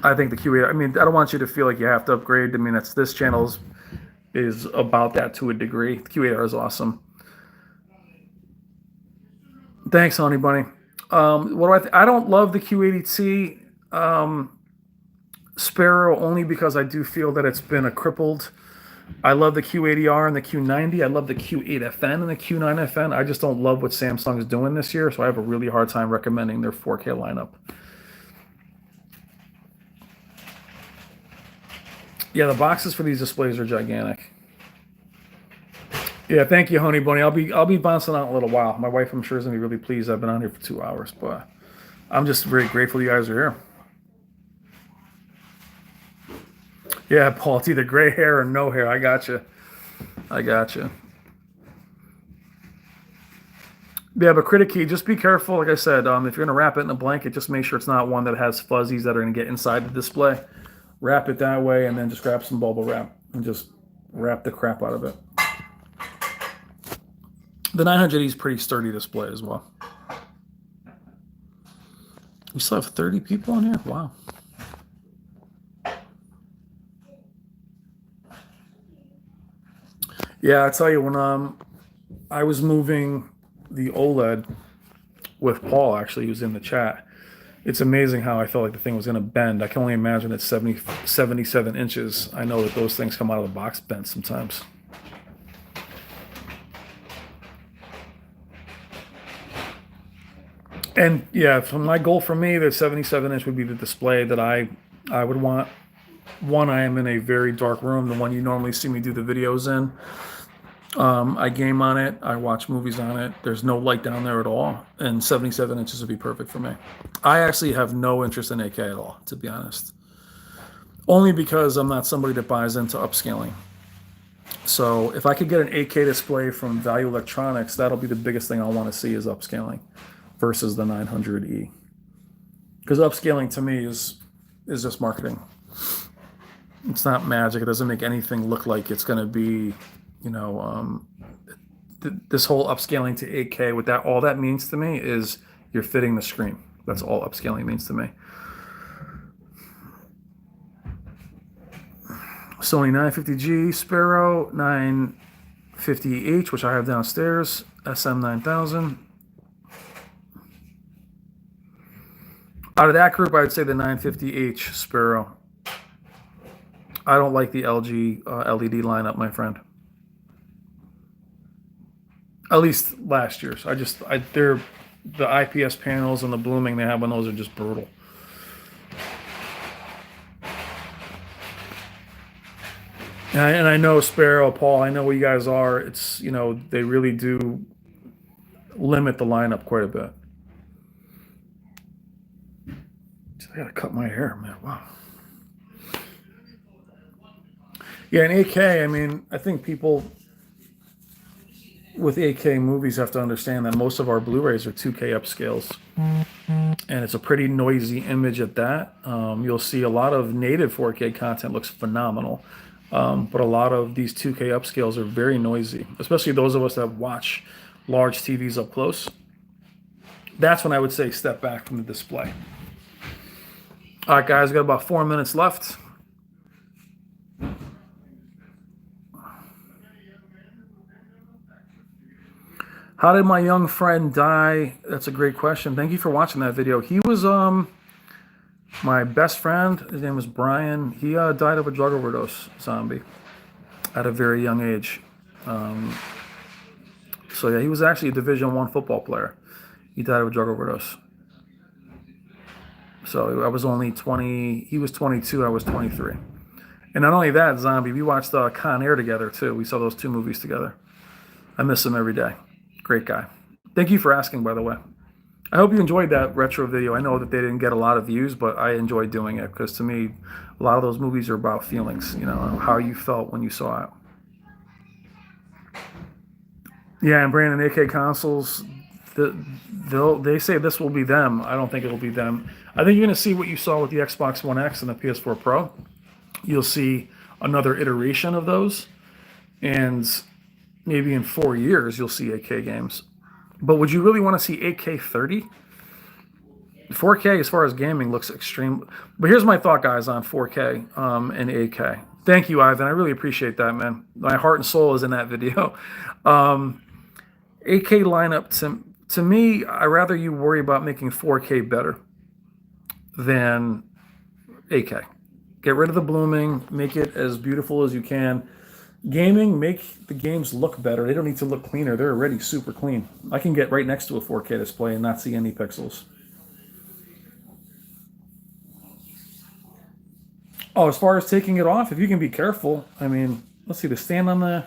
I think the Q80R, I mean, I don't want you to feel like you have to upgrade. I mean, this channel is about that to a degree. The Q80R is awesome. Thanks, Honey Bunny. What do I don't love the Q80T Sparrow only because I do feel that it's been a crippled. I love the Q80R and the Q90. I love the Q8FN and the Q9FN. I just don't love what Samsung is doing this year, so I have a really hard time recommending their 4K lineup. Yeah, the boxes for these displays are gigantic. Yeah, thank you, Honey Bunny. I'll be bouncing out in a little while. My wife, I'm sure, is gonna be really pleased. I've been on here for 2 hours, but I'm just very grateful you guys are here. Yeah, Paul, it's either gray hair or no hair. I got you. Yeah, but critique, just be careful. Like I said, if you're going to wrap it in a blanket, just make sure it's not one that has fuzzies that are going to get inside the display. Wrap it that way, and then just grab some bubble wrap and just wrap the crap out of it. The 900E is pretty sturdy display as well. We still have 30 people in here? Wow. Yeah, I tell you, when I was moving the OLED with Paul, actually, he was in the chat. It's amazing how I felt like the thing was going to bend. I can only imagine it's 77 inches. I know that those things come out of the box bent sometimes. And yeah, my goal for me, the 77-inch would be the display that I would want. One, I am in a very dark room, the one you normally see me do the videos in. I game on it. I watch movies on it. There's no light down there at all. And 77 inches would be perfect for me. I actually have no interest in 8K at all, to be honest. Only because I'm not somebody that buys into upscaling. So if I could get an 8K display from Value Electronics, that'll be the biggest thing I want to see is upscaling. versus the 900E. Because upscaling to me is just marketing. It's not magic. It doesn't make anything look like it's going to be, this whole upscaling to 8K, what that all that means to me is you're fitting the screen. That's all upscaling means to me. Sony 950G, Sparrow 950H, which I have downstairs, SM9000. Out of that group, I'd say the 950H Sparrow. I don't like the LG LED lineup, my friend. At least last year's. The IPS panels and the blooming they have on those are just brutal. And I know Sparrow, Paul, I know what you guys are. It's, they really do limit the lineup quite a bit. I gotta cut my hair, man. Wow. Yeah, in 8K, I mean, I think people with 8K movies have to understand that most of our Blu-rays are 2K upscales. And it's a pretty noisy image at that. You'll see a lot of native 4K content looks phenomenal. But a lot of these 2K upscales are very noisy, especially those of us that watch large TVs up close. That's when I would say step back from the display. All right, guys, got about 4 minutes left. How did my young friend die? That's a great question. Thank you for watching that video. He was my best friend. His name was Brian. He died of a drug overdose, zombie, at a very young age. So yeah, he was actually a Division I football player. He died of a drug overdose. So I was only 20. He was 22. I was 23. And not only that, zombie, we watched Con Air together too. We saw those two movies together. I miss him every day. Great guy. Thank you for asking, by the way. I hope you enjoyed that retro video. I know that they didn't get a lot of views, but I enjoyed doing it because to me, a lot of those movies are about feelings, how you felt when you saw it. Yeah, and Brandon, AK consoles, they say this will be them. I don't think it'll be them. I think you're going to see what you saw with the Xbox One X and the PS4 Pro. You'll see another iteration of those, and maybe in 4 years you'll see 8K games. But would you really want to see 8K 30? 4K, as far as gaming, looks extreme. But here's my thought, guys, on 4K and 8K. Thank you, Ivan. I really appreciate that, man. My heart and soul is in that video. 8K lineup, to me, I'd rather you worry about making 4K better than 8K. Get rid of the blooming. Make it as beautiful as you can. Gaming, make the games look better. They don't need to look cleaner. They're already super clean. I can get right next to a 4K display and not see any pixels. Oh, as far as taking it off, if you can be careful, I mean, let's see, the stand on the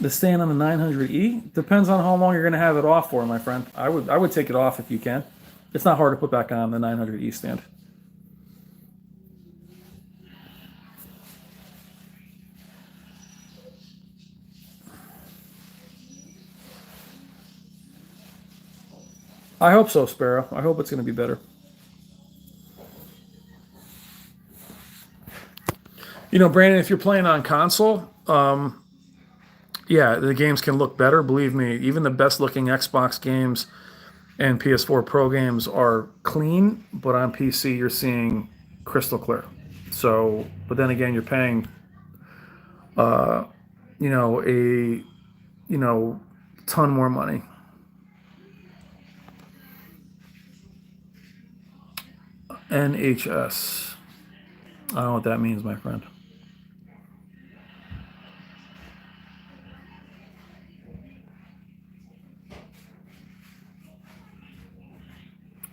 900E depends on how long you're going to have it off for, my friend. I would take it off if you can. It's not hard to put back on the 900E stand. I hope so, Sparrow. I hope it's going to be better. Brandon, if you're playing on console, yeah, the games can look better. Believe me, even the best-looking Xbox games and PS4 Pro games are clean, but on PC you're seeing crystal clear. So, but then again, you're paying, a ton more money. NHS. I don't know what that means, my friend.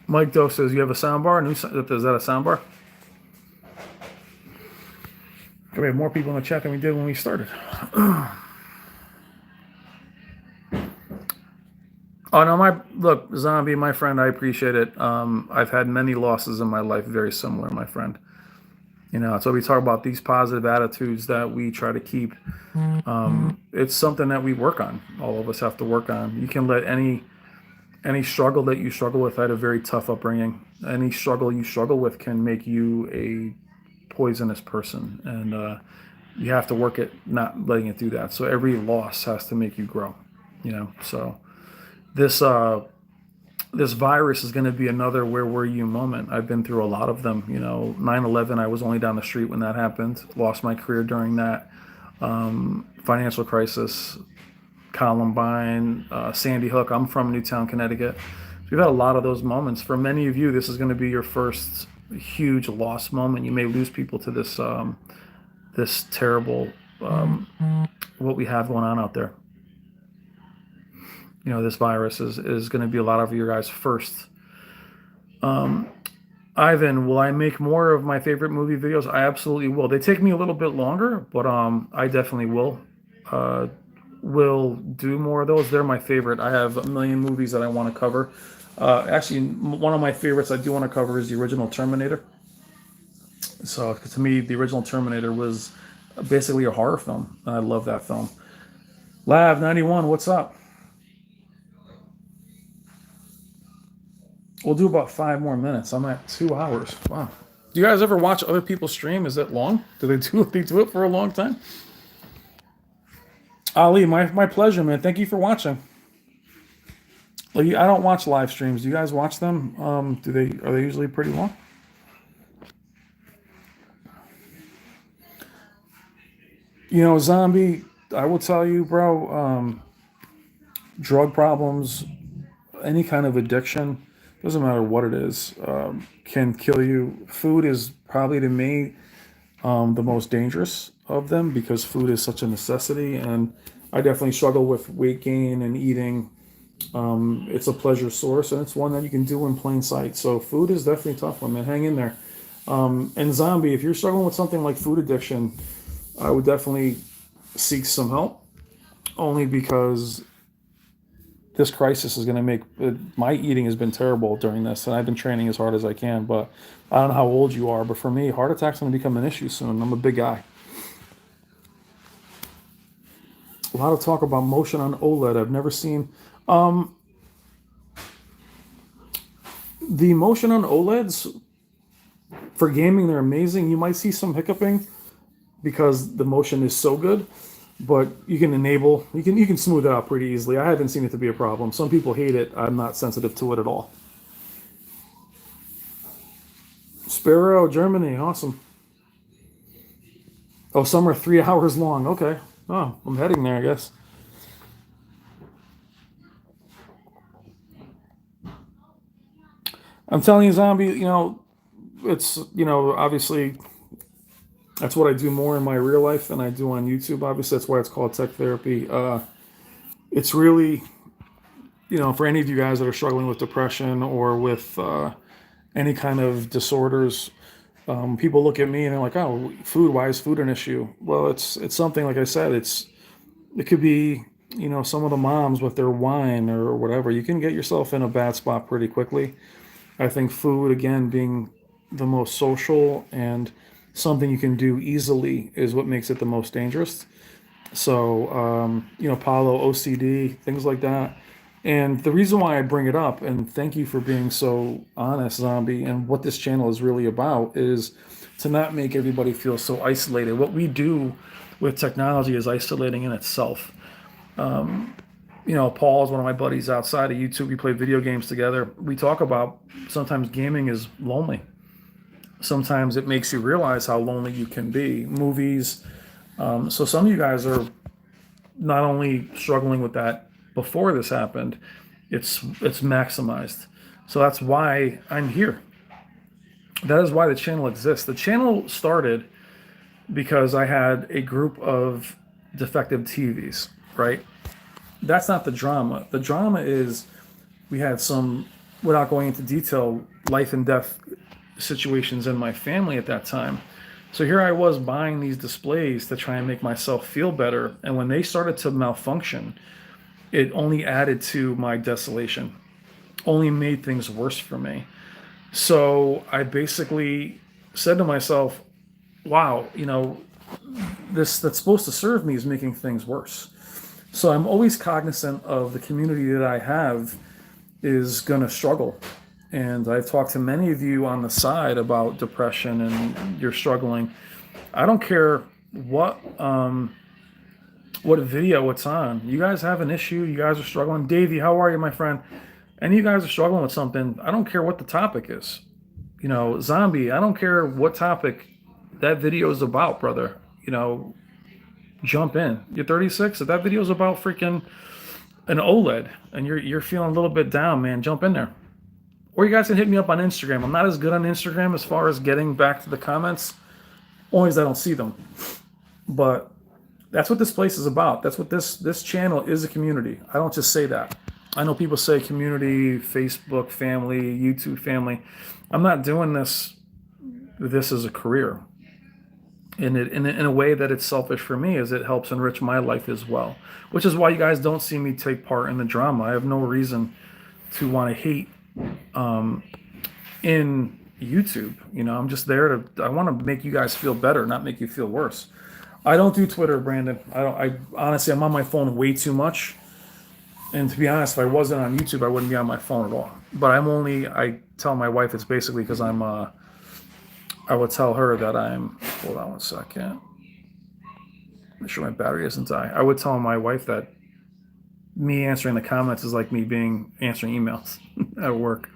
Mike Doe says, you have a soundbar? Is that a soundbar? We have more people in the chat than we did when we started. Oh, no, look, Zombie, my friend, I appreciate it. I've had many losses in my life, very similar, my friend. So we talk about these positive attitudes that we try to keep. It's something that we work on. All of us have to work on. You can let any any struggle that you struggle with, I had a very tough upbringing. Any struggle you struggle with can make you a poisonous person, and you have to work at not letting it do that. So every loss has to make you grow, you know. So this this virus is going to be another where were you moment. I've been through a lot of them. You know, 9/11, I was only down the street when that happened. Lost my career during that. Financial crisis, Columbine, Sandy Hook. I'm from Newtown, Connecticut. So we've had a lot of those moments. For many of you, this is going to be your first huge loss moment. You may lose people to this this terrible what we have going on out there. You know, this virus is going to be a lot of your guys' first. Ivan, will I make more of my favorite movie videos? I absolutely will. They take me a little bit longer, but I definitely will. Will do more of those. They're my favorite. I have a million movies that I want to cover. Actually, one of my favorites I do want to cover is the original Terminator. So to me, the original Terminator was basically a horror film. I love that film. Lav 91, what's up? We'll do about 5 more minutes. I'm at 2 hours. Wow. Do you guys ever watch other people stream? Is it long? Do they do it for a long time? Ali, my pleasure, man. Thank you for watching. I don't watch live streams. Do you guys watch them? Are they usually pretty long? You know, Zombie, I will tell you, bro, drug problems, any kind of addiction, doesn't matter what it is, can kill you. Food is probably, to me, the most dangerous of them because food is such a necessity, and I definitely struggle with weight gain and eating. It's a pleasure source, and it's one that you can do in plain sight. So food is definitely a tough one, man. Hang in there. And Zombie, if you're struggling with something like food addiction, I would definitely seek some help, only because this crisis is going to make my eating has been terrible during this, and I've been training as hard as I can. But I don't know how old you are, but for me, heart attack's going to become an issue soon. I'm a big guy. A lot of talk about motion on OLED. I've never seen the motion on OLEDs for gaming. They're amazing. You might see some hiccuping because the motion is so good, but you can smooth it out pretty easily. I haven't seen it to be a problem. Some people hate it. I'm not sensitive to it at all. Sparrow, Germany, awesome. Oh, some are 3 hours long. Okay. Oh, I'm heading there, I guess. I'm telling you, Zombie, you know, it's, you know, obviously that's what I do more in my real life than I do on YouTube. Obviously, that's why it's called tech therapy. It's really, you know, for any of you guys that are struggling with depression or with any kind of disorders, people look at me and they're like, "Oh, food. Why is food an issue?" Well, it's something, like I said. It could be, you know, some of the moms with their wine or whatever. You can get yourself in a bad spot pretty quickly. I think food, again, being the most social and something you can do easily is what makes it the most dangerous. So, you know, Paulo, OCD, things like that. And the reason why I bring it up, and thank you for being so honest, Zombie, and what this channel is really about is to not make everybody feel so isolated. What we do with technology is isolating in itself. You know, Paul is one of my buddies outside of YouTube. We play video games together. We talk about sometimes gaming is lonely. Sometimes it makes you realize how lonely you can be. Movies. So some of you guys are not only struggling with that before this happened, it's maximized. So that's why I'm here. That is why the channel exists. The channel started because I had a group of defective TVs, right? That's not the drama. The drama is we had some, without going into detail, life and death situations in my family at that time. So here I was buying these displays to try and make myself feel better. And when they started to malfunction, it only added to my desolation, only made things worse for me. So I basically said to myself, wow, you know, this that's supposed to serve me is making things worse. So I'm always cognizant of the community that I have is going to struggle. And I've talked to many of you on the side about depression and you're struggling. I don't care what video it's on. You guys have an issue. You guys are struggling. Davey, how are you, my friend? And you guys are struggling with something. I don't care what the topic is. You know, Zombie, I don't care what topic that video is about, brother. You know, jump in. You're 36. If that video is about freaking an OLED and you're feeling a little bit down, man, jump in there. Or you guys can hit me up on Instagram. I'm not as good on Instagram as far as getting back to the comments, only as I don't see them. But that's what this place is about. That's what this channel is, a community. I don't just say that. I know people say community, Facebook family, YouTube family. I'm not doing this as a career. In a way that it's selfish for me, as it helps enrich my life as well. Which is why you guys don't see me take part in the drama. I have no reason to want to hate in YouTube. You know, I'm just there I want to make you guys feel better, not make you feel worse. I don't do Twitter, Brandon. I honestly, I'm on my phone way too much. And to be honest, if I wasn't on YouTube, I wouldn't be on my phone at all. But I tell my wife it's basically because I would tell her that hold on one second. Make sure my battery doesn't die. I would tell my wife that me answering the comments is like me answering emails at work.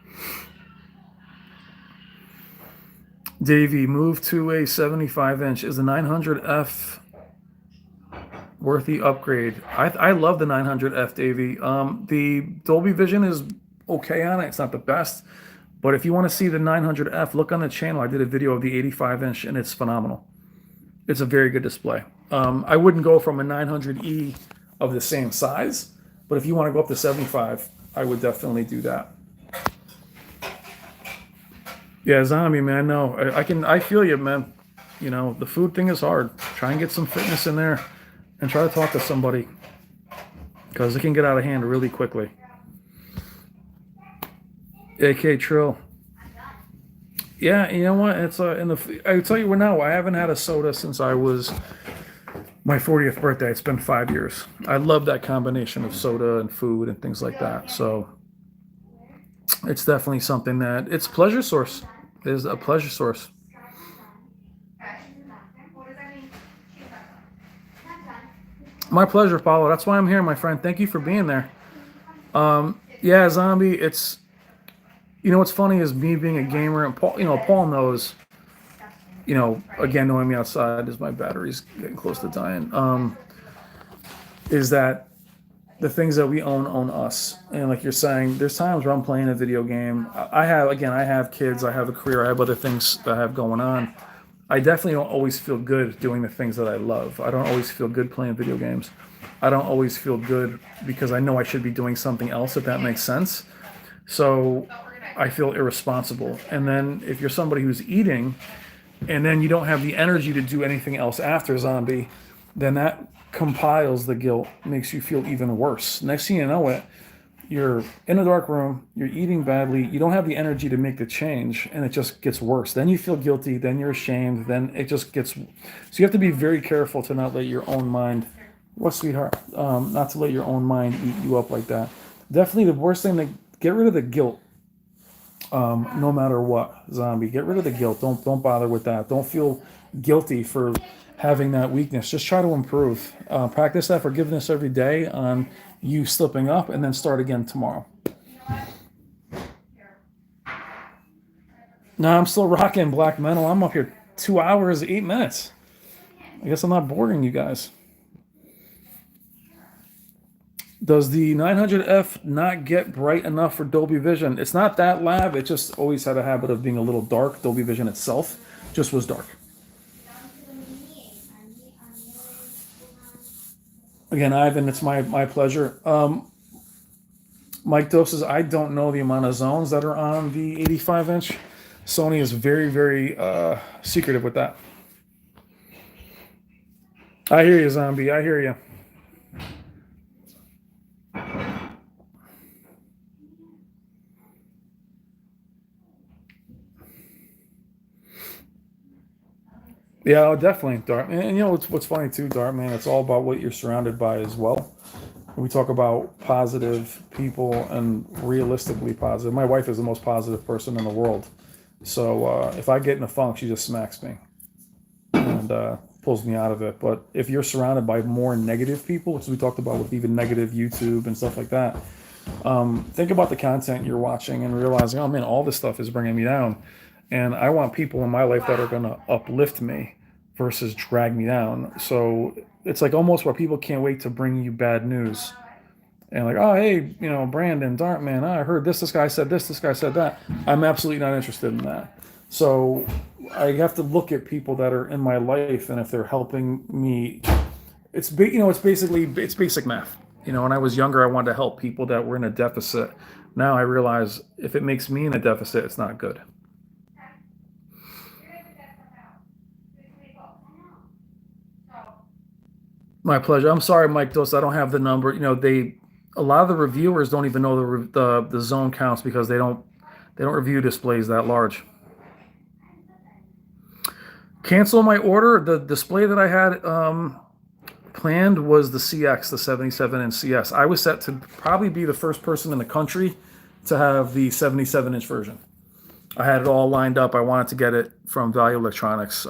Davey, move to a 75-inch. Is the 900F worth the upgrade? I love the 900F, Davey. The Dolby Vision is okay on it. It's not the best. But if you want to see the 900F, look on the channel. I did a video of the 85-inch, and it's phenomenal. It's a very good display. I wouldn't go from a 900E of the same size, but if you want to go up to 75, I would definitely do that. Yeah, Zombie, man, no. I feel you, man. You know, the food thing is hard. Try and get some fitness in there and try to talk to somebody because it can get out of hand really quickly. AK Trill. Yeah, you know what? It's I tell you what now, I haven't had a soda since I was my 40th birthday. It's been 5 years. I love that combination of soda and food and things like that. So it's definitely something that it's pleasure source. It is a pleasure source. My pleasure, Paulo. That's why I'm here, my friend. Thank you for being there. Yeah, Zombie, it's, you know, what's funny is me being a gamer, and Paul knows, you know, again, knowing me outside as my battery's getting close to dying, is that the things that we own us. And like you're saying, there's times where I'm playing a video game. I have kids, I have a career, I have other things that I have going on. I definitely don't always feel good doing the things that I love. I don't always feel good playing video games. I don't always feel good because I know I should be doing something else, if that makes sense. So I feel irresponsible. And then if you're somebody who's eating and then you don't have the energy to do anything else after, Zombie, then that compiles the guilt, makes you feel even worse. Next thing you know it, you're in a dark room, you're eating badly, you don't have the energy to make the change, and it just gets worse. Then you feel guilty, then you're ashamed, then it just gets... So you have to be very careful to not let your own mind... What, sweetheart? Not to let your own mind eat you up like that. Definitely the worst thing, to get rid of the guilt. No matter what, Zombie. Get rid of the guilt. Don't bother with that. Don't feel guilty for having that weakness. Just try to improve. Practice that forgiveness every day on you slipping up, and then start again tomorrow. No, I'm still rocking Black Metal. I'm up here 2 hours, 8 minutes. I guess I'm not boring you guys. Does the 900F not get bright enough for Dolby Vision? It's not that loud. It just always had a habit of being a little dark. Dolby Vision itself just was dark. Again, Ivan, it's my pleasure. Mike Dose says, I don't know the amount of zones that are on the 85-inch. Sony is very, very secretive with that. I hear you, Zombie. I hear you. Yeah, definitely, Dart. And you know what's funny too, Dart, man? It's all about what you're surrounded by as well. We talk about positive people and realistically positive. My wife is the most positive person in the world. So if I get in a funk, she just smacks me and pulls me out of it. But if you're surrounded by more negative people, which we talked about with even negative YouTube and stuff like that, think about the content you're watching and realizing, oh man, all this stuff is bringing me down. And I want people in my life that are going to uplift me versus drag me down. So it's like almost where people can't wait to bring you bad news. And like, oh, hey, Brandon, Dartman, I heard this guy said this guy said that. I'm absolutely not interested in that. So I have to look at people that are in my life, and if they're helping me, it's it's basic math. When I was younger, I wanted to help people that were in a deficit. Now I realize if it makes me in a deficit, it's not good. My pleasure. I'm sorry, Mike Dos. I don't have the number. A lot of the reviewers don't even know the zone counts because they don't review displays that large. Cancel my order. The display that I had planned was the CX, the 77-inch CS. I was set to probably be the first person in the country to have the 77-inch version. I had it all lined up. I wanted to get it from Value Electronics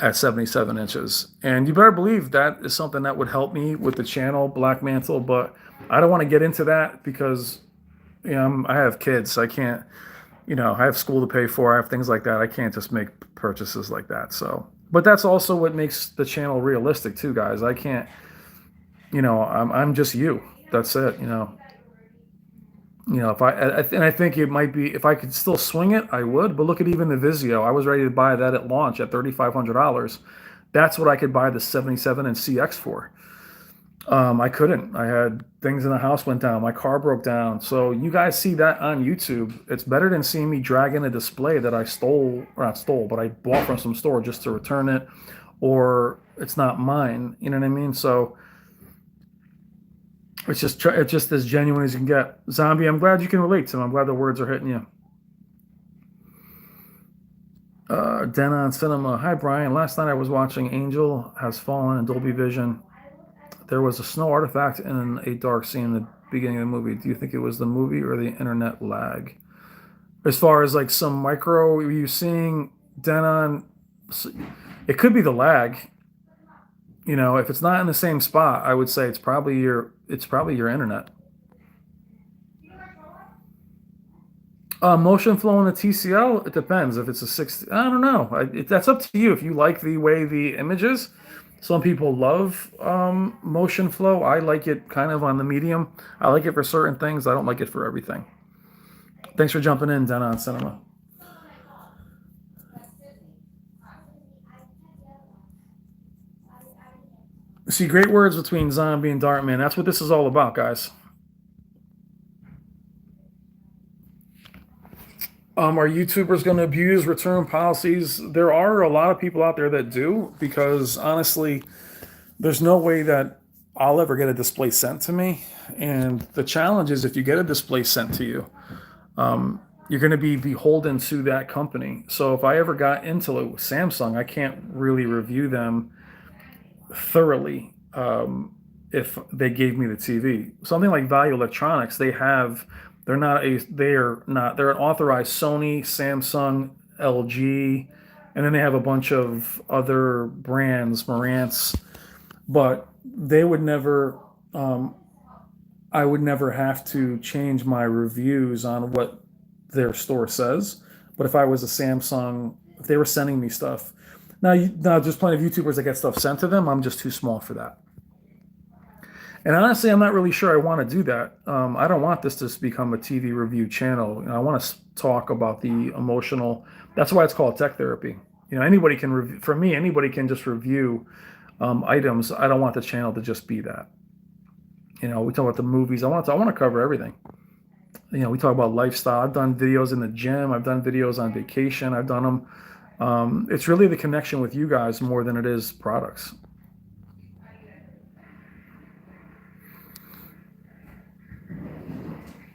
at 77 inches. And you better believe that is something that would help me with the channel, Black Mantle, but I don't want to get into that because I have kids. I can't, I have school to pay for. I have things like that. I can't just make purchases like that. So, but that's also what makes the channel realistic too, guys. I can't, I'm just you. That's it. If I think it might be, if I could still swing it, I would. But look at even the Vizio. I was ready to buy that at launch at $3,500. That's what I could buy the 77 and CX for. I couldn't. I had things in the house went down. My car broke down. So you guys see that on YouTube. It's better than seeing me dragging a display that I but I bought from some store just to return it, or it's not mine. You know what I mean? So it's just as genuine as you can get. Zombie, I'm glad you can relate to him. I'm glad the words are hitting you. Denon Cinema. Hi, Brian. Last night I was watching Angel Has Fallen in Dolby Vision. There was a snow artifact in a dark scene in the beginning of the movie. Do you think it was the movie or the internet lag? As far as like some micro, were you seeing Denon? It could be the lag. If it's not in the same spot, I would say it's probably your internet. Motion flow in the TCL, it depends. If it's a 60, I don't know. That's up to you. If you like the way the image is, some people love motion flow. I like it kind of on the medium. I like it for certain things. I don't like it for everything. Thanks for jumping in, Denon Cinema. See, great words between Zombie and Dartman. That's what this is all about, guys. Are YouTubers going to abuse return policies? There are a lot of people out there that do, because honestly, there's no way that I'll ever get a display sent to me. And the challenge is, if you get a display sent to you, you're going to be beholden to that company. So if I ever got into it with Samsung, I can't really review them thoroughly if they gave me the TV. Something like Value Electronics, they're an authorized Sony, Samsung, LG, and then they have a bunch of other brands, Marantz, but they would never, I would never have to change my reviews on what their store says. But if I was a Samsung, if they were sending me stuff, now there's plenty of YouTubers that get stuff sent to them. I'm just too small for that. And honestly, I'm not really sure I want to do that. I don't want this to become a TV review channel. I want to talk about the emotional. That's why it's called tech therapy. Anybody can for me, anybody can just review items. I don't want the channel to just be that. We talk about the movies. I want to cover everything. We talk about lifestyle. I've done videos in the gym. I've done videos on vacation. I've done them. It's really the connection with you guys more than it is products.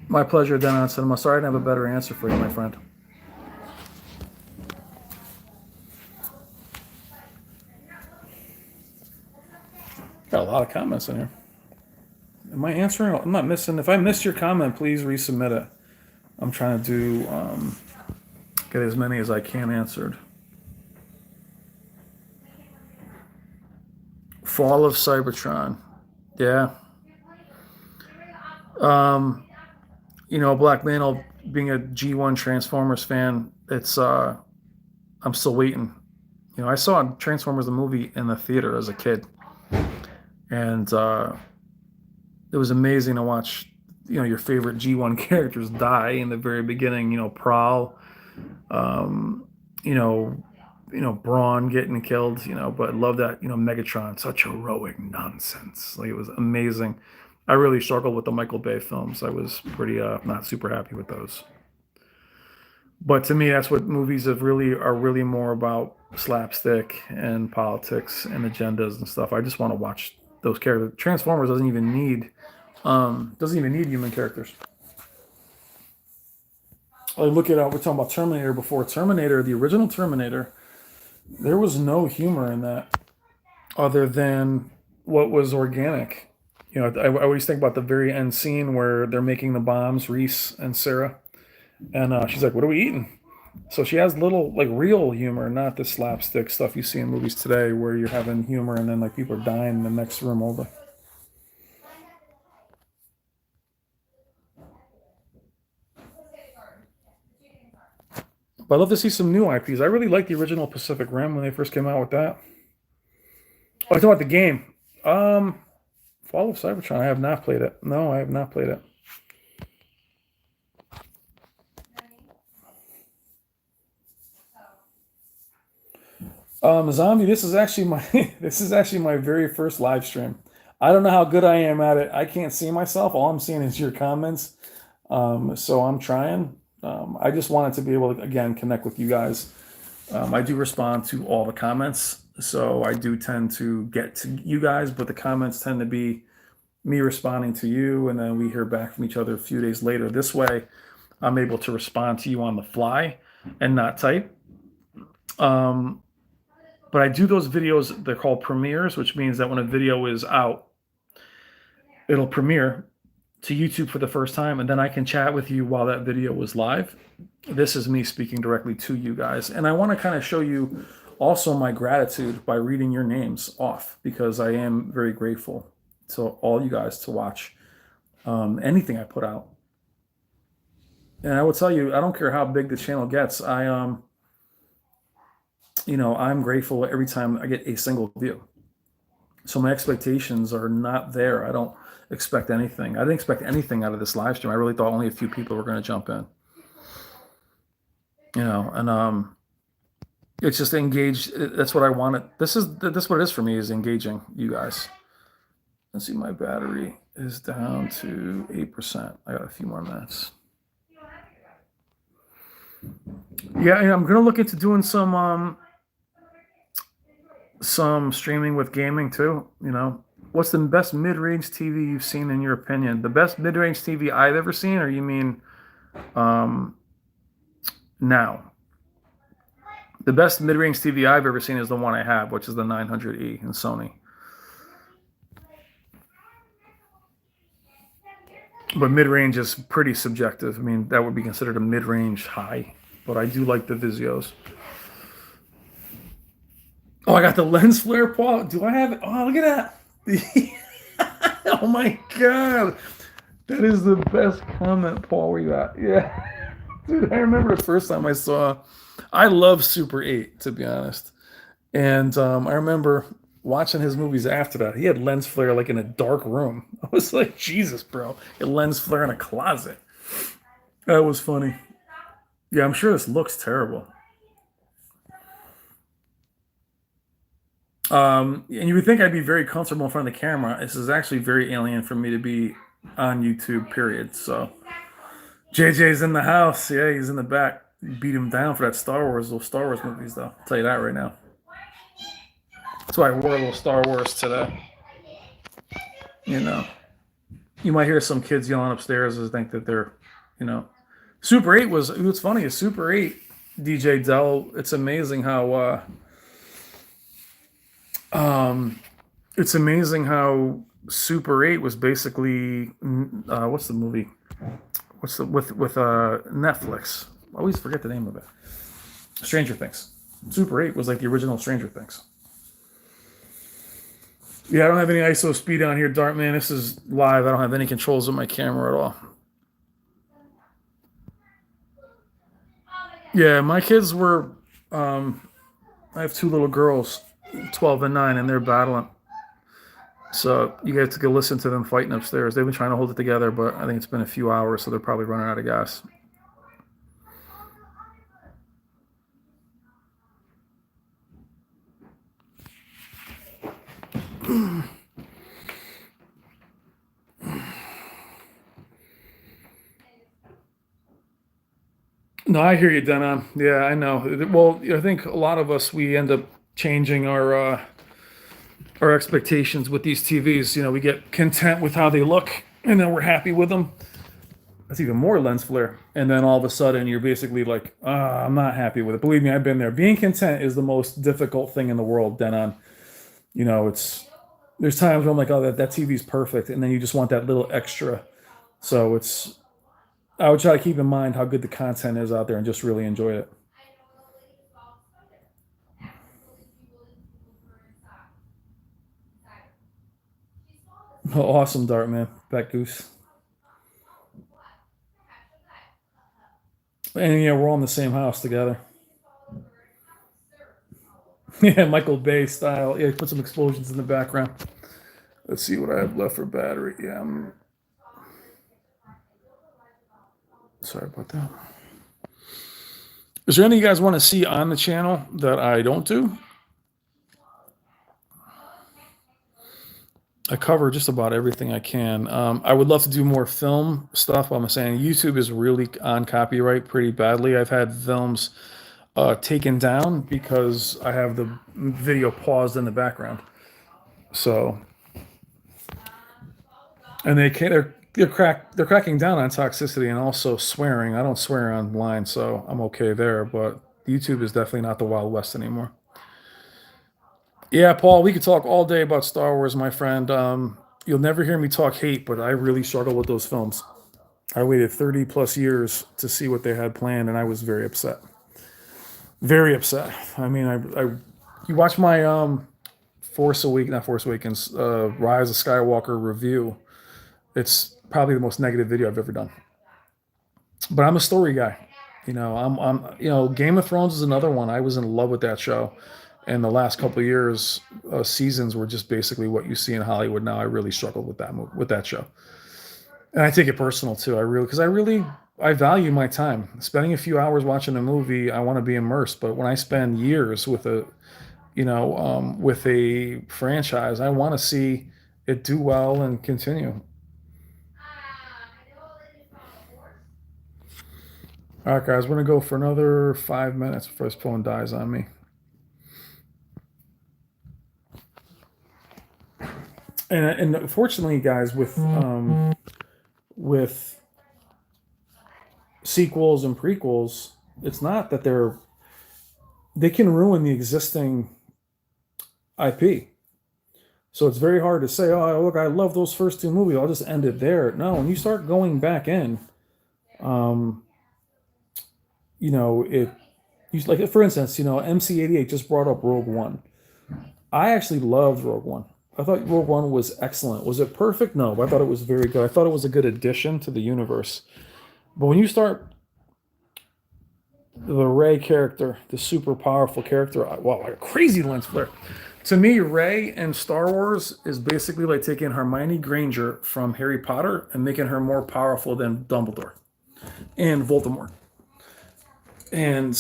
My pleasure, Denon Cinema. Sorry I didn't have a better answer for you, my friend. Got a lot of comments in here. Am I answering? I'm not missing. If I missed your comment, please resubmit it. I'm trying to do get as many as I can answered. Fall of Cybertron. Yeah. Black Mantle, being a G1 Transformers fan, it's I'm still waiting. I saw Transformers the movie in the theater as a kid, and it was amazing to watch. Your favorite G1 characters die in the very beginning. Prowl, um, you know, Brawn getting killed. But I love that. Megatron, such heroic nonsense. Like, it was amazing. I really struggled with the Michael Bay films. I was pretty not super happy with those. But to me, that's what movies are really more about: slapstick and politics and agendas and stuff. I just want to watch those characters. Transformers doesn't even need human characters. I look at we're talking about Terminator before. Terminator, the original Terminator, there was no humor in that other than what was organic. I always think about the very end scene where they're making the bombs, Reese and Sarah, and she's like, "What are we eating?" So she has little, like, real humor, not the slapstick stuff you see in movies today where you're having humor and then, like, people are dying in the next room over. But I'd love to see some new IPs. I really liked the original Pacific Rim when they first came out with that. Oh, I talking about the game. Fall of Cybertron. I have not played it. No, I have not played it. Zombie, this is actually my very first live stream. I don't know how good I am at it. I can't see myself. All I'm seeing is your comments. So I'm trying. I just wanted to be able to, again, connect with you guys. I do respond to all the comments, so I do tend to get to you guys, but the comments tend to be me responding to you, and then we hear back from each other a few days later. This way, I'm able to respond to you on the fly and not type. But I do those videos, they're called premieres, which means that when a video is out, it'll premiere to YouTube for the first time, and then I can chat with you while that video was live. This is me speaking directly to you guys. And I want to kind of show you also my gratitude by reading your names off, because I am very grateful to all you guys to watch anything I put out. And I will tell you, I don't care how big the channel gets. I'm grateful every time I get a single view. So my expectations are not there. I don't expect anything. I didn't expect anything out of this live stream. I really thought only a few people were going to jump in. And it's just engaged. That's what I wanted. This is what it is for me, is engaging you guys. Let's see, my battery is down to 8%. I got a few more minutes. Yeah, and I'm gonna look into doing some streaming with gaming too. What's the best mid-range TV you've seen in your opinion? The best mid-range TV I've ever seen, or you mean now? The best mid-range TV I've ever seen is the one I have, which is the 900E in Sony. But mid-range is pretty subjective. I mean, that would be considered a mid-range high, but I do like the Vizios. Oh, I got the lens flare, Paul. Do I have it? Oh, look at that. Oh my God. That is the best comment, Paul. Where you at? Yeah. Dude, I remember the first time I love Super 8, to be honest. And I remember watching his movies after that. He had lens flare like in a dark room. I was like, Jesus, bro. A lens flare in a closet. That was funny. Yeah, I'm sure this looks terrible. And you would think I'd be very comfortable in front of the camera. This is actually very alien for me to be on YouTube, period. So JJ's in the house. Yeah, he's in the back. Beat him down for those Star Wars movies, though. I'll tell you that right now. That's why I wore a little Star Wars today. You might hear some kids yelling upstairs and think that they're, Super 8 was, what's funny is Super 8, DJ Dell, it's amazing how Super 8 was basically what's the movie? What's the with Netflix? I always forget the name of it. Stranger Things. Super 8 was like the original Stranger Things. Yeah, I don't have any ISO speed on here, Dart Man. This is live. I don't have any controls of my camera at all. Yeah, my kids were. I have two little girls, 12 and 9, and they're battling. So you get to go listen to them fighting upstairs. They've been trying to hold it together, but I think it's been a few hours, so they're probably running out of gas. No, I hear you, Denon. Yeah, I know. Well, I think a lot of us we end up changing our expectations with these TVs. We get content with how they look, and then we're happy with them. That's even more lens flare. And then all of a sudden, you're basically like, I'm not happy with it. Believe me, I've been there. Being content is the most difficult thing in the world, Denon. It's there's times where I'm like, oh, that TV's perfect, and then you just want that little extra. So I would try to keep in mind how good the content is out there and just really enjoy it. Awesome, Dart Man, Bat Goose. And yeah, we're all in the same house together. Yeah, Michael Bay style. Yeah, put some explosions in the background. Let's see what I have left for battery. Yeah, I'm sorry about that. Is there anything you guys want to see on the channel that I don't do? I cover just about everything I can. I would love to do more film stuff. I'm saying YouTube is really on copyright pretty badly. I've had films taken down because I have the video paused in the background. So, and they're cracking down on toxicity and also swearing. I don't swear online, so I'm okay there. But YouTube is definitely not the Wild West anymore. Yeah, Paul, we could talk all day about Star Wars, my friend. You'll never hear me talk hate, but I really struggle with those films. I waited 30 plus years to see what they had planned, and I was very upset. Very upset. I mean, you watch my not Force Awakens, Rise of Skywalker review. It's probably the most negative video I've ever done. But I'm a story guy. Game of Thrones is another one. I was in love with that show, and the last couple of years, seasons were just basically what you see in Hollywood now. I really struggled with that show, and I take it personal too. I value my time. Spending a few hours watching a movie, I want to be immersed. But when I spend years with with a franchise, I want to see it do well and continue. All right, guys, we're gonna go for another 5 minutes before this phone dies on me. And unfortunately, guys, with sequels and prequels, it's not that they can ruin the existing IP. So it's very hard to say, oh, look, I love those first two movies. I'll just end it there. No, when you start going back in, um, it like for instance, MC88 just brought up Rogue One. I actually loved Rogue One. I thought Rogue One was excellent. Was it perfect? No, but I thought it was very good. I thought it was a good addition to the universe. But when you start the Rey character, the super powerful character, wow, like a crazy lens flare. To me, Rey in Star Wars is basically like taking Hermione Granger from Harry Potter and making her more powerful than Dumbledore and Voldemort. And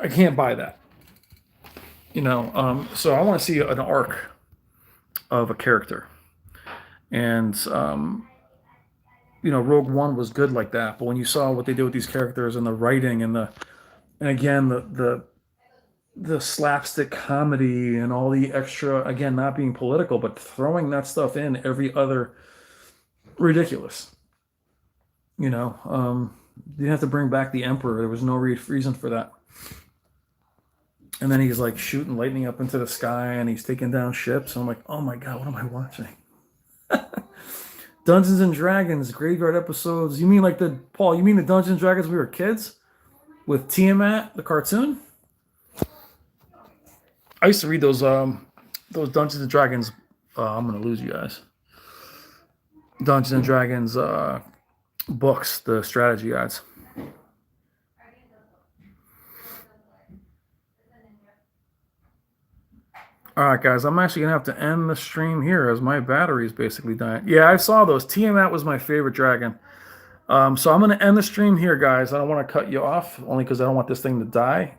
I can't buy that. So I want to see an arc of a character. And Rogue One was good like that. But when you saw what they did with these characters and the writing and again the slapstick comedy and all the extra, again, not being political, but throwing that stuff in every other ridiculous. You have to bring back the Emperor. There was no reason for that. And then he's like shooting lightning up into the sky and he's taking down ships. And I'm like, oh my God, what am I watching? Dungeons and Dragons graveyard episodes. You mean like Paul? You mean the Dungeons and Dragons we were kids with Tiamat, the cartoon? I used to read those Dungeons and Dragons. I'm gonna lose you guys. Dungeons and Dragons books, the strategy guides. All right, guys, I'm actually gonna have to end the stream here as my battery is basically dying. Yeah, I saw those. Tiamat was my favorite dragon. So I'm gonna end the stream here, guys. I don't want to cut you off, only because I don't want this thing to die.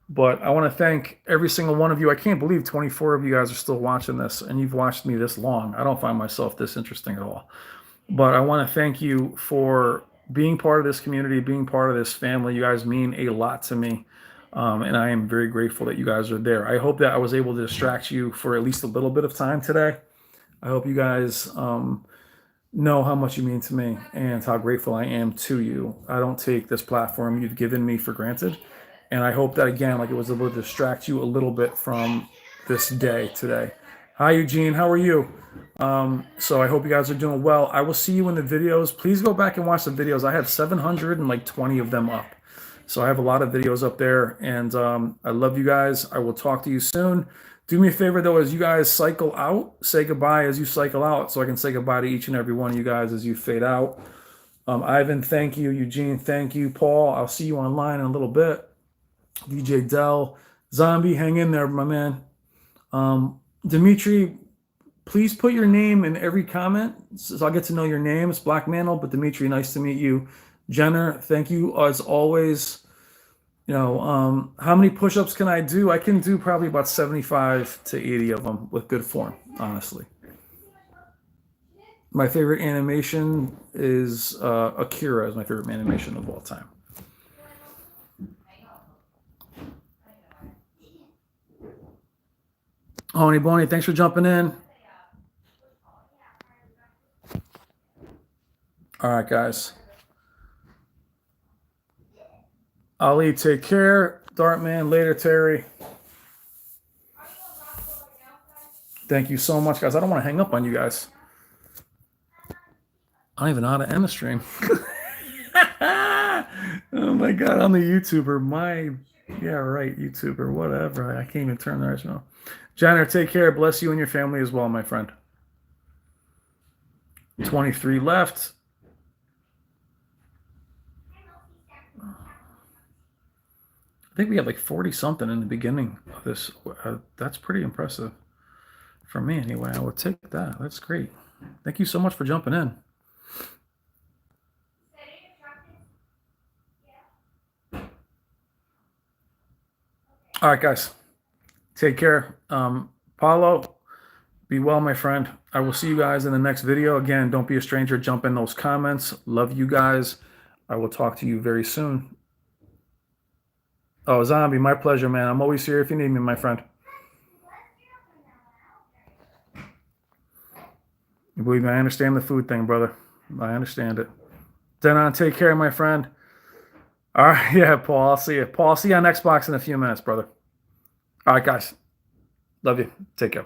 But I want to thank every single one of you. I can't believe 24 of you guys are still watching this, and you've watched me this long. I don't find myself this interesting at all. But I want to thank you for being part of this community, being part of this family. You guys mean a lot to me. And I am very grateful that you guys are there. I hope that I was able to distract you for at least a little bit of time today. I hope you guys know how much you mean to me and how grateful I am to you. I don't take this platform you've given me for granted. And I hope that, again, like it was able to distract you a little bit from this day today. Hi, Eugene. How are you? So I hope you guys are doing well. I will see you in the videos. Please go back and watch the videos. I have 720 of them up. So I have a lot of videos up there, and I love you guys. I will talk to you soon. Do me a favor, though, as you guys cycle out, say goodbye as you cycle out, so I can say goodbye to each and every one of you guys as you fade out. Ivan, thank you. Eugene, thank you. Paul, I'll see you online in a little bit. DJ Dell, Zombie, hang in there, my man. Dimitri, please put your name in every comment, so I'll get to know your name. It's Black Mantle, but Dimitri, nice to meet you. Jenner, thank you as always. You know, how many push-ups can I do? I can do probably about 75 to 80 of them with good form, honestly. My favorite animation is Akira is my favorite animation of all time. Honey Boney, thanks for jumping in. All right, guys. Ali, take care. Dartman, later, Terry. Thank you so much, guys. I don't want to hang up on you guys. I don't even know how to end the stream. Oh my God, I'm the YouTuber. Yeah, right, YouTuber, whatever. I can't even turn the right now. Jenner, take care. Bless you and your family as well, my friend. 23 left. I think we had like 40 something in the beginning of this. That's pretty impressive for me anyway. I would take that. That's great. Thank you so much for jumping in. All right, guys. Take care. Paulo, be well, my friend. I will see you guys in the next video. Again, don't be a stranger. Jump in those comments. Love you guys. I will talk to you very soon. Oh, Zombie, my pleasure, man. I'm always here if you need me, my friend. You believe me? I understand the food thing, brother. I understand it. Denon, take care, my friend. All right, yeah, Paul, I'll see you. Paul, I'll see you on Xbox in a few minutes, brother. All right, guys. Love you. Take care.